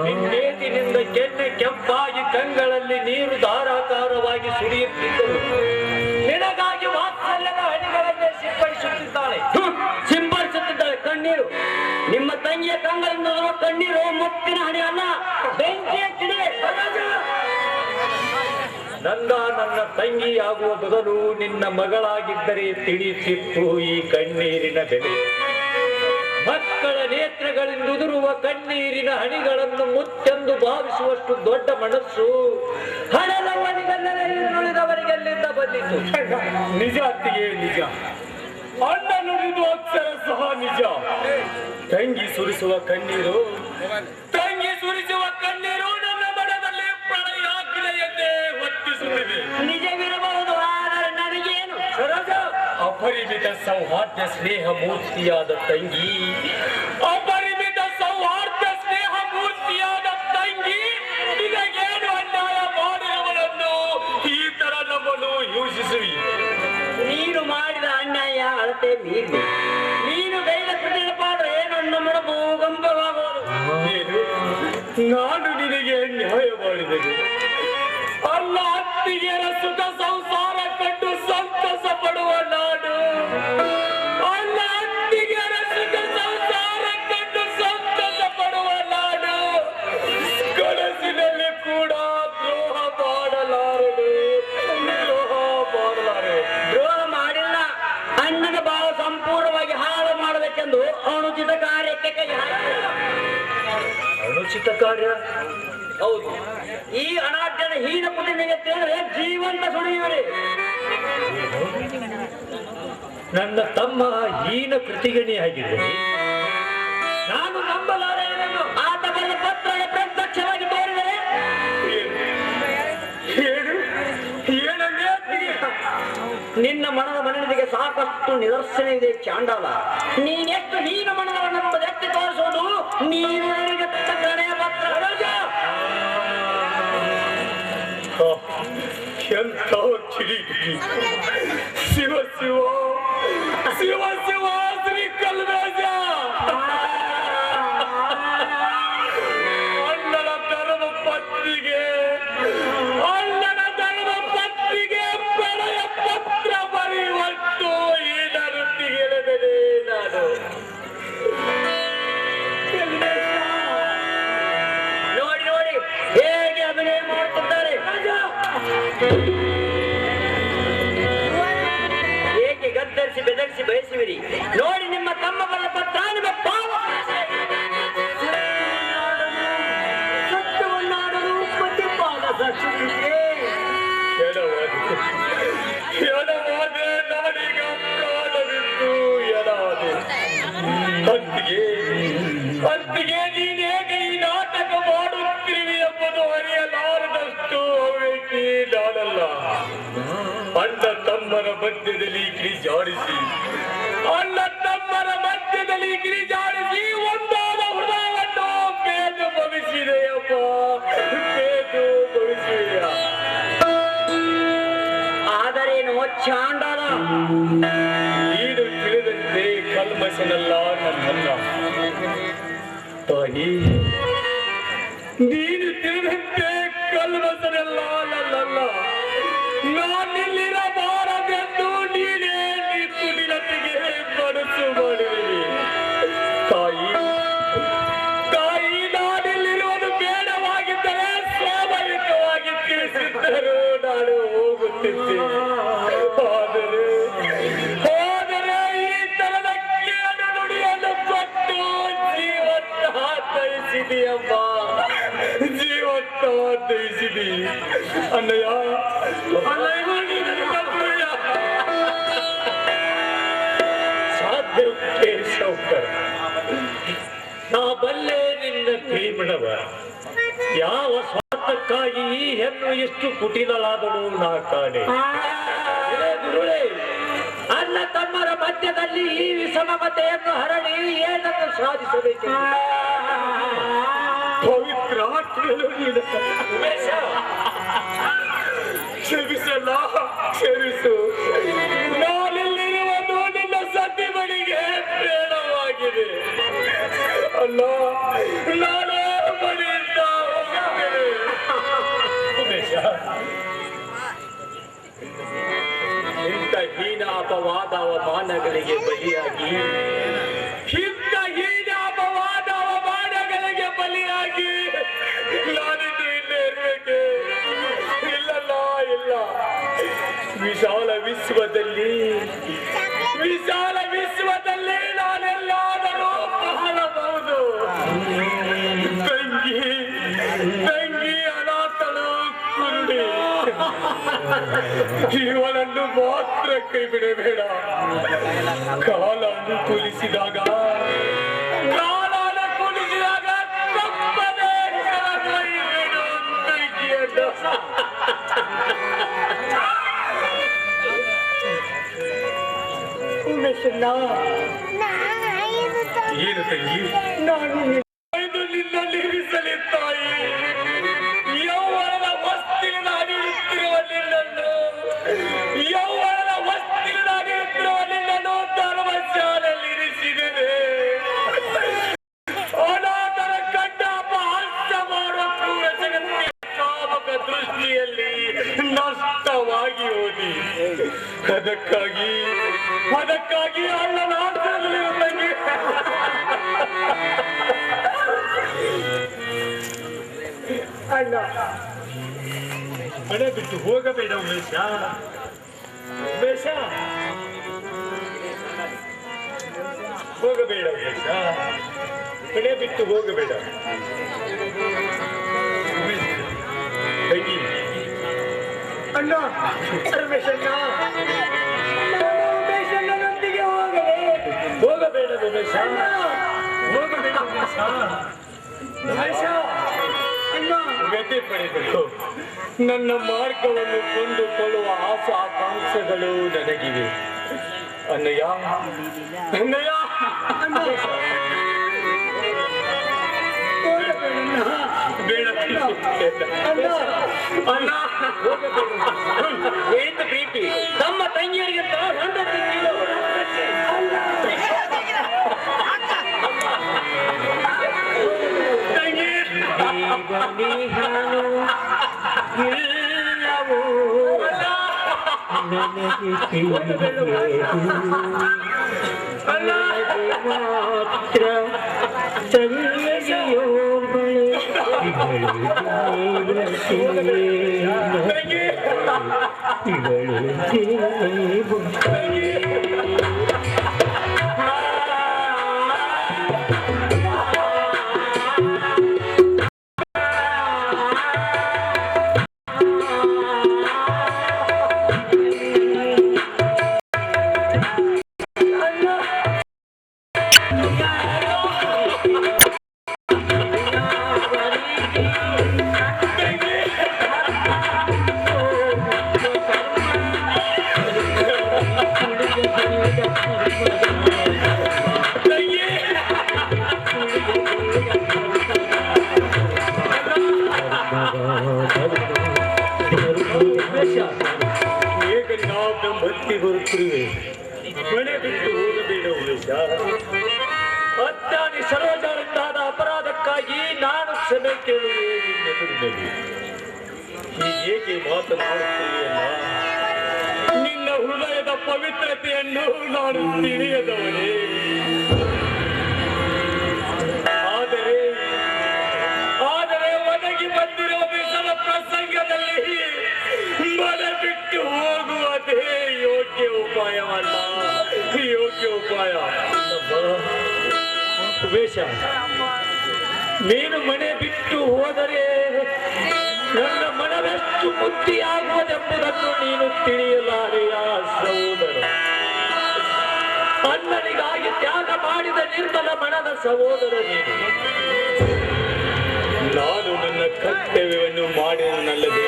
ನಿನ್ನೇತಿನಿಂದ ಕೆನ್ನೆ ಕೆಂಪಾಗಿ ಕಂಗಳಲ್ಲಿ ನೀರು ಧಾರಾಕಾರವಾಗಿ ಸುರಿಯುತ್ತಿದ್ದರು. ನಿನಗಾಗಿ ವಾತ್ಸಲ್ಯದ ಹಣಿಗಳನ್ನೇ ಸಿಂಪಡಿಸುತ್ತಿದ್ದಾಳೆ. ಕಣ್ಣೀರು. ನಿಮ್ಮ ತಂಗಿಯ ಕಂಗಳಿಂದ ಕಣ್ಣೀರು ಮುತ್ತಿನ ಹಣಿ ಅಲ್ಲ, ಬೆಂಕಿಯ ಕಿಡಿ. ನನ್ನ ತಂಗಿಯಾಗುವ ಬದಲು ನಿನ್ನ ಮಗಳಾಗಿದ್ದರೆ ತಿಳಿಸಿತ್ತು ಈ ಕಣ್ಣೀರಿನ ಬೆಲೆ. ಮಕ್ಕಳ ನೇತ್ರಗಳಿಂದ ಉದುರುವ ಕಣ್ಣೀರಿನ ಹಣಿಗಳನ್ನು ಮುತ್ತೆಂದು ಭಾವಿಸುವಷ್ಟು ದೊಡ್ಡ ಮನಸ್ಸು ಹಣದವರಿಗೆಲ್ಲಿಂದ ಬಂದಿತ್ತು? ನಿಜ ಅತ್ತಿಗೆ, ನಿಜ. ಅಣ್ಣ ನುಡಿದು ಅಕ್ಷರ ಸಹ ನಿಜ. ತಂಗಿ ಸುರಿಸುವ ಕಣ್ಣೀರು ನನ್ನ ಮನದಲ್ಲಿ ಪ್ರಳಯಾಗ್ನೆಯನ್ನೇ ಹೊತ್ತಿಸುತ್ತಿದೆ. ನಿಜವಿರಬಹುದು, ಆದರೆ ನನಗೇನು? ಸರೋಜ, ಅಪರಿಮಿತ ಸೌಹಾರ್ದ ಸ್ನೇಹ ಮೂರ್ತಿಯಾದ ತಂಗಿ, ನಿನಗೇನು ಅನ್ಯಾಯ ಮಾಡಿರುವಳನ್ನು ಈ ತರ ನಮ್ಮನ್ನು ಯೋಚಿಸುವಿ? ನೀನು ಮಾಡಿದ ಅನ್ಯಾಯ ಅಳತೆ ಮೀರಿ. ನೀನು ಗೈದ ಪ್ರತಿಪಾದ್ರೆ ನನ್ನ ಮನ ಭೂಕಂಪವಾಗುವುದು. ನಾನು ನಿನಗೆ ನ್ಯಾಯ ಮಾಡಿದ್ದೇನೆ. ಅಲ್ಲ, ಅತ್ತಿಗೆಯರ ಸುಖ ಸಂಸಾರ ಕಂಡು ಸಂತಸ ಪಡುವ ನಾನು ತಂದು ಅನುಚಿತ ಕಾರ್ಯಕ್ಕೆ ಕೈ ಹಾಕಿದ. ಅನುಚಿತ ಕಾರ್ಯ? ಹೌದು, ಈ ಅನಾಢ್ಯದ ಹೀನ ಪುಟಿನಿಗೆ ತಿಳಿದ್ರೆ ಜೀವಂತ ಸುಳಿಯುವರೆ. ನನ್ನ ತಮ್ಮ ಹೀನ ಕೃತಿಗಣಿಯಾಗಿರುವನು. ನಾನು ನಂಬಲಾರೆ ಇದನ್ನು. ಆತ ಬರೆದ ಪತ್ರ ಪ್ರತ್ಯಕ್ಷವಾಗಿ ತೋರಿದರೆ ನಿನ್ನ ಮನದ ಮನದಿಗೆ ಸಾಕಷ್ಟು ನಿದರ್ಶನ ಇದೆ ಚಾಂಡಾಲ. ನೀನೆಷ್ಟು ಹೀನ ಮನದವನ್ನೆಂಬುದು ಎತ್ತಿ ತೋರಿಸುವುದು ನೀನು ನನಗೆ ಕಣೆಯ ಪತ್ರ. ಎಂಥ ಕಿಡಿಕಿಡಿ! ಶಿವ ಶಿವ ಶಿವ ಶಿವ ಶ್ರೀ ಕಲ್ವೇಶ! ಅಣ್ಣನ ಧರ್ಮ ಪತ್ನಿಗೆ ಬೆಳೆಯ ಪತ್ರ ಬರೆಯುವಷ್ಟು ಈನ ವೃತ್ತಿಗೆಳೆದರೆ ನಾನು. ನೋಡಿ ನೋಡಿ ಹೇಗೆ ಅಭಿನಯ ಮಾಡುತ್ತಿದ್ದಾರೆ. ಏಕೆ ಗದ್ದರಿಸಿ ಬೆದರಿಸಿ ಬಯಸುವಿರಿ? ನೋಡಿ ನಿಮ್ಮ ತಮ್ಮ ಬರೆದ ಪತ್ರ ನಿಮ್ಮ ಪಾವ ಸತ್ಯವನ್ನಾಡಲು ಪ್ರತಿಪಾದ ಸಾಕ್ಷಿಗೆ ಎಡವಾದೆ ನಾನೀಗ ಪ್ರಾಣವಿದ್ದು ಎಡವಾದೆ. ಅಂತಿಗೆ ನೀನು ಹೇಗೆ ಈ ನಾಟಕ ಮಾಡುತ್ತೀವಿ ಎಂಬುದು ಅರಿಯಲಾರದಷ್ಟು ಅವೇಕಿ ನಾನಲ್ಲ. ಅಣ್ಣ ತಮ್ಮರ ಮಧ್ಯದಲ್ಲಿ ಗಿರಿಜಾಡಿಸಿ ಒಂದಾದ ಹೃದಯವನ್ನು ಬೇದು ಭವಿಸಿದೆಯಪ್ಪ, ಬೇದು ಭವಿಸಿದೆಯ. ಆದರೇನು ಚಾಂಡಾಲ? ನೀನು ತಿಳಿದಂತೆ ಕಲ್ಮಶನಲ್ಲ ನನ್ನಲ್ಲ ತಾಯಿ. ನೀನು ತಿಳಿದಂತೆ ಕಲ್ಮಶನಲ್ಲ ನನ್ನಲ್ಲ. ನಾನಿಲ್ಲಿರಬಾರದೆಂದು ನೀನೇ ನಿನಗೆ ಮನಸ್ಸು ಮಾಡಿರುವೆ ತಾಯಿ. ನಾನಿಲ್ಲಿರುವುದು ಬೇಡವಾಗಿದ್ದರೆ ಸ್ವಾಭಾವಿಕವಾಗಿ ತಿಳಿಸಿದ್ದರು ನಾನು ಹೋಗುತ್ತಿದ್ದೆ. ಆದರೆ ಈ ತರದ ಕೇಳ ನುಡಿಯನ್ನು ಕೊಟ್ಟು ಜೀವಂತ ದಯಿಸಿದೆಯಮ್ಮ, ಜೀವಂತ ದಯಿಸಿದಿ ಅಣ್ಣಯ್ಯ. ಸಾಧ್ಯವೇ ಶೌಕರ, ನಾ ಬಲ್ಲೆ ನಿನ್ನ ತಿಳಿಬಿಡವ. ಯಾವ ಸ್ವಾರ್ಥಕ್ಕಾಗಿ ಈ ಹೆಣ್ಣು ಎಷ್ಟು ಕುಟಿಲಳಾದಳು ನಾ ಕಾಣೆ. ಗುರುಳೇ, ಅಣ್ಣ ತಮ್ಮರ ಮಧ್ಯದಲ್ಲಿ ಈ ವಿಷಮತೆಯನ್ನು ಹರಡಿ ಏನನ್ನು ಸಾಧಿಸಬೇಕು? ಪವಿತ್ರ ಕ್ಷಮಿಸಲ್ಲ, ಕ್ಷಮಿಸು. ನಾನಿಲ್ಲಿರುವುದು ನಿನ್ನ ಸತಿ ಬಳಿಗೆ ಪ್ರೇರಣವಾಗಿದೆ. ಅಲ್ಲ, ನಾನು ಬಳಿಯಿಂದ ಹೋಗುತ್ತೇನೆ. ಉಮೇಶ, ಇಂಥ ಹೀನ ಅಪವಾದ ಅವಮಾನಗಳಿಗೆ ಬಲಿಯಾಗಿ ನಾನಿನ್ನು ಇಲ್ಲೇ ಇರಬೇಕೆ? ಇಲ್ಲಲ್ಲ, ಇಲ್ಲ. ವಿಶಾಲ ವಿಶ್ವದಲ್ಲಿ ನಾನೆಲ್ಲಾದರೂ ಕಾಣಬಹುದು. ತಂಗಿ ಅನಾಥಳು ಕುರುಡಿ. ಇವಳನ್ನು ಮಾತ್ರ ಕೈ ಬಿಡಬೇಡ. ಕಾಲ ಅನುಕೂಲಿಸಿದಾಗ ತಪ್ಪದೇ ಕೆಳಗೈಬಿಡು ತಂಗಿಯನ್ನು. ಏನು ತಂಗಿ? ಇದು ನಿನ್ನಲ್ಲಿ ಇರಿಸಲಿ ತಾಯಿ. ಯೌವನದ ವಸ್ತಿನಾಗಿರುತ್ತಿರುವ ನಿನ್ನನ್ನು ಧರ್ಮಶಾಲೆಯಲ್ಲಿ ಇರಿಸಿದರೆ ಅನಾಥರ ಕಂಡ ಅಪಹಾಸ್ಯ ಮಾಡುವ ಕಾಮಕ ದೃಷ್ಟಿಯಲ್ಲಿ ನಷ್ಟವಾಗಿ ಹೋದಿ. ಅದಕ್ಕಾಗಿ ಅಣ್ಣನ ಆಸೆಯಲ್ಲಿರುವ ತಂಗಿ ಅಣ್ಣ ಮನೆ ಬಿಟ್ಟು ಹೋಗಬೇಡ ಉಮೇಶ. ಹೋಗ ಹೋಗಬೇಡ ಉಮೇಶ, ಮನೆ ಬಿಟ್ಟು ಹೋಗಬೇಡ. ತಂಗಿ ಅಣ್ಣ ರಮೇಶಣ್ಣ, ಉಮೇಶಣ್ಣನೊಂದಿಗೆ ಹೋಗಲೇ? ಹೋಗಬೇಡ ಉಮೇಶ, ಹೋಗಬೇಡ ಉಮೇಶ. ಉಮೇಶ ಅಣ್ಣ, ಗತಿ ಪಡೆದು ನನ್ನ ಮಾರ್ಗವನ್ನು ಕೊಂಡುಕೊಳ್ಳುವ ಆಸೆ ಆಕಾಂಕ್ಷೆಗಳು ನನಗಿವೆ. ಅಣ್ಣಯ್ಯ, ಅಣ್ಣಯ್ಯ, ಬೇಡ ಅಣ್ಣ, ಹೇಳಿದ ಪ್ರೀತಿ ತಮ್ಮ ತಂಗಿಯರಿಗೆ ಮಾತ್ರ ಭಕ್ತಿ ಬರುತ್ತಿರುವೆ. ಮನೆ ಬಿಟ್ಟು ಹೋಗಬೇಡ ಉಮೇಶ. ಅಜ್ಞಾನಿ ಸರೋಜರಿಂದಾದ ಅಪರಾಧಕ್ಕಾಗಿ ನಾನು ಕ್ಷಮೆ ಕೇಳುವೆ ನಿನ್ನೆದುರಿನಲ್ಲಿ. ಹೀಗೇಕೆ ಮಾತನಾಡುತ್ತೀಯಲ್ಲ? ನಿನ್ನ ಹೃದಯದ ಪವಿತ್ರತೆಯನ್ನು ನಾನು ತಿಳಿಯದವನೇ. ಆದರೆ ಒದಗಿ ಬಂದಿರೋ ವಿಷದ ಪ್ರಸಂಗದಲ್ಲಿ ಮನೆ ಬಿಟ್ಟು ಹೋಗುವುದೇ ಯೋಗ್ಯ ಉಪಾಯವಲ್ಲ, ಯೋಗ್ಯ ಉಪಾಯ. ಉಮೇಶ, ನೀನು ಮನೆ ಬಿಟ್ಟು ಹೋದರೆ ನನ್ನ ಮನವೆಷ್ಟು ಮುಕ್ತಿಯಾಗುವುದೆಂಬುದನ್ನು ನೀನು ತಿಳಿಯಲಾರೆಯ ಸಹೋದರ. ಅಣ್ಣನಿಗಾಗಿ ತ್ಯಾಗ ಮಾಡಿದ ನಿರ್ಮಲ ಮನದ ಸಹೋದರ ನೀನು. ನಾನು ನನ್ನ ಕರ್ತವ್ಯವನ್ನು ಮಾಡಿದನಲ್ಲದೆ,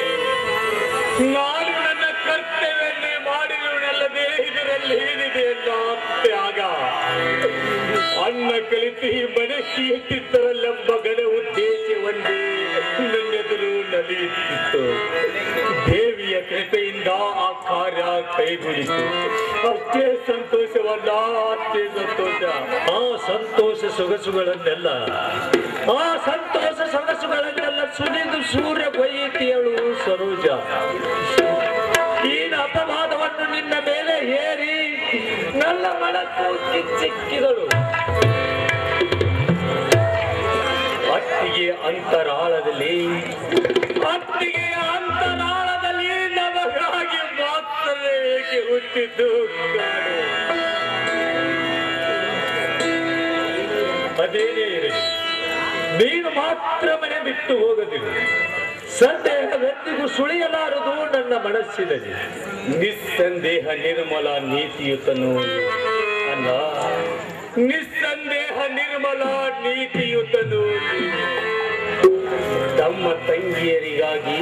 ನಾನು ನನ್ನ ಕರ್ತವ್ಯವನ್ನೇ ಮಾಡಿದವನಲ್ಲದೆ ಇದರಲ್ಲಿ ಏನಿದೆ ಅನ್ನೋ ತ್ಯಾಗ. ಅಣ್ಣ ಕಲಿತು ಈ ಮನೆಗೆ ಇಟ್ಟಿದ್ದರಲ್ಲೆಂಬ ಗಣ ಉದ್ದೇಶ ಒಂದೇ ನನ್ನೆದುರು ನಲಿಯುತ್ತಿತ್ತು. ದೇವಿಯ ಕೃಪೆಯಿಂದ ಆ ಕಾರ್ಯ ಕೈಗೂಡಿತು. ಅಷ್ಟೇ ಸಂತೋಷವಲ್ಲ, ಅಷ್ಟೇ ಸಂತೋಷ. ಆ ಸಂತೋಷ ಸೊಗಸುಗಳನ್ನೆಲ್ಲ ಸುರಿದು ಸೂರ್ಯ ಕೊಯ್ಯಿತಿಯಳು ಸರೋಜ. ಈ ಅಪವಾದವನ್ನು ನಿನ್ನ ಮೇಲೆ ಹೇರಿ ನನ್ನ ಮನಸ್ಸು ಕಿಚ್ಚಿಕ್ಕಿದಳು. ಅಟ್ಟಿಗೆ ಅಂತರಾಳದಲ್ಲಿ ನಮಗಾಗಿ ಮಾತ್ರವೇ ಏಕೆ ಹುಟ್ಟಿದ್ದು? ಅದೇನೇ ಇರಲಿ, ನೀನು ಮಾತ್ರ ಮನೆ ಬಿಟ್ಟು ಹೋಗದಿರು. ಸಂದೇಹವೆಂದಿಗೂ ಸುಳಿಯಲಾರದು ನನ್ನ ಮನಸ್ಸಿನಲ್ಲಿ. ನಿಸ್ಸಂದೇಹ ನಿರ್ಮಲ ನೀತಿಯುತನು ಅಲ್ಲ, ನಿಸ್ಸಂದೇಹ ನಿರ್ಮಲ ನೀತಿಯುತನು. ತಮ್ಮ ತಂಗಿಯರಿಗಾಗಿ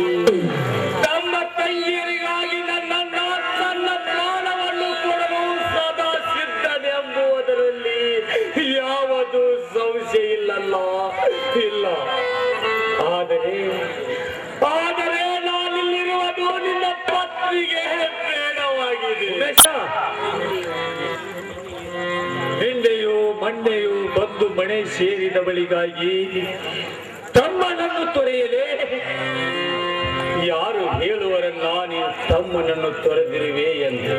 ನನ್ನ ಪ್ರಾಣವನ್ನು ಕೊಡಲು ಸದಾ ಸಿದ್ಧನೆಂಬುದರಲ್ಲಿ ಯಾವುದು ಸಂಶಯ ಇಲ್ಲಲ್ಲ, ಇಲ್ಲ. ಆದರೆ ನಾನಿಲ್ಲಿರುವುದು ನಿನ್ನ ಪತ್ನಿಗೆ ಬೇಡವಾಗಿದೆ. ನಿನ್ನೆಯೋ ಮೊನ್ನೆಯೋ ಬಂದು ಮನೆ ಸೇರಿದವಳಿಗಾಗಿ ತಮ್ಮನನ್ನು ತೊರೆಯಲೇ? ಯಾರು ಹೇಳುವರನ್ನ ನೀನು ತಮ್ಮನನ್ನು ತೊರೆದಿರುವೆ ಎಂದು?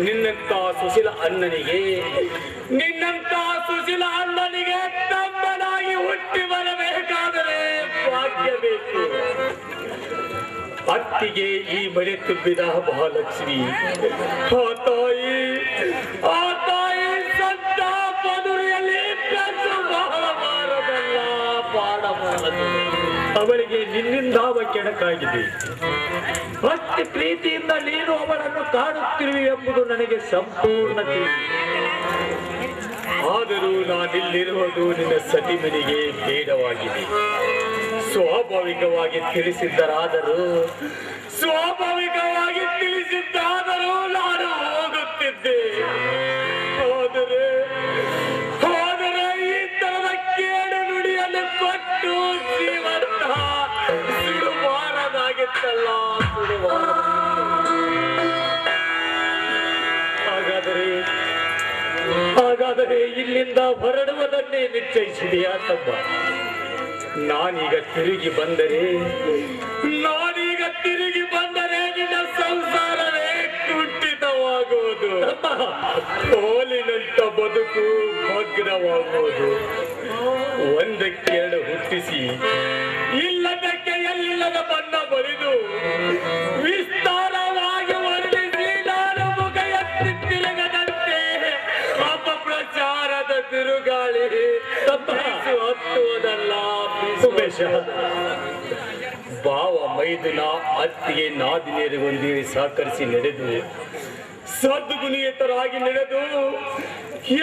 ನಿನ್ನಂತ ಸುಶೀಲ ಅಣ್ಣನಿಗೆ ತಮ್ಮನಾಗಿ ಹುಟ್ಟಿ ಬರಬೇಕಾದರೆ ಭಾಗ್ಯ ಬೇಕು. ಅತ್ತಿಗೆ ಈ ಮನೆ ತುಂಬಿದ ಮಹಾಲಕ್ಷ್ಮಿ. ಆ ತಾಯಿ ಸಂತ ಮಧುರೆಯಲ್ಲಿ ಬೆಂದು ಬಹಳಬಾರದಲ್ಲ, ಬಾಳಬಾರದು. ಅವಳಿಗೆ ನಿನ್ನಿಂದಾವ ಕೆಣಕಾಗಿದೆ. ಅಷ್ಟು ಪ್ರೀತಿಯಿಂದ ನೀನು ಅವಳನ್ನು ಕಾಣುತ್ತಿರುವಿ ಎಂಬುದು ನನಗೆ ಸಂಪೂರ್ಣ ತಿಳಿದಿದೆ. ಆದರೂ ನಾನಿಲ್ಲಿರುವುದು ನಿನ್ನ ಸತಿಮನಿಗೆ ಬೇಡವಾಗಿದೆ. ಸ್ವಾಭಾವಿಕವಾಗಿ ತಿಳಿಸಿದ್ದಾದರೂ ನಾನು ಹೋಗುತ್ತಿದ್ದೆ. ಆದರೆ ಈ ತರದ ಕೇಡು ನುಡಿಯನ್ನು ಕೊಟ್ಟು ಜೀವಂತ ಸುಡುವಾರದಾಗಿತ್ತಲ್ಲ, ಹಾಗಾದರೆ ಇಲ್ಲಿಂದ ಹೊರಡುವುದನ್ನೇ ನಿಶ್ಚಯಿಸಿದೆಯಾ ತಮ್ಮ? ನಾನೀಗ ತಿರುಗಿ ಬಂದರೆ ನಿನ್ನ ಸಂಸಾರವೇ ಕುಂಠಿತವಾಗುವುದು. ಹೋಲಿನಂತ ಬದುಕು ಭಗ್ನವಾಗುವುದು. ಒಂದಕ್ಕೆರಡು ಹುಟ್ಟಿಸಿ ಇಲ್ಲದಕ್ಕೆ ಎಲ್ಲದ ಬಣ್ಣ ಬಳಿದು ವಿಸ್ತಾರವಾಗಿ ವರ್ಣಿಸಿ ನಾನು ಮುಖ ಎತ್ತಿ ತಿರುಗದಂತೆ ಅಪಪ್ರಚಾರದ ತಿರುಗಾಳಿ ಹತ್ತುವುದಲ್ಲ. ಭಾವ ಮೈದುನ ಅತ್ತಿಗೆ ನಾದಿನೇರಿಗೊಂದಿರಿ ಸಹಕರಿಸಿ ನಡೆದು ಸದ್ಗುಣಿಯತರಾಗಿ ನಡೆದು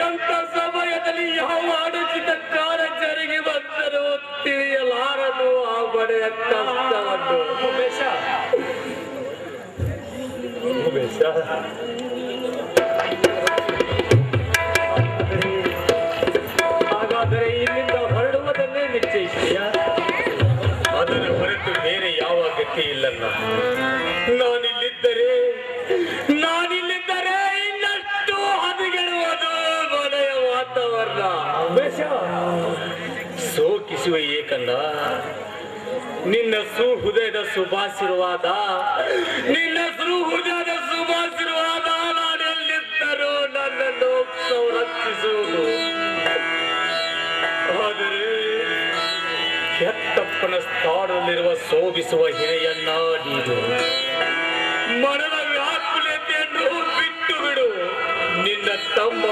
ಎಂತ ಸಮಯದಲ್ಲಿ ಯಾವ ಅನುಚಿತ ಕಾಲ ಜರುಗಿ ಬಂದರೂ ತಿಳಿಯಲಾರದು ಆ ಬಡೆಯ ಕಷ್ಟವನ್ನು. ಹಾಗಾದರೆ ಇಲ್ಲಿಂದ ಹೊರಡುವುದನ್ನೇ ನಿಶ್ಚಯಿಸಿದೆಯಾ? ಅದರ ಹೊರತು ಬೇರೆ ಯಾವ ಗತಿ ಇಲ್ಲಲ್ಲ. ನಾನಿಲ್ಲಿದ್ದರೆ ಇನ್ನಷ್ಟು ಹದಗೆಡುವುದು ಮನೆಯ ವಾತಾವರಣ. ಸೋಕಿಸುವ ಏಕಂದ ನಿನ್ನ ಸುಹೃದಯದ ಶುಭಾಶೀರ್ವಾದ ನಾನೆಲ್ಲಿದ್ದರೂ ನನ್ನನ್ನು ಸಂರಕ್ಷಿಸುವುದು. ಆದರೆ ಹೆತ್ತಪ್ಪನ ಸ್ಥಾನದಲ್ಲಿರುವ ಶೋಭಿಸುವ ಹಿರೆಯನ್ನ ನೀನು ಮನದ ವ್ಯಾಕುಲತೆಯನ್ನು ಬಿಟ್ಟು ಬಿಡು. ನಿನ್ನ ತಮ್ಮ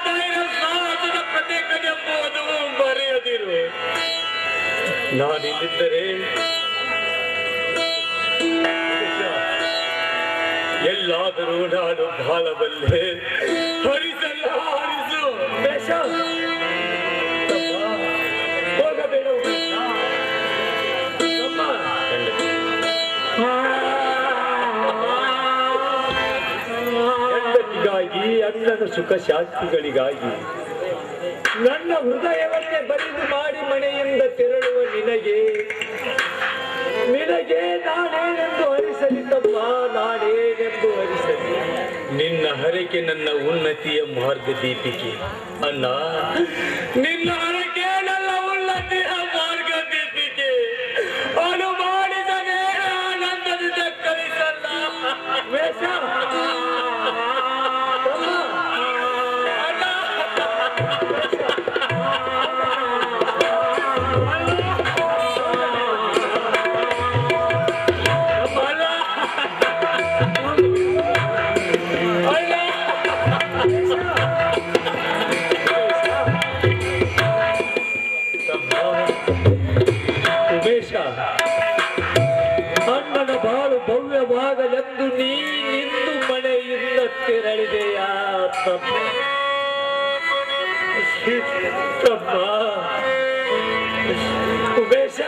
ಧೈರ್ಯ ಸಾಹಸದ ಪ್ರತ್ಯೇಕತೆಂಬುದು ಮರೆಯದಿರು. ನಾನಿಲ್ಲಿದ್ದರೆ ಎಲ್ಲಾದರೂ ನಾನು ಬಾಳಬಲ್ಲೆ. ಹರಿಸು. ಹೆಂಡತಿಗಾಗಿ ಅನ್ನದ ಸುಖ ಶಾಂತಿಗಳಿಗಾಗಿ ನನ್ನ ಹೃದಯವನ್ನೇ ಬರಿದು ಮಾಡಿ ಮನೆಯಿಂದ ತೆರಳುವ ನಿನಗೆ ನಾನೇನೆಂದು ಹರಿಸಲಿ ತಮ್ಮ, ನಾನೇನೆಂದು ಹರಿಸಲಿ. ನಿನ್ನ ಹರಕೆ ನನ್ನ ಉನ್ನತಿಯ ಮಾರ್ಗ ದೀಪಿಕೆ ಅಣ್ಣ. ನಿನ್ನ ಹರಕೆ ನನ್ನ ಉನ್ನತಿಯ ಮಾರ್ಗ ದೀಪಿಕೆ. ಅದು ಮಾಡಿದರೆ ಆನಂದದಿಂದ ಕಲಿಸಲ್ಲ. ವೇಷ ಅಣ್ಣನ ಬಾಳು ಭವ್ಯವಾಗಲೆಂದು ನೀನಿಂದು ಮನೆಯಿಂದ ತೆರಳಿದೆಯಾ ತಮ್ಮ? ಉಮೇಶ,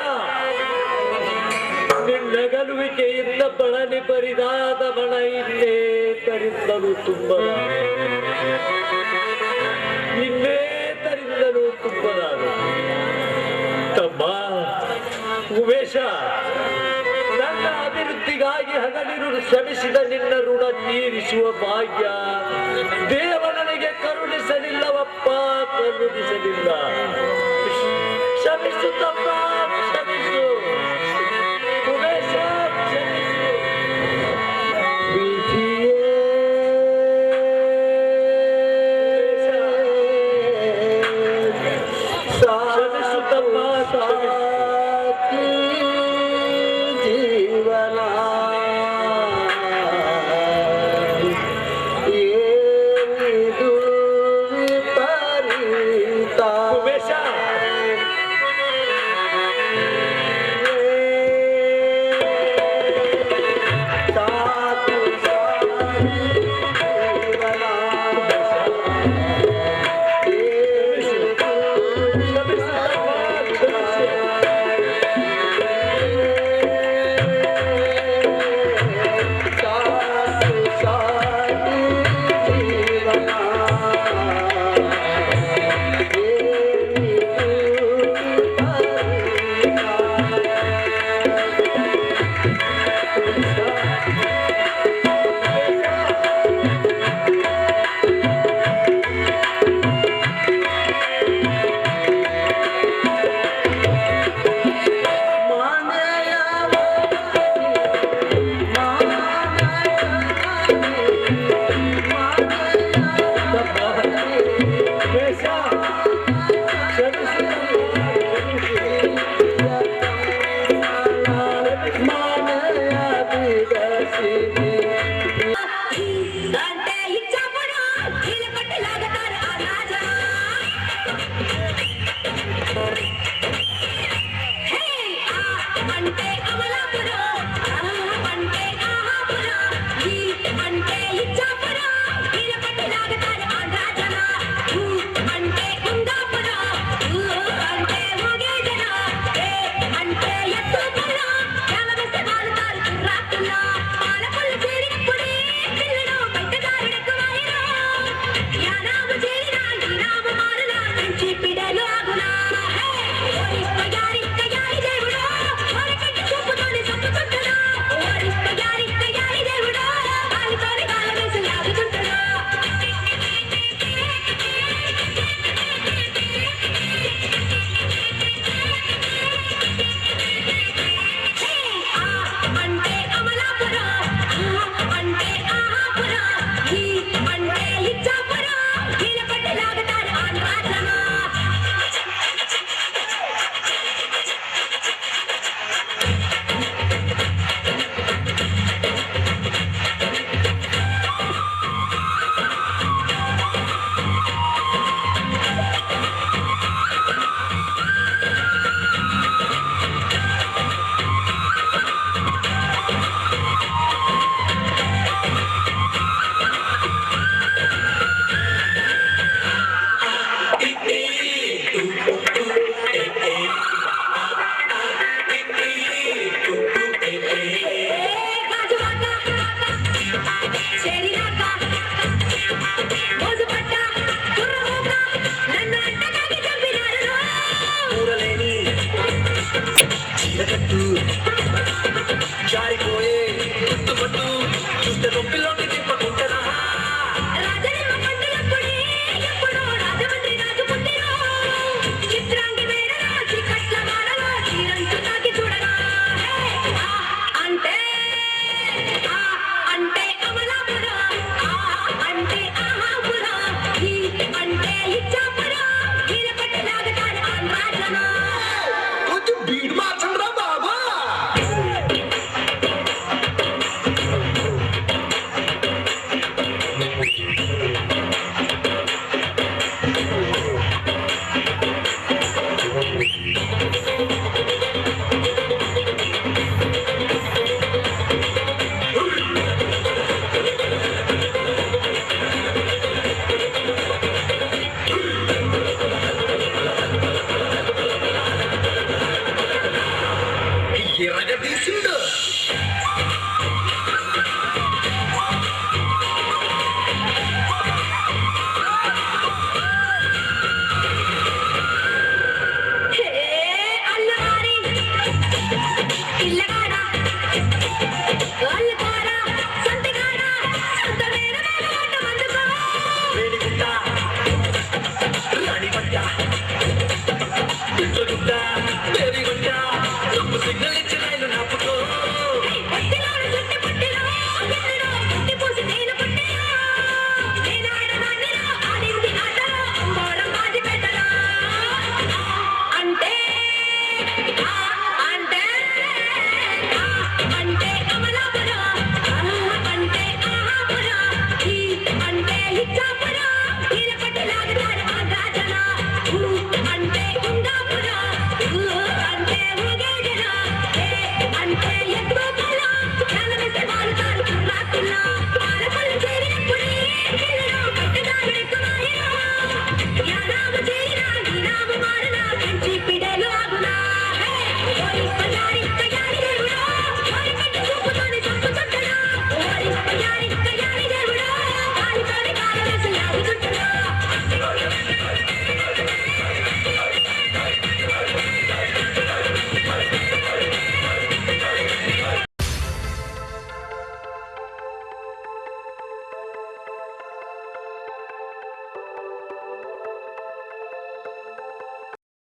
ನಿನ್ನಗಲುವಿಕೆಯಿಂದ ಬಳಲಿ ಬರಿದಾದ ಬಣ ಇನ್ನೇ ತರಿಂದಲೂ ತುಂಬಲಾಗ ತಮ್ಮ. ಉಮೇಶ, ನನ್ನ ಅಭಿವೃದ್ಧಿಗಾಗಿ ಹಗಲಿರುಳು ಶ್ರಮಿಸಿದ ನಿನ್ನ ಋಣ ತೀರಿಸುವ ಭಾಗ್ಯ ದೇವ ನನಗೆ ಕರುಣಿಸಲಿಲ್ಲವಪ್ಪ, ಕರುಣಿಸಲಿಲ್ಲ. ಕ್ಷಮಿಸು ತಮ್ಮ, ಕ್ಷಮಿಸು ಉಮೇಶ, ಕ್ಷಮಿಸು. ಕ್ಷಮಿಸು ತಮ್ಮ, ಕ್ಷಮಿಸು. ಜೀವನ